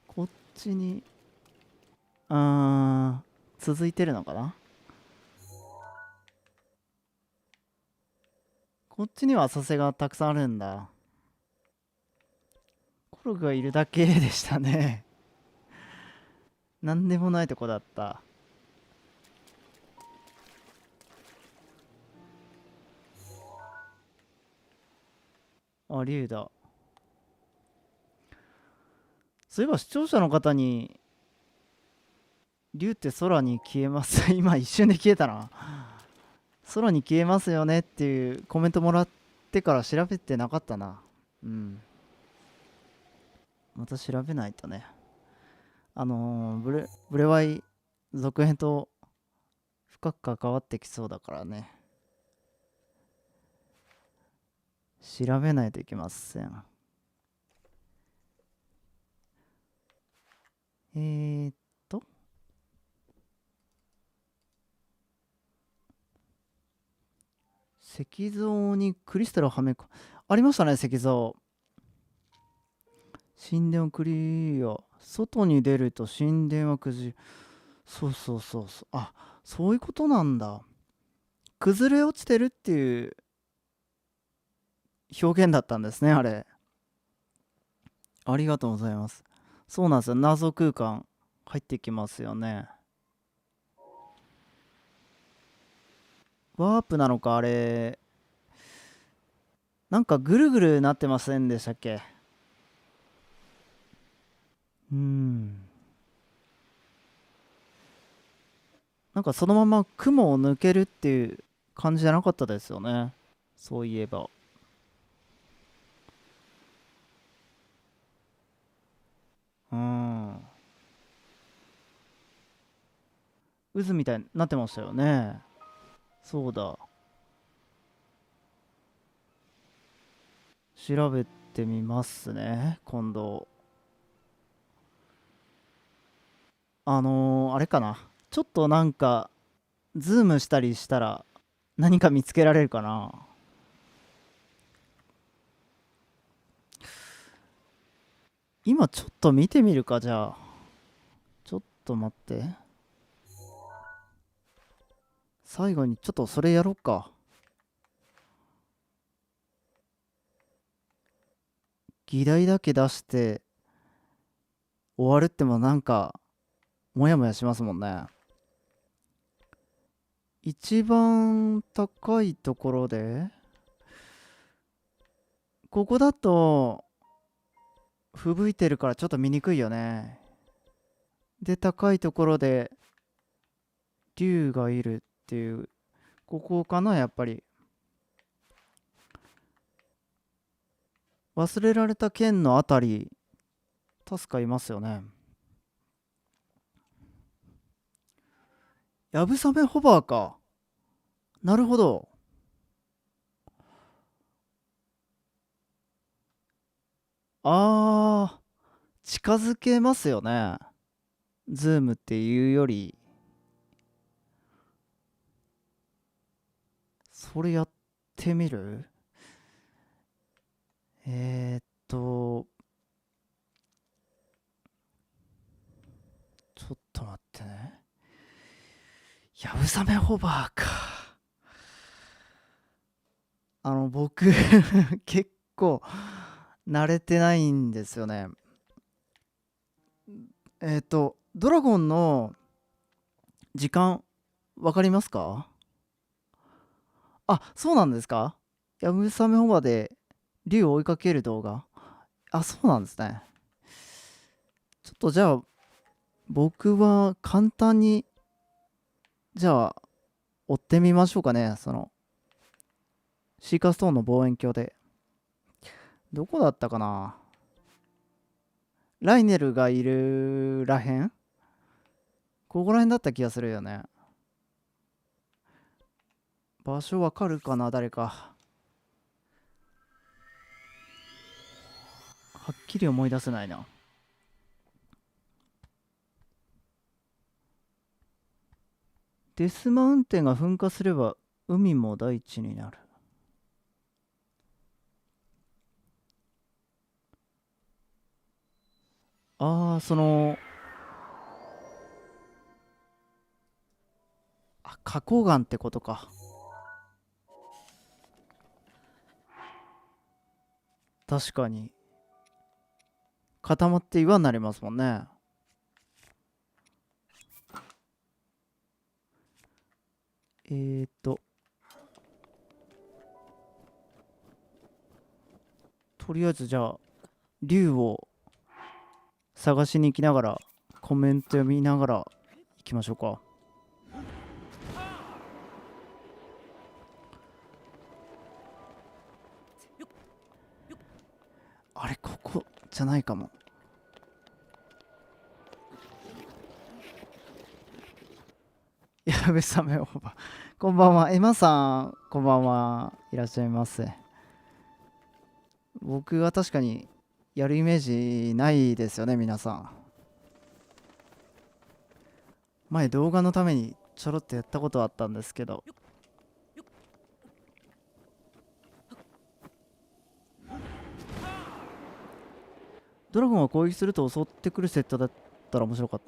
こっちに、続いてるのかな。こっちには浅瀬がたくさんあるんだ。コログがいるだけでしたね。なんでもないとこだった。竜だ。そういえば視聴者の方に、竜って空に消えます今一瞬で消えたな。空に消えますよねっていうコメントもらってから調べてなかったな。うん。また調べないとね。ブレワイ続編と深く関わってきそうだからね。調べないといけません。えーっと、石像にクリスタルをはめこ、ありましたね、石像。神殿をクリア。外に出ると神殿はそうそうそうそう。あ、そういうことなんだ。崩れ落ちてるっていう表現だったんですね、あれ。ありがとうございます。そうなんですよ。謎空間入ってきますよね。ワープなのか、あれ。なんかぐるぐるなってませんでしたっけ？うん。なんかそのまま雲を抜けるっていう感じじゃなかったですよね。そういえば。うん。渦みたいになってましたよね。そうだ。調べてみますね、今度。あれかな。ちょっとなんか、ズームしたりしたら何か見つけられるかな。今ちょっと見てみるか、じゃあ。ちょっと待って。最後にちょっとそれやろうか。議題だけ出して終わるってもなんか、もやもやしますもんね。一番高いところで、ここだと、吹雪いてるからちょっと見にくいよね。で、高いところで、竜がいるっていう、ここかな、やっぱり。忘れられた剣のあたり、確かいますよね。やぶさめホバーか。なるほど。あー、近づけますよね。ズームっていうより、それやってみる？えーっと、ちょっと待ってね。やぶさめホバーか。僕結構慣れてないんですよね。ドラゴンの時間、わかりますか？あ、そうなんですか？やぶさめホバーで竜を追いかける動画。あ、そうなんですね。ちょっとじゃあ、僕は簡単に、じゃあ、追ってみましょうかね。シーカーストーンの望遠鏡で。どこだったかな？ライネルがいるらへん、ここらへんだった気がするよね。場所わかるかな、誰か。はっきり思い出せないな。デスマウンテンが噴火すれば海も大地になる。ああ、花崗岩ってことか。確かに。固まって岩になりますもんね。えーと、とりあえずじゃあ、竜を探しに行きながら、コメント読みながら行きましょうか。あれ、ここじゃないかも。やべさめおば。こんばんは。エマさん、こんばんは。いらっしゃいませ。僕は確かにやるイメージないですよね、皆さん。前動画のためにちょろっとやったことはあったんですけど、ドラゴンが攻撃すると襲ってくるセットだったら面白かっ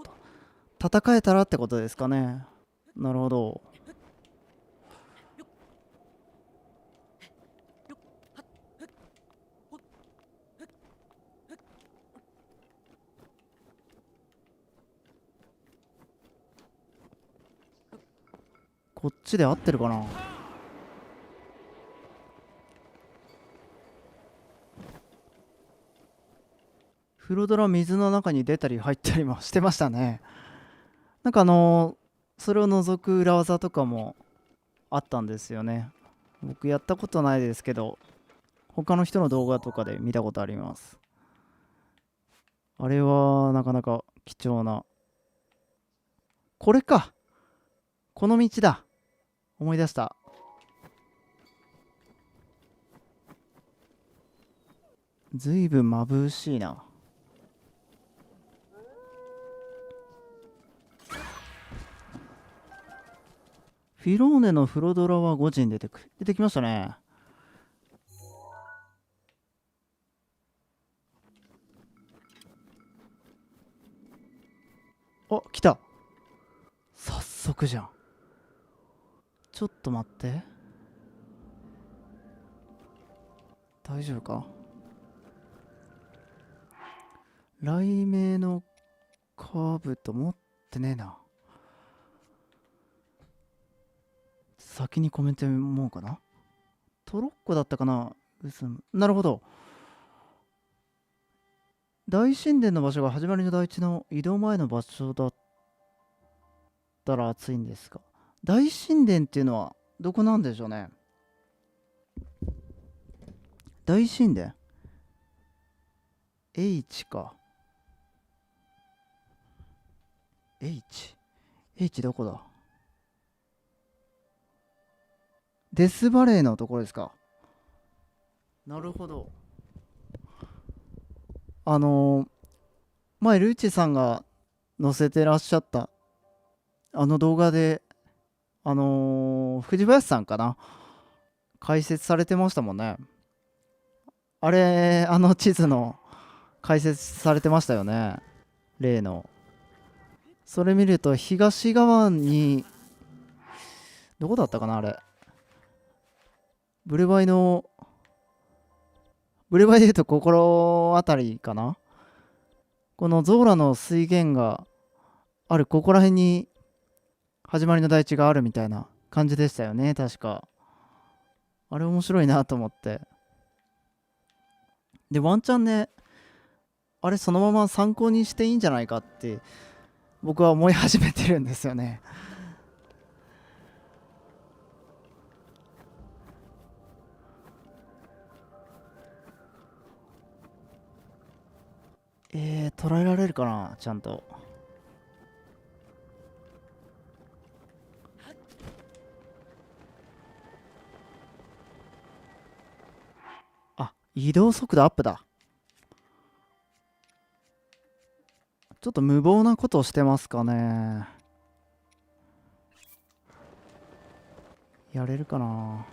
た。戦えたらってことですかね。なるほど。こっちで合ってるかな。フロドラ水の中に出たり入ったりもしてましたね。なんかそれを除く裏技とかもあったんですよね。僕やったことないですけど、他の人の動画とかで見たことあります。あれはなかなか貴重な。これか。この道だ。思い出した。ずいぶん眩しいな。フィローネのフロドラは5時に出てきましたね。あ、来た。早速じゃん。ちょっと待って。大丈夫か。雷鳴のカブト持ってねえな。先にコメント読もうかな。トロッコだったかな。なるほど。大神殿の場所が始まりの大地の移動前の場所だったら暑いんですか。大神殿っていうのはどこなんでしょうね。大神殿 H か。 H どこだ。デスバレーのところですか。なるほど。前ルーチさんが載せてらっしゃったあの動画で藤林さんかな、解説されてましたもんね。あれ、あの地図の解説されてましたよね。例の。それ見ると東側に、どこだったかなあれ。ブレバイの、ブレバイで言うと心あたりかな。このゾーラの水源がある、ここら辺に始まりの大地があるみたいな感じでしたよね、確か。あれ面白いなと思って。で、ワンチャンね、あれそのまま参考にしていいんじゃないかって僕は思い始めてるんですよね。捉えられるかなちゃんと。あ、移動速度アップだ。ちょっと無謀なことをしてますかね。やれるかな。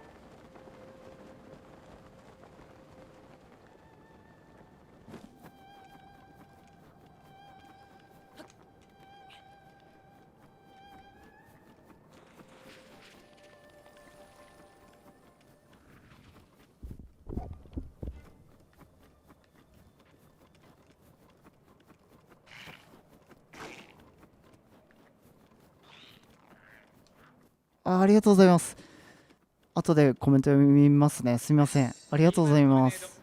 ありがとうございます。後でコメント読みますね。すみません。ありがとうございます。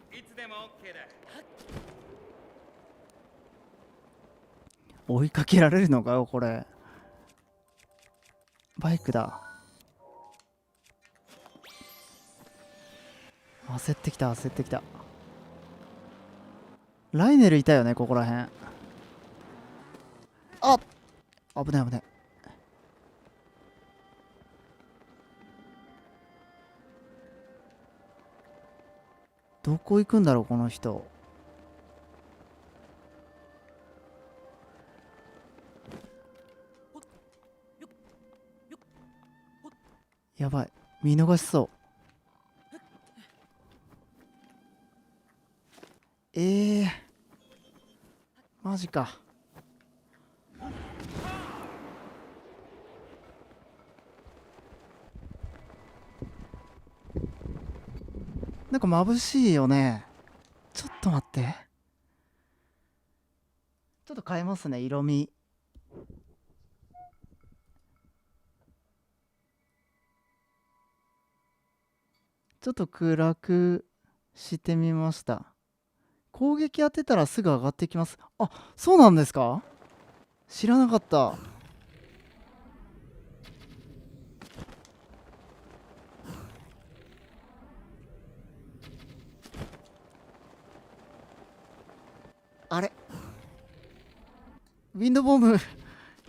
追いかけられるのかよ、これ。バイクだ。焦ってきた、焦ってきた。ライネルいたよね、ここらへん。あ、危ない危ない。どこ行くんだろう、この人。やばい。見逃しそう。えー、マジか。なんか眩しいよね。ちょっと待って。ちょっと変えますね、色味。ちょっと暗くしてみました。攻撃当てたらすぐ上がってきます。あ、そうなんですか？知らなかった。あれ、ウィンドボム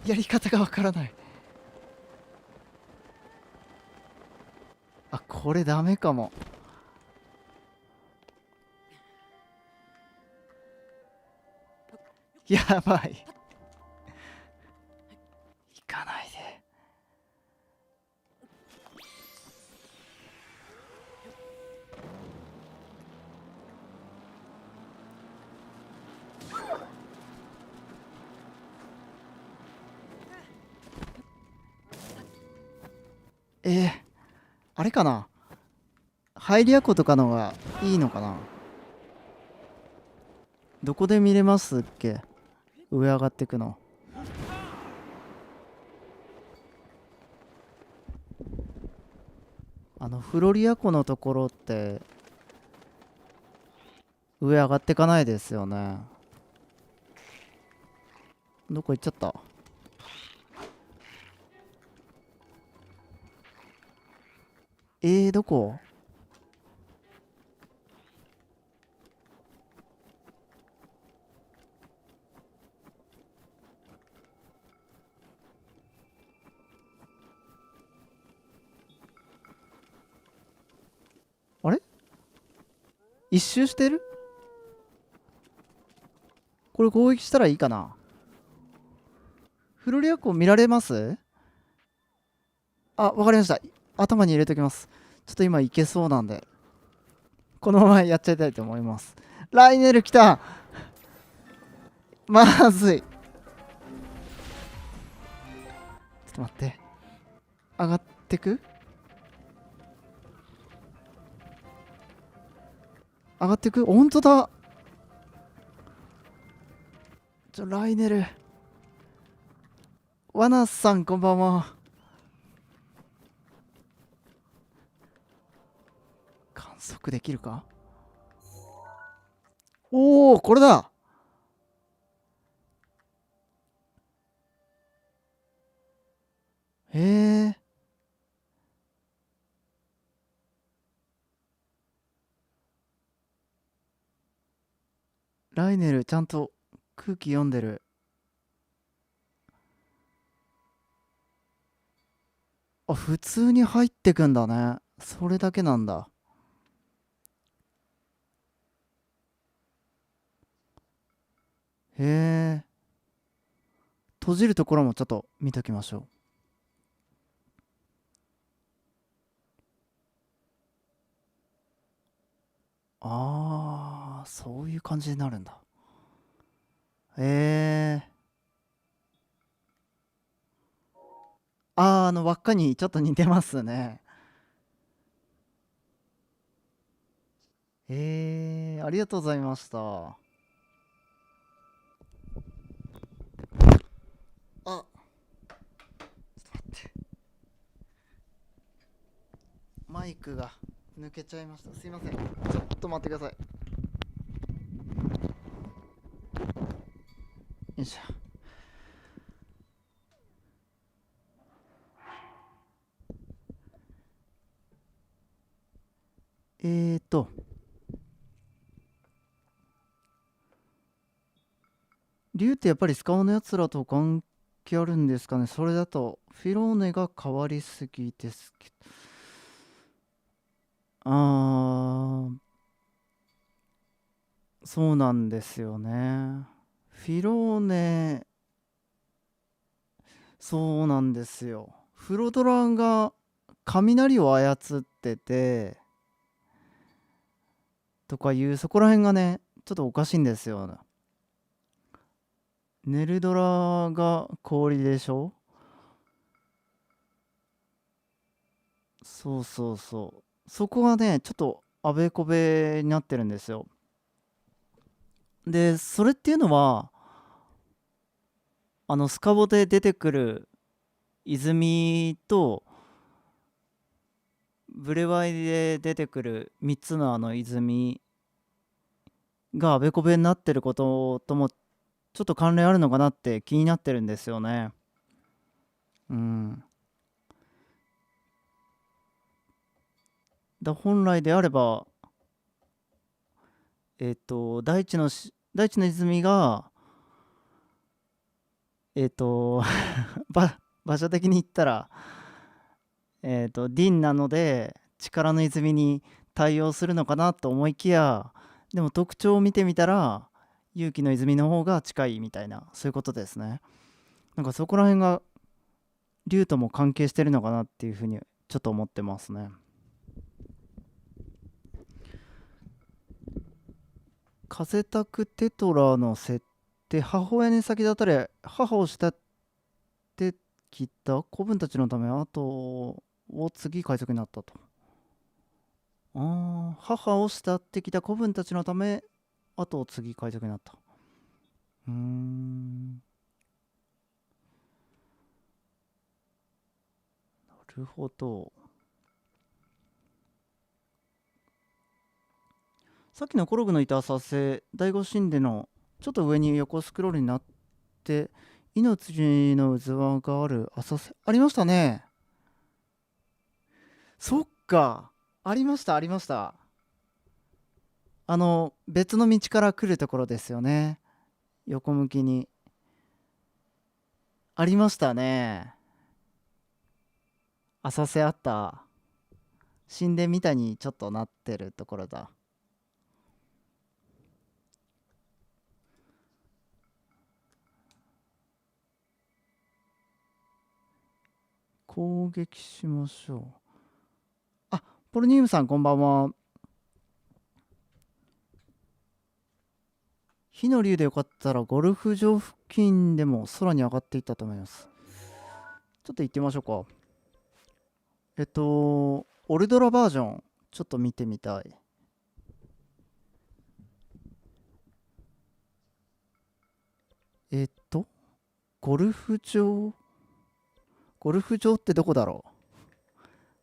やり方がわからない。あ、これダメかも。やばい。行かないで。あれかな、ハイリア湖とかのがいいのかな。どこで見れますっけ、上上がってくの。フロリア湖のところって上上がってかないですよね。どこ行っちゃった。どこ。あれ、一周してる。これ攻撃したらいいかな。フロリア湖見られます？あ、わかりました。頭に入れときます。ちょっと今いけそうなんで、このままやっちゃいたいと思います。ライネル来た。まずい。ちょっと待って。上がってく。上がってく。ほんとだ。ライネル。ワナさん、こんばんは。観測できるか。おお、これだ。へえ。ライネル、ちゃんと空気読んでる。あ、普通に入ってくんだね。それだけなんだ。へえ。閉じるところもちょっと見ときましょう。ああ、そういう感じになるんだ。へえ。輪っかにちょっと似てますね。ありがとうございました。あ、マイクが抜けちゃいました。すいません。ちょっと待ってください。よいしょ。えーと、竜ってやっぱりスカオのやつらと関係あるんですかね。それだとフィローネが変わりすぎですけど。そうなんですよね。フィローネ、そうなんですよ。フロドランが雷を操ってて、とかいう、そこら辺がね、ちょっとおかしいんですよ。ネルドラが氷でしょ。そうそうそう。そこがね、ちょっとあべこべになってるんですよ。で、それっていうのは、スカボで出てくる泉と、ブレワイで出てくる3つの泉があべこべになってることともちょっと関連あるのかなって気になってるんですよね。うん。本来であれば、大地の泉が、場所的に言ったら、ディンなので力の泉に対応するのかなと思いきや、でも特徴を見てみたら勇気の泉の方が近いみたいな、そういうことですね。なんかそこら辺が竜とも関係してるのかなっていうふうにちょっと思ってますね。風タクテトラの設定、母親に先立たれ母を慕ってきた子分たちのため後を継ぎ海賊になったと。母を慕ってきた子分たちのため後を継ぎ海賊になった。うーん、なるほど。さっきのコログのいた浅瀬第五神殿のちょっと上に横スクロールになって命の器がある浅瀬ありましたね。そっか、ありましたありました。別の道から来るところですよね。横向きにありましたね。浅瀬あった。神殿みたいにちょっとなってるところだ。攻撃しましょう。あ、ポルニウムさんこんばんは。火の竜でよかったらゴルフ場付近でも空に上がっていったと思います。ちょっと行ってみましょうか。オルドラバージョンちょっと見てみたい。えっとゴルフ場ゴルフ場ってどこだろう。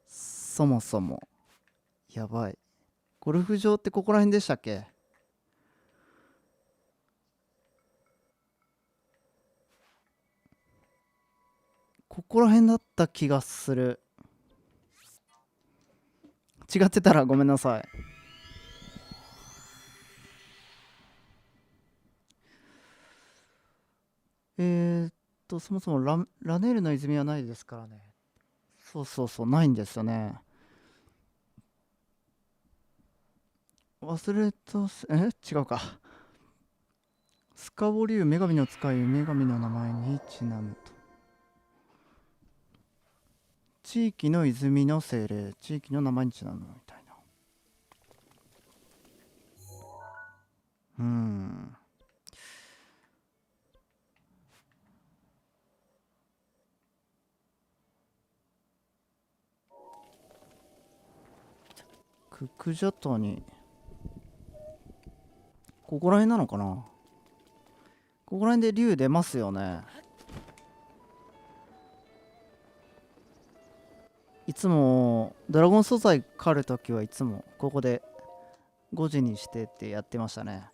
そもそもやばい。ゴルフ場ってここら辺でしたっけ。ここら辺だった気がする。違ってたらごめんなさい。そもそもラネールの泉はないですからね。そうそうそう、ないんですよね。忘れた違うか。スカボリュー女神の使い女神の名前にちなむと。地域の泉の精霊、地域の名前にちなむみたいな。ククジャタにここら辺なのかな。ここら辺で竜出ますよね。いつもドラゴン素材狩るときはいつもここで5時にしてってやってましたね。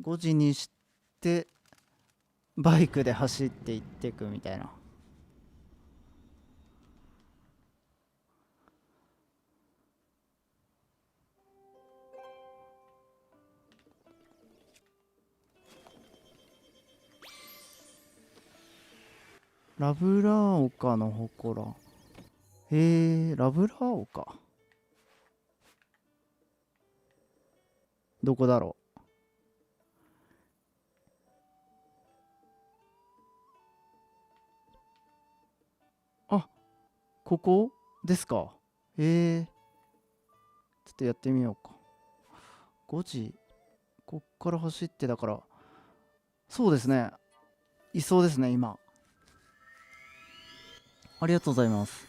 5時にしてバイクで走って行ってくみたいな。ラブラーオカの祠。ラブラーオカどこだろう。あ、ここですか。ちょっとやってみようか。5時こっから走ってだから、そうですね。いそうですね、今。ありがとうございます。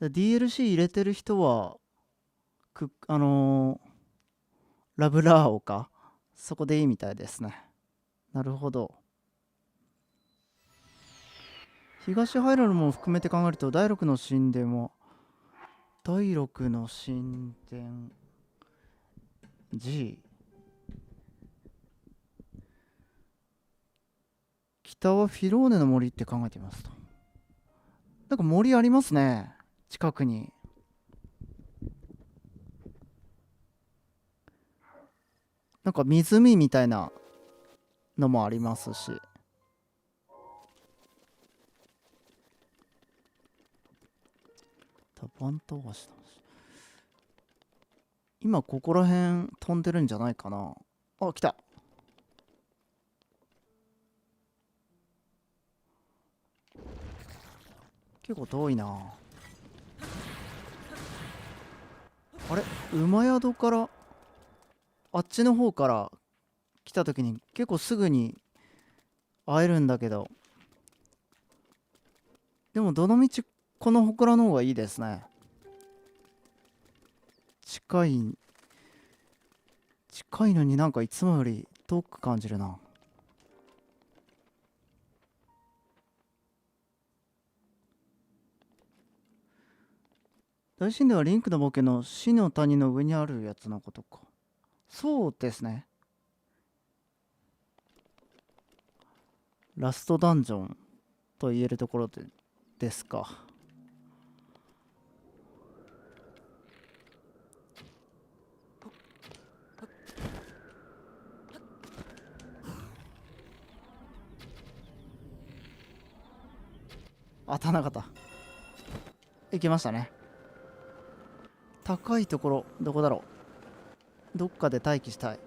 で DLC 入れてる人は、ラブラーオか。そこでいいみたいですね。なるほど。東ハイラルも含めて考えると、第6の神殿は、第6の神殿 G。北はフィローネの森って考えてみますと。なんか森ありますね。近くに。なんか湖みたいなのもありますし。タバント橋だし。今ここら辺飛んでるんじゃないかな。あ、来た。結構遠いな。あれ、馬宿からあっちの方から来た時に結構すぐに会えるんだけど、でもどのみちこの祠の方がいいですね。近いのになんかいつもより遠く感じるな。大神殿はリンクのボケの死の谷の上にあるやつのことか。そうですね。ラストダンジョンと言えるところですか。当たらなかった。行きましたね。高いところどこだろう。どっかで待機したい。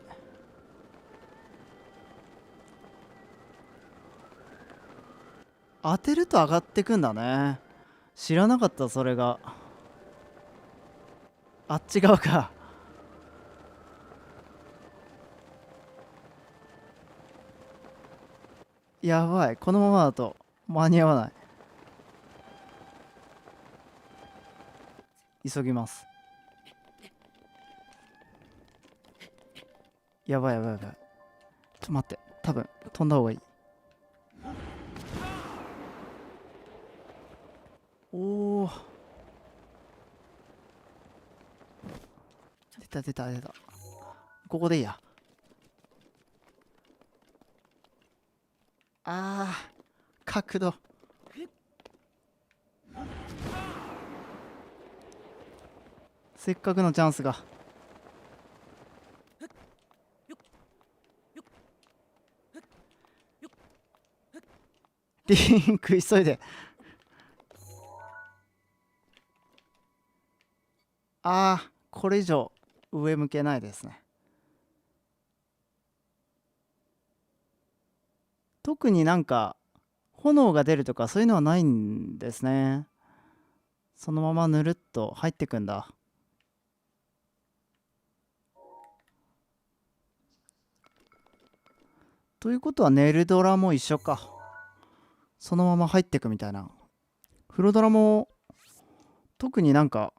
当てると上がってくんだね。知らなかった。それがあっち側か。やばい、このままだと間に合わない。急ぎます。やばいやばいやばい。ちょっと待って、多分飛んだ方がいい。おお、出た出た出た。ここでいいや。角度。せっかくのチャンスが。リンク急いで。これ以上上向けないですね。特になんか炎が出るとかそういうのはないんですね。そのままぬるっと入ってくんだ。ということはネルドラも一緒か。そのまま入ってくみたいな。フロドラも特になんか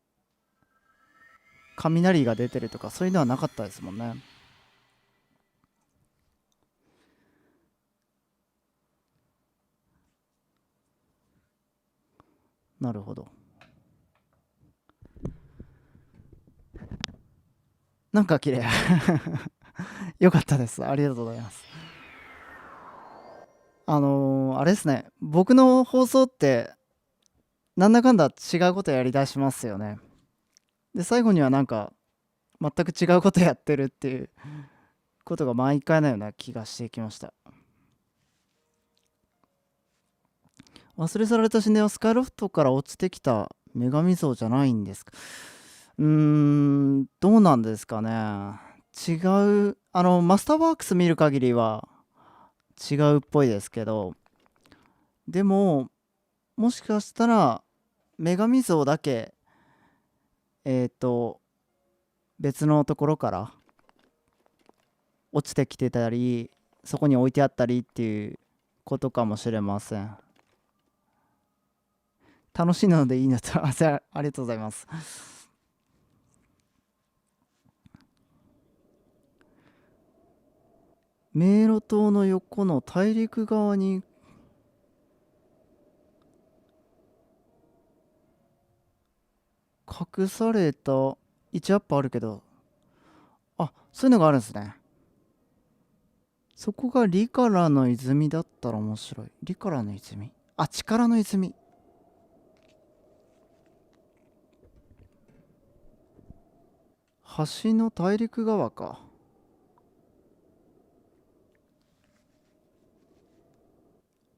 雷が出てるとかそういうのはなかったですもんね。なるほど。なんか綺麗。よかったです。ありがとうございます。あれですね。僕の放送ってなんだかんだ違うことやりだしますよね。で、最後にはなんか全く違うことやってるっていうことが毎回のような気がしてきました。忘れ去られた神殿はスカイロフトから落ちてきた女神像じゃないんですか。どうなんですかね。違う、マスターワークス見る限りは違うっぽいですけど、でも、もしかしたら女神像だけ、別のところから落ちてきてたり、そこに置いてあったりっていうことかもしれません。楽しいのでいいなとありがとうございます。迷路島の横の大陸側に隠された1アップあるけど、あ、そういうのがあるんですね。そこがリカラの泉だったら面白い。リカラの泉、あ、力の泉。橋の大陸側か。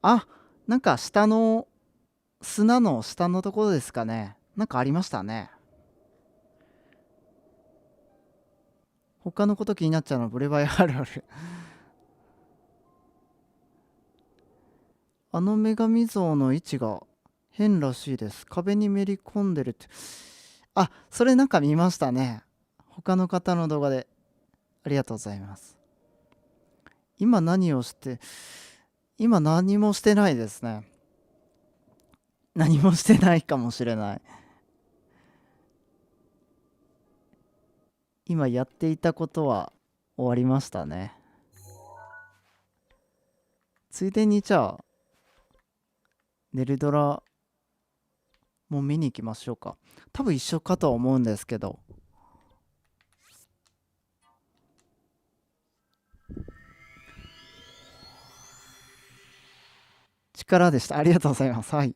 あ、なんか下の砂の下のところですかね。なんかありましたね。他のこと気になっちゃうのブレバイあるある。あの女神像の位置が変らしいです。壁にめり込んでるって。あ、それなんか見ましたね。他の方の動画で。ありがとうございます。今何をして、今何もしてないですね。何もしてないかもしれない。今やっていたことは終わりましたね。ついでにじゃあ、ネルドラも見に行きましょうか。多分一緒かとは思うんですけど。力でした。ありがとうございます。はい。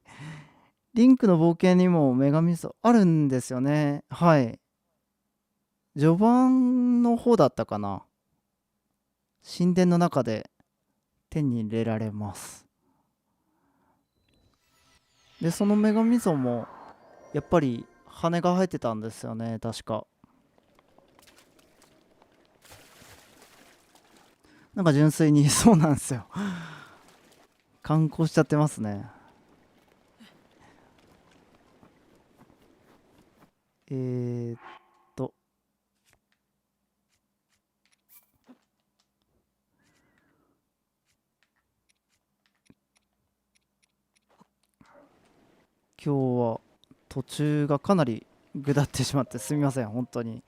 リンクの冒険にも女神像あるんですよね。はい。序盤の方だったかな。神殿の中で手に入れられます。で、その女神像もやっぱり羽が生えてたんですよね、確か。なんか純粋にそうなんですよ。観光しちゃってますね。えー、っと、今日は途中がかなり下ってしまってすみません、本当に。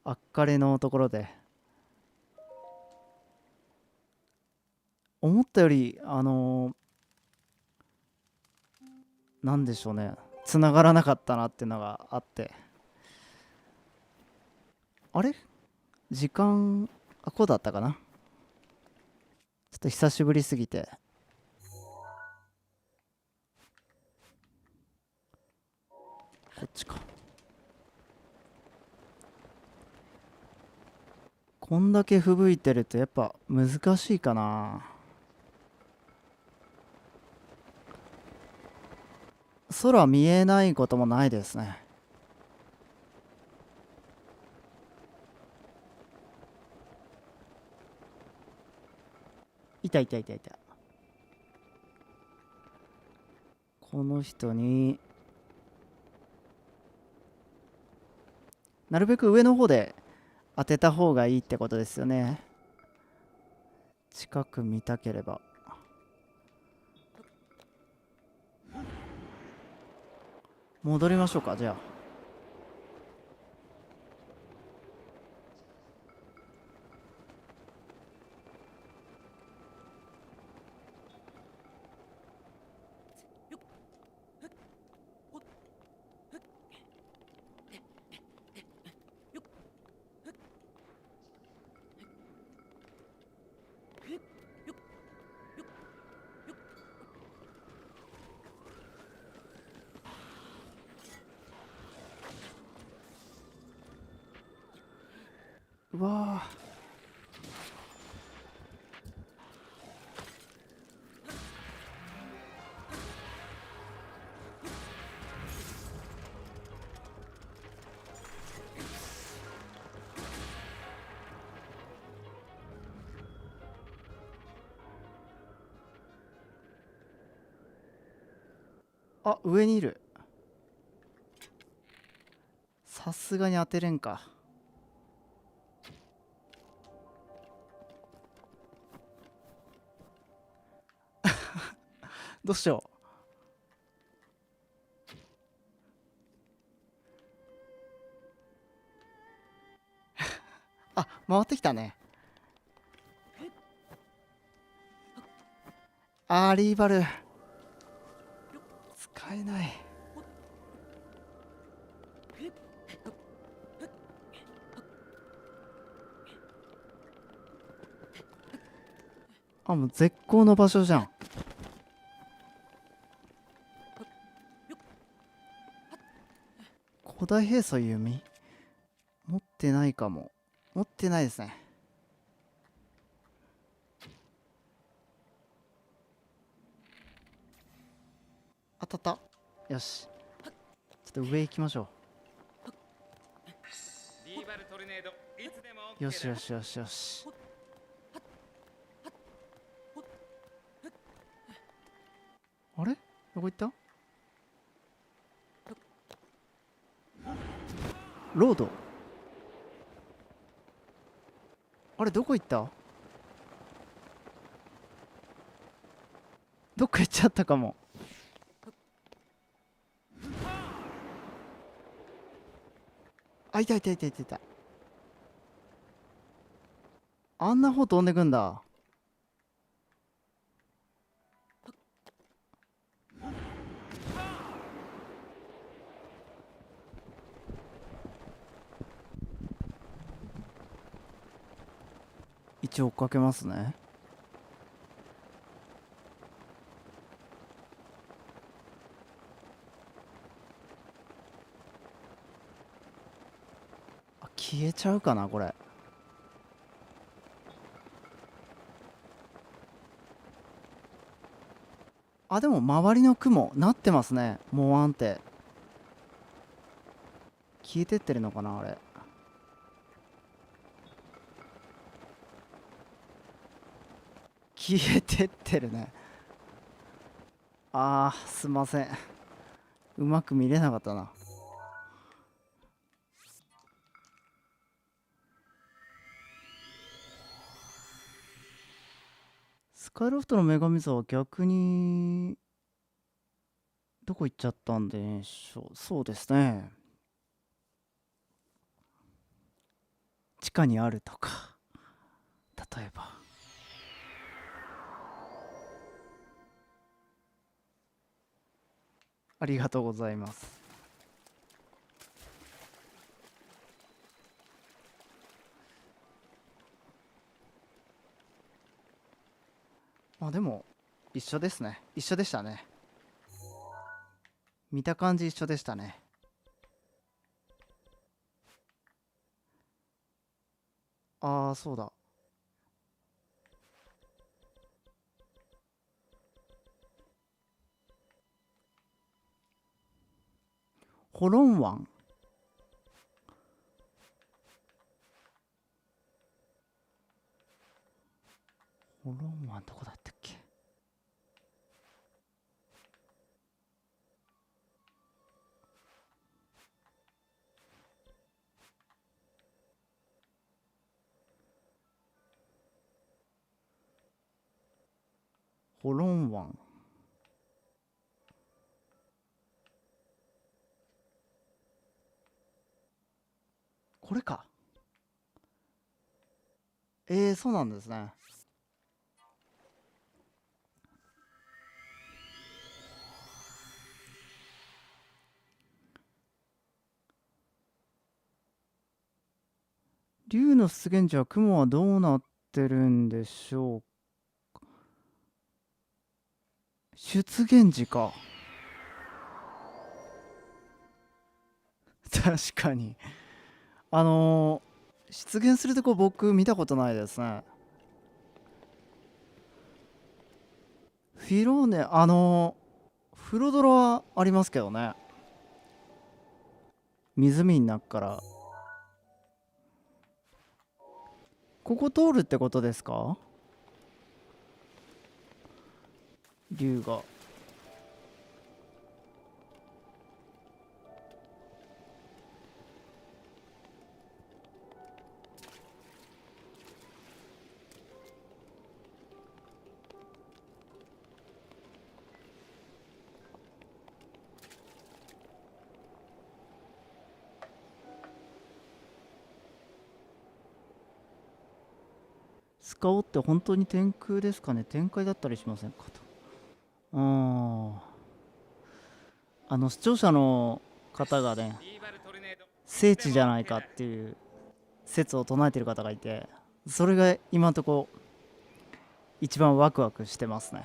あっかれのところで。思ったより、なんでしょうね、繋がらなかったなっていうのがあって。あれ時間、あ、こうだったかな。ちょっと久しぶりすぎて。こっちか。こんだけ吹雪いてるとやっぱ難しいかな。空見えないこともないですね。いたいたいたいた。この人になるべく上の方で当てた方がいいってことですよね。近く見たければ。戻りましょうか、じゃあ。うわあ、上にいる。さすがに当てれんか。どうしよう。あ、回ってきたね。リーバル使えない。もう絶好の場所じゃん。古代兵装弓持ってないかも。持ってないですね。当たった。よし、ちょっと上行きましょう。よしよしよしよし。あれ、どこ行った？ロード、あれどこ行った？どっか行っちゃったかも。いたいたいたいたいた。あんな方飛んでくんだ。一応追っかけますね。消えちゃうかなこれ。でも周りの雲なってますね。もう安定消えてってるのかなあれ。消えてってるね。すいません、うまく見れなかったな。スカイロフトの女神像は逆にどこ行っちゃったんでしょう。そうですね、地下にあるとか、例えば。ありがとうございます。でも一緒ですね。一緒でしたね。見た感じ一緒でしたね。そうだ。ホロン湾。ホロン湾どこだったっけ？ホロン湾。これか。そうなんですね。竜の出現時は雲はどうなってるんでしょう。出現時か。確かに。出現するとこ僕見たことないですね。フィローネ、フロドロはありますけどね。湖の中からここ通るってことですか？竜が。スカオって本当に天空ですかね。天界だったりしませんかと。視聴者の方がね、聖地じゃないかっていう説を唱えてる方がいて、それが今のところ一番ワクワクしてますね。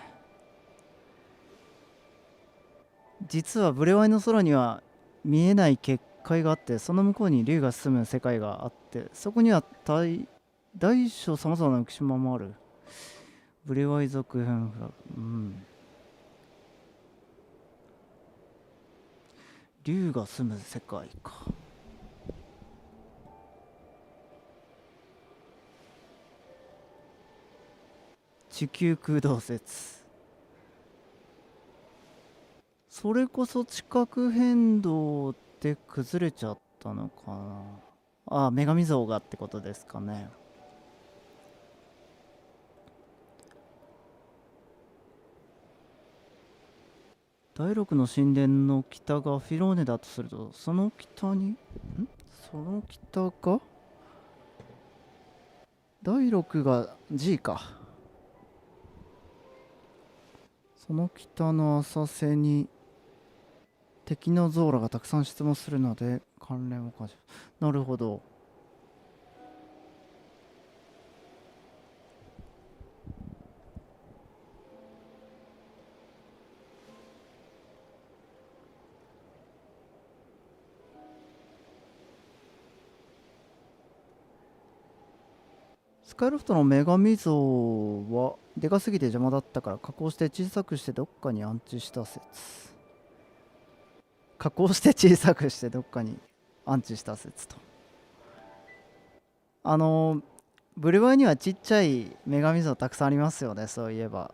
実はブレワイの空には見えない結界があって、その向こうに竜が住む世界があって、そこには大小さまざまな浮島もある。ブレワイ族編フラグ、竜が住む世界か。地球空洞説、それこそ地殻変動で崩れちゃったのかな。女神像がってことですかね。第6の神殿の北がフィローネだとすると、その北が第6が G か。その北の浅瀬に敵のゾーラがたくさん出没するので関連を感じる。なるほど。スカイロフトの女神像はでかすぎて邪魔だったから加工して小さくしてどっかに安置した説。加工して小さくしてどっかに安置した説と。ブルワイにはちっちゃい女神像たくさんありますよね。そういえば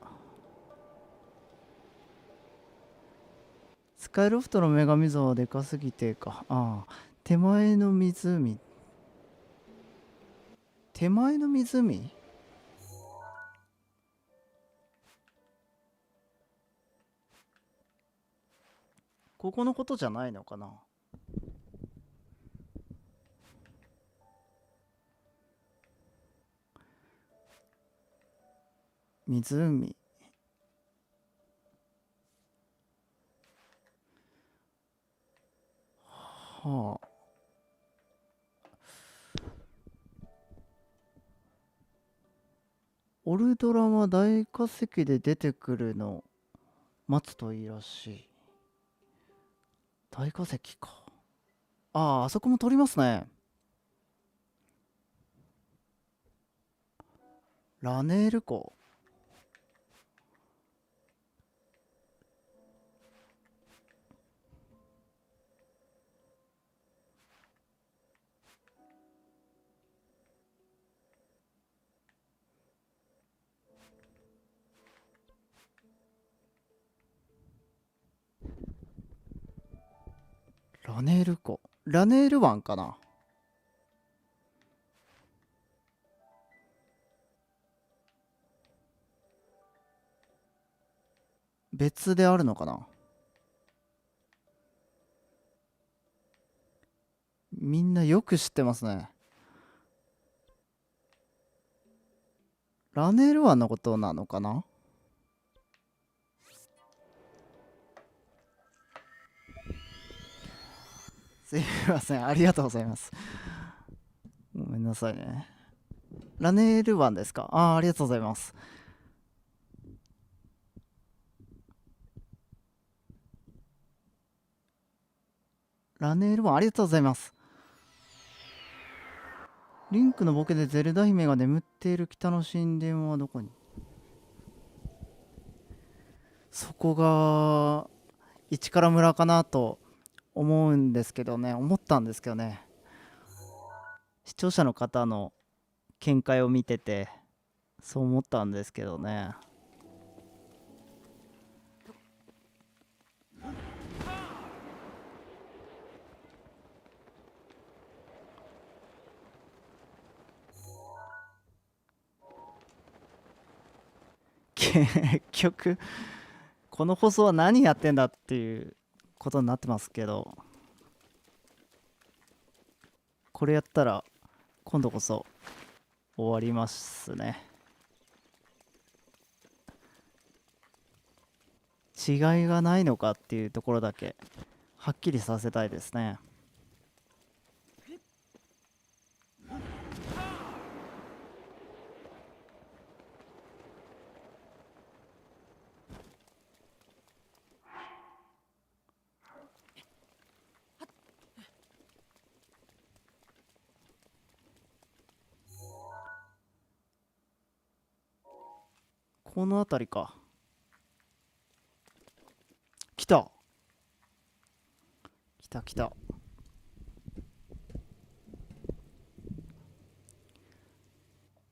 スカイロフトの女神像はでかすぎてか。手前の湖、ここのことじゃないのかな。湖、はあ。オルドラは大化石で出てくるの待つといいらしい。大化石か。あそこも取りますね。ラネール湖、ラネール湖、ラネール湾かな。別であるのかな。みんなよく知ってますね。ラネール湾のことなのかな。すいません、ありがとうございます。ごめんなさいね。ラネール湾ですか。ありがとうございます。ラネール湾、ありがとうございます。リンクのボケでゼルダ姫が眠っている北の神殿はどこに。そこが一から村かなと思うんですけどね、思ったんですけどね。視聴者の方の見解を見ててそう思ったんですけどね。結局この放送は何やってんだっていうことになってますけど、これやったら今度こそ終わりますね。違いがないのかっていうところだけはっきりさせたいですね。この辺りか。来た来た来た。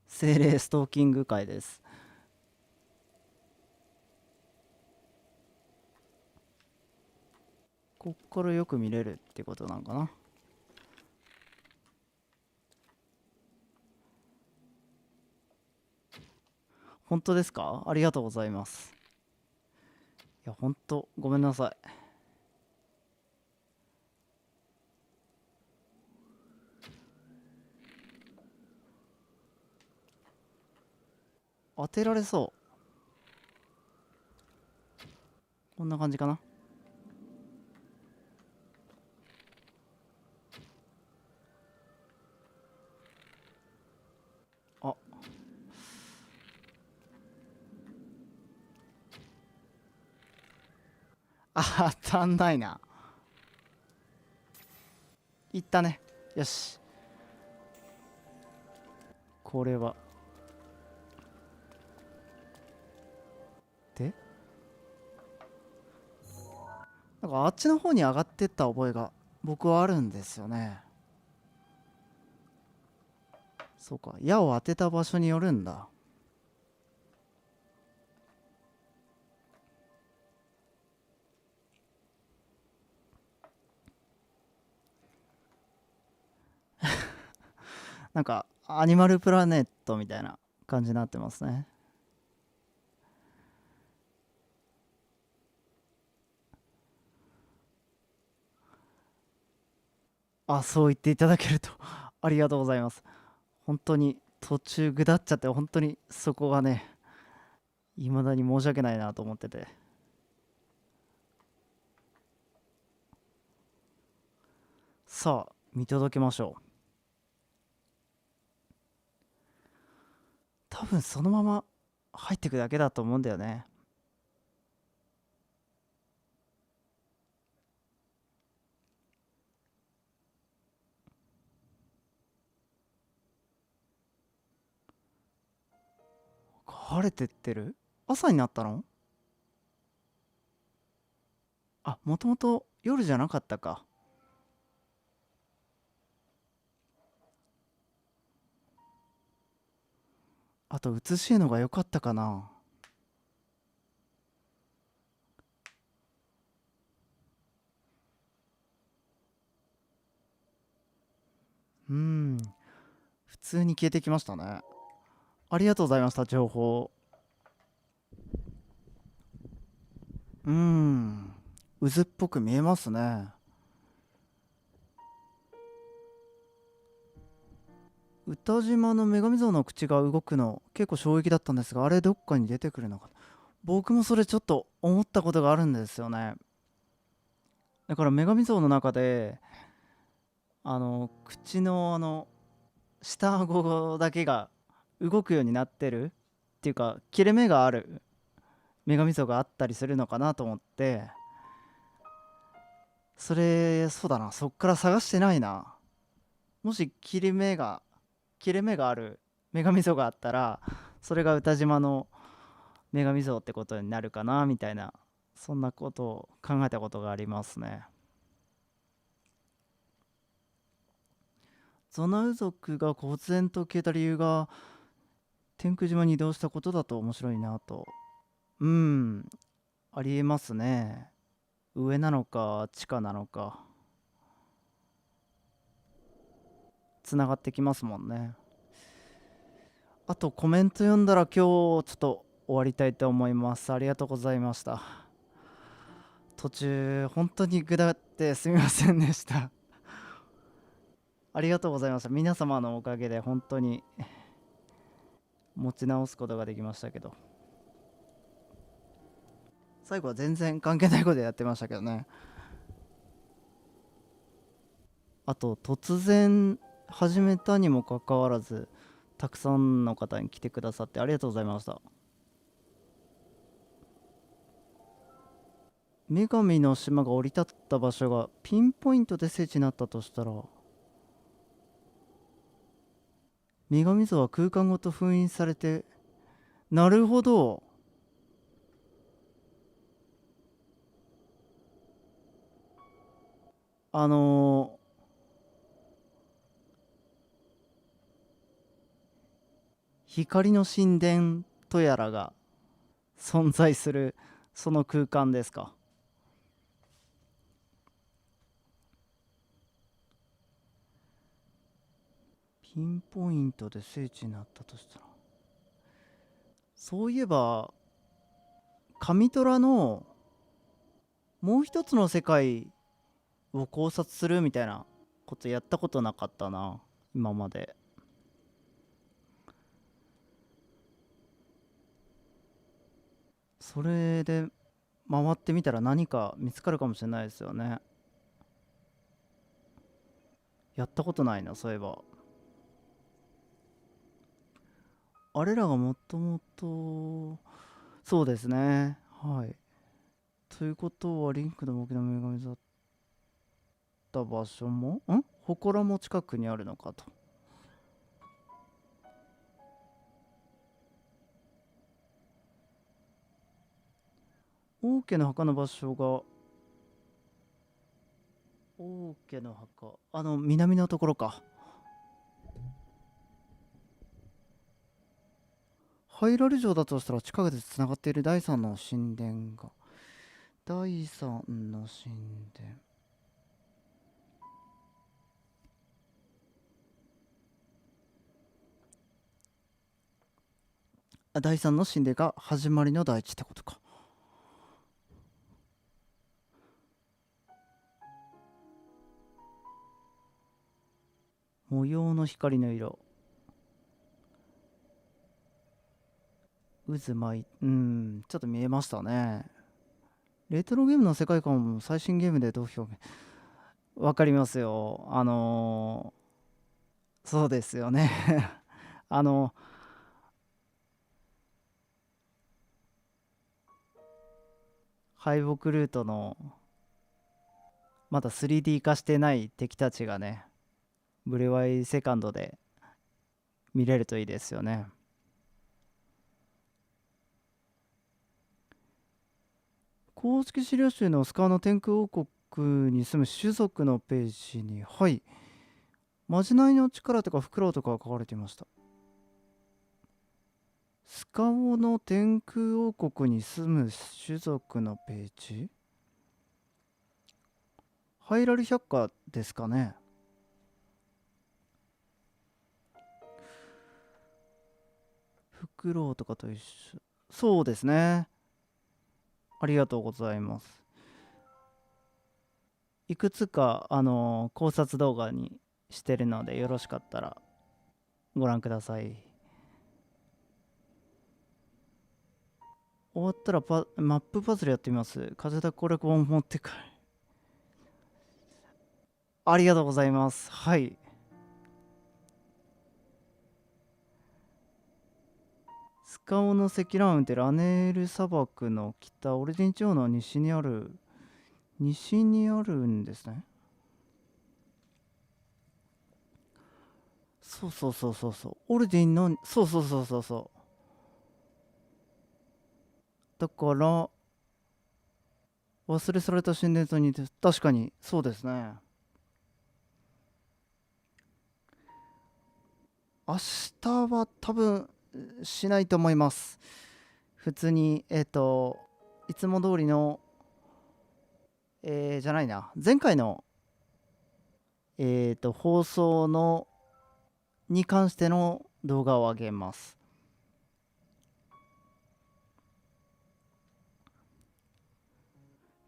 精霊ストーキング会です。こっからよく見れるってことなんかな。本当ですか？ありがとうございます。いや、本当ごめんなさい。当てられそう。こんな感じかな。あ、当たんないな。いったね。よし。これは。で、なんかあっちの方に上がってった覚えが僕はあるんですよね。そうか。矢を当てた場所によるんだ。なんかアニマルプラネットみたいな感じになってますね。あ、そう言っていただけるとありがとうございます。本当に途中ぐだっちゃって、本当にそこがね、いまだに申し訳ないなと思ってて。さあ、見届けましょう。多分そのまま入ってくだけだと思うんだよね。晴れてってる？朝になったの？あ、もともと夜じゃなかったか。あと涼しいのが良かったかな。うん、普通に消えてきましたね。ありがとうございました、情報。渦っぽく見えますね。歌島の女神像の口が動くの結構衝撃だったんですが、あれどっかに出てくるのか。僕もそれちょっと思ったことがあるんですよね。だから女神像の中で口の下顎だけが動くようになってるっていうか、切れ目がある女神像があったりするのかなと思って、それそうだな、そっから探してないな。もし切れ目がある女神像があったら、それが歌島の女神像ってことになるかなみたいな、そんなことを考えたことがありますね。ゾナウ族が忽然と消えた理由が天空島に移動したことだと面白いなと。ありえますね。上なのか地下なのかつながってきますもんね。あとコメント読んだら今日ちょっと終わりたいと思います。ありがとうございました。途中本当にぐだってすみませんでした。ありがとうございました。皆様のおかげで本当に持ち直すことができましたけど、最後は全然関係ないことやってましたけどね。あと突然始めたにもかかわらずたくさんの方に来てくださってありがとうございました。女神の島が降り立った場所がピンポイントで聖地になったとしたら、女神像は空間ごと封印されて、なるほど。あの光の神殿とやらが存在するその空間ですか。ピンポイントで聖地になったとしたら、そういえば神虎のもう一つの世界を考察するみたいなことやったことなかったな、今まで。それで回ってみたら何か見つかるかもしれないですよね。やったことないな、そういえば。あれらがもともと、そうですね。はい。ということは、リンクの僕の女神だった場所も、祠も近くにあるのかと。王家の墓の場所が、王家の墓、南のところか。ハイラル城だとしたら近くでつながっている第三の神殿が。第三の神殿。第三の神殿が始まりの大地ってことか。模様の光の色。渦巻い、ちょっと見えましたね。レトロゲームの世界観も最新ゲームでどう表現。わかりますよ。そうですよね。あの、敗北ルートのまだ 3D 化してない敵たちがね、ブレワイセカンドで見れるといいですよね。公式資料集のスカーの天空王国に住む種族のページに、はい、まじないの力とかフクロウとかが書かれていました。スカオの天空王国に住む種族のページ、ハイラル百科ですかね。フクロウとかと一緒。そうですね。ありがとうございます。いくつか考察動画にしてるので、よろしかったらご覧ください。終わったらマップパズルやってみます。風だこれ本持ってくる。ありがとうございます。はい。スカオの積乱雲ってラネール砂漠の北、オルディン地方の西にあるんですね。そうそうそうそうそう。オルディンの、そうそうそうそうそう。だから、忘れ去られた神殿と似て、確かに、そうですね。明日は多分しないと思います。普通に、いつも通りの、じゃないな、前回の、放送の、に関しての動画を上げます。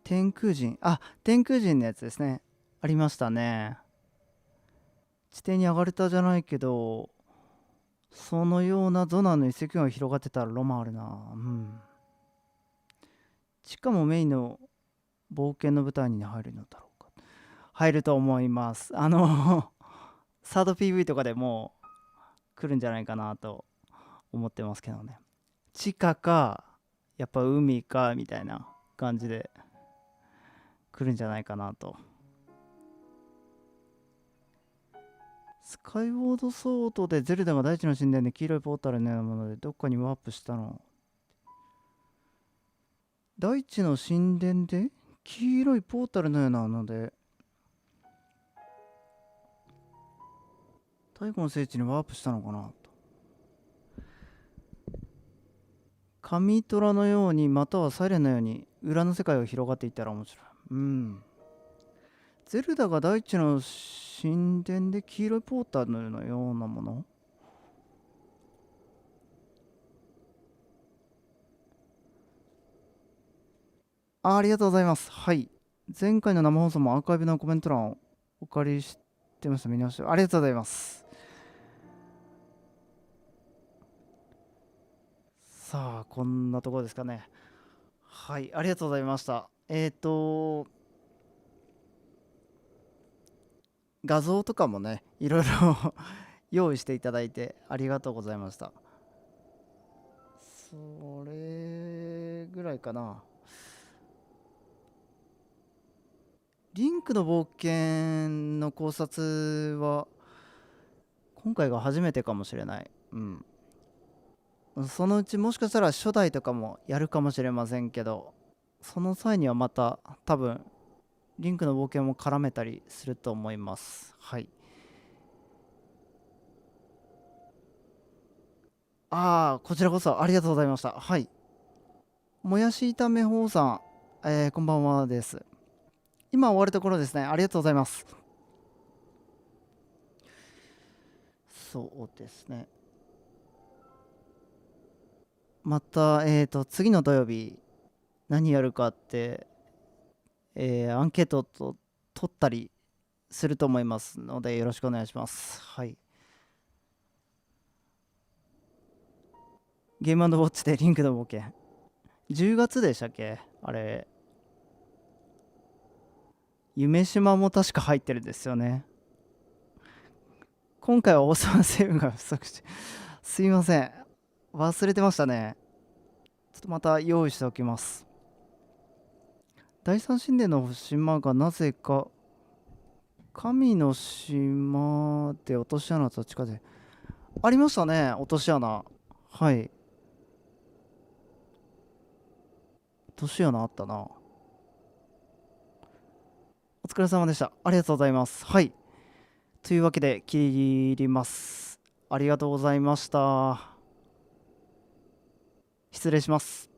天空人、天空人のやつですね。ありましたね。地底に上がれたじゃないけど、そのようなゾナの遺跡が広がってたらロマンあるな。地下もメインの冒険の舞台に入るのだろうか。入ると思います。サード PV とかでもう来るんじゃないかなと思ってますけどね。地下かやっぱ海かみたいな感じで来るんじゃないかなと。スカイウォードソードでゼルダが大地の神殿で黄色いポータルのようなものでどっかにワープしたの。大地の神殿で黄色いポータルのようなので太古の聖地にワープしたのかなと。神虎のようにまたはサイレンのように裏の世界が広がっていったら面白い。ゼルダが大地の神殿で黄色いポータルのようなもの。ありがとうございます。はい。前回の生放送もアーカイブのコメント欄をお借りしてました。見直して。ありがとうございます。さあ、こんなところですかね。はい。ありがとうございました。画像とかもね、いろいろ用意していただいてありがとうございました。それぐらいかな。リンクの冒険の考察は今回が初めてかもしれない。そのうちもしかしたら初代とかもやるかもしれませんけど、その際にはまた多分リンクの冒険も絡めたりすると思います。はい。こちらこそありがとうございました。はい。もやし炒め法さん、こんばんはです。今終わるところですね。ありがとうございます。そうですね。また、次の土曜日、何やるかって、アンケートと取ったりすると思いますので、よろしくお願いします。はい。ゲームウォッチでリンクの冒険。10月でしたっけあれ。夢島も確か入ってるんですよね。今回はオーサムセブンが不足して、すいません。忘れてましたね。ちょっとまた用意しておきます。第三神殿の島がなぜか神の島で落とし穴と地下でありましたね。落とし穴。はい。落とし穴あったな。お疲れ様でした。ありがとうございます。はい。というわけで切ります。ありがとうございました。失礼します。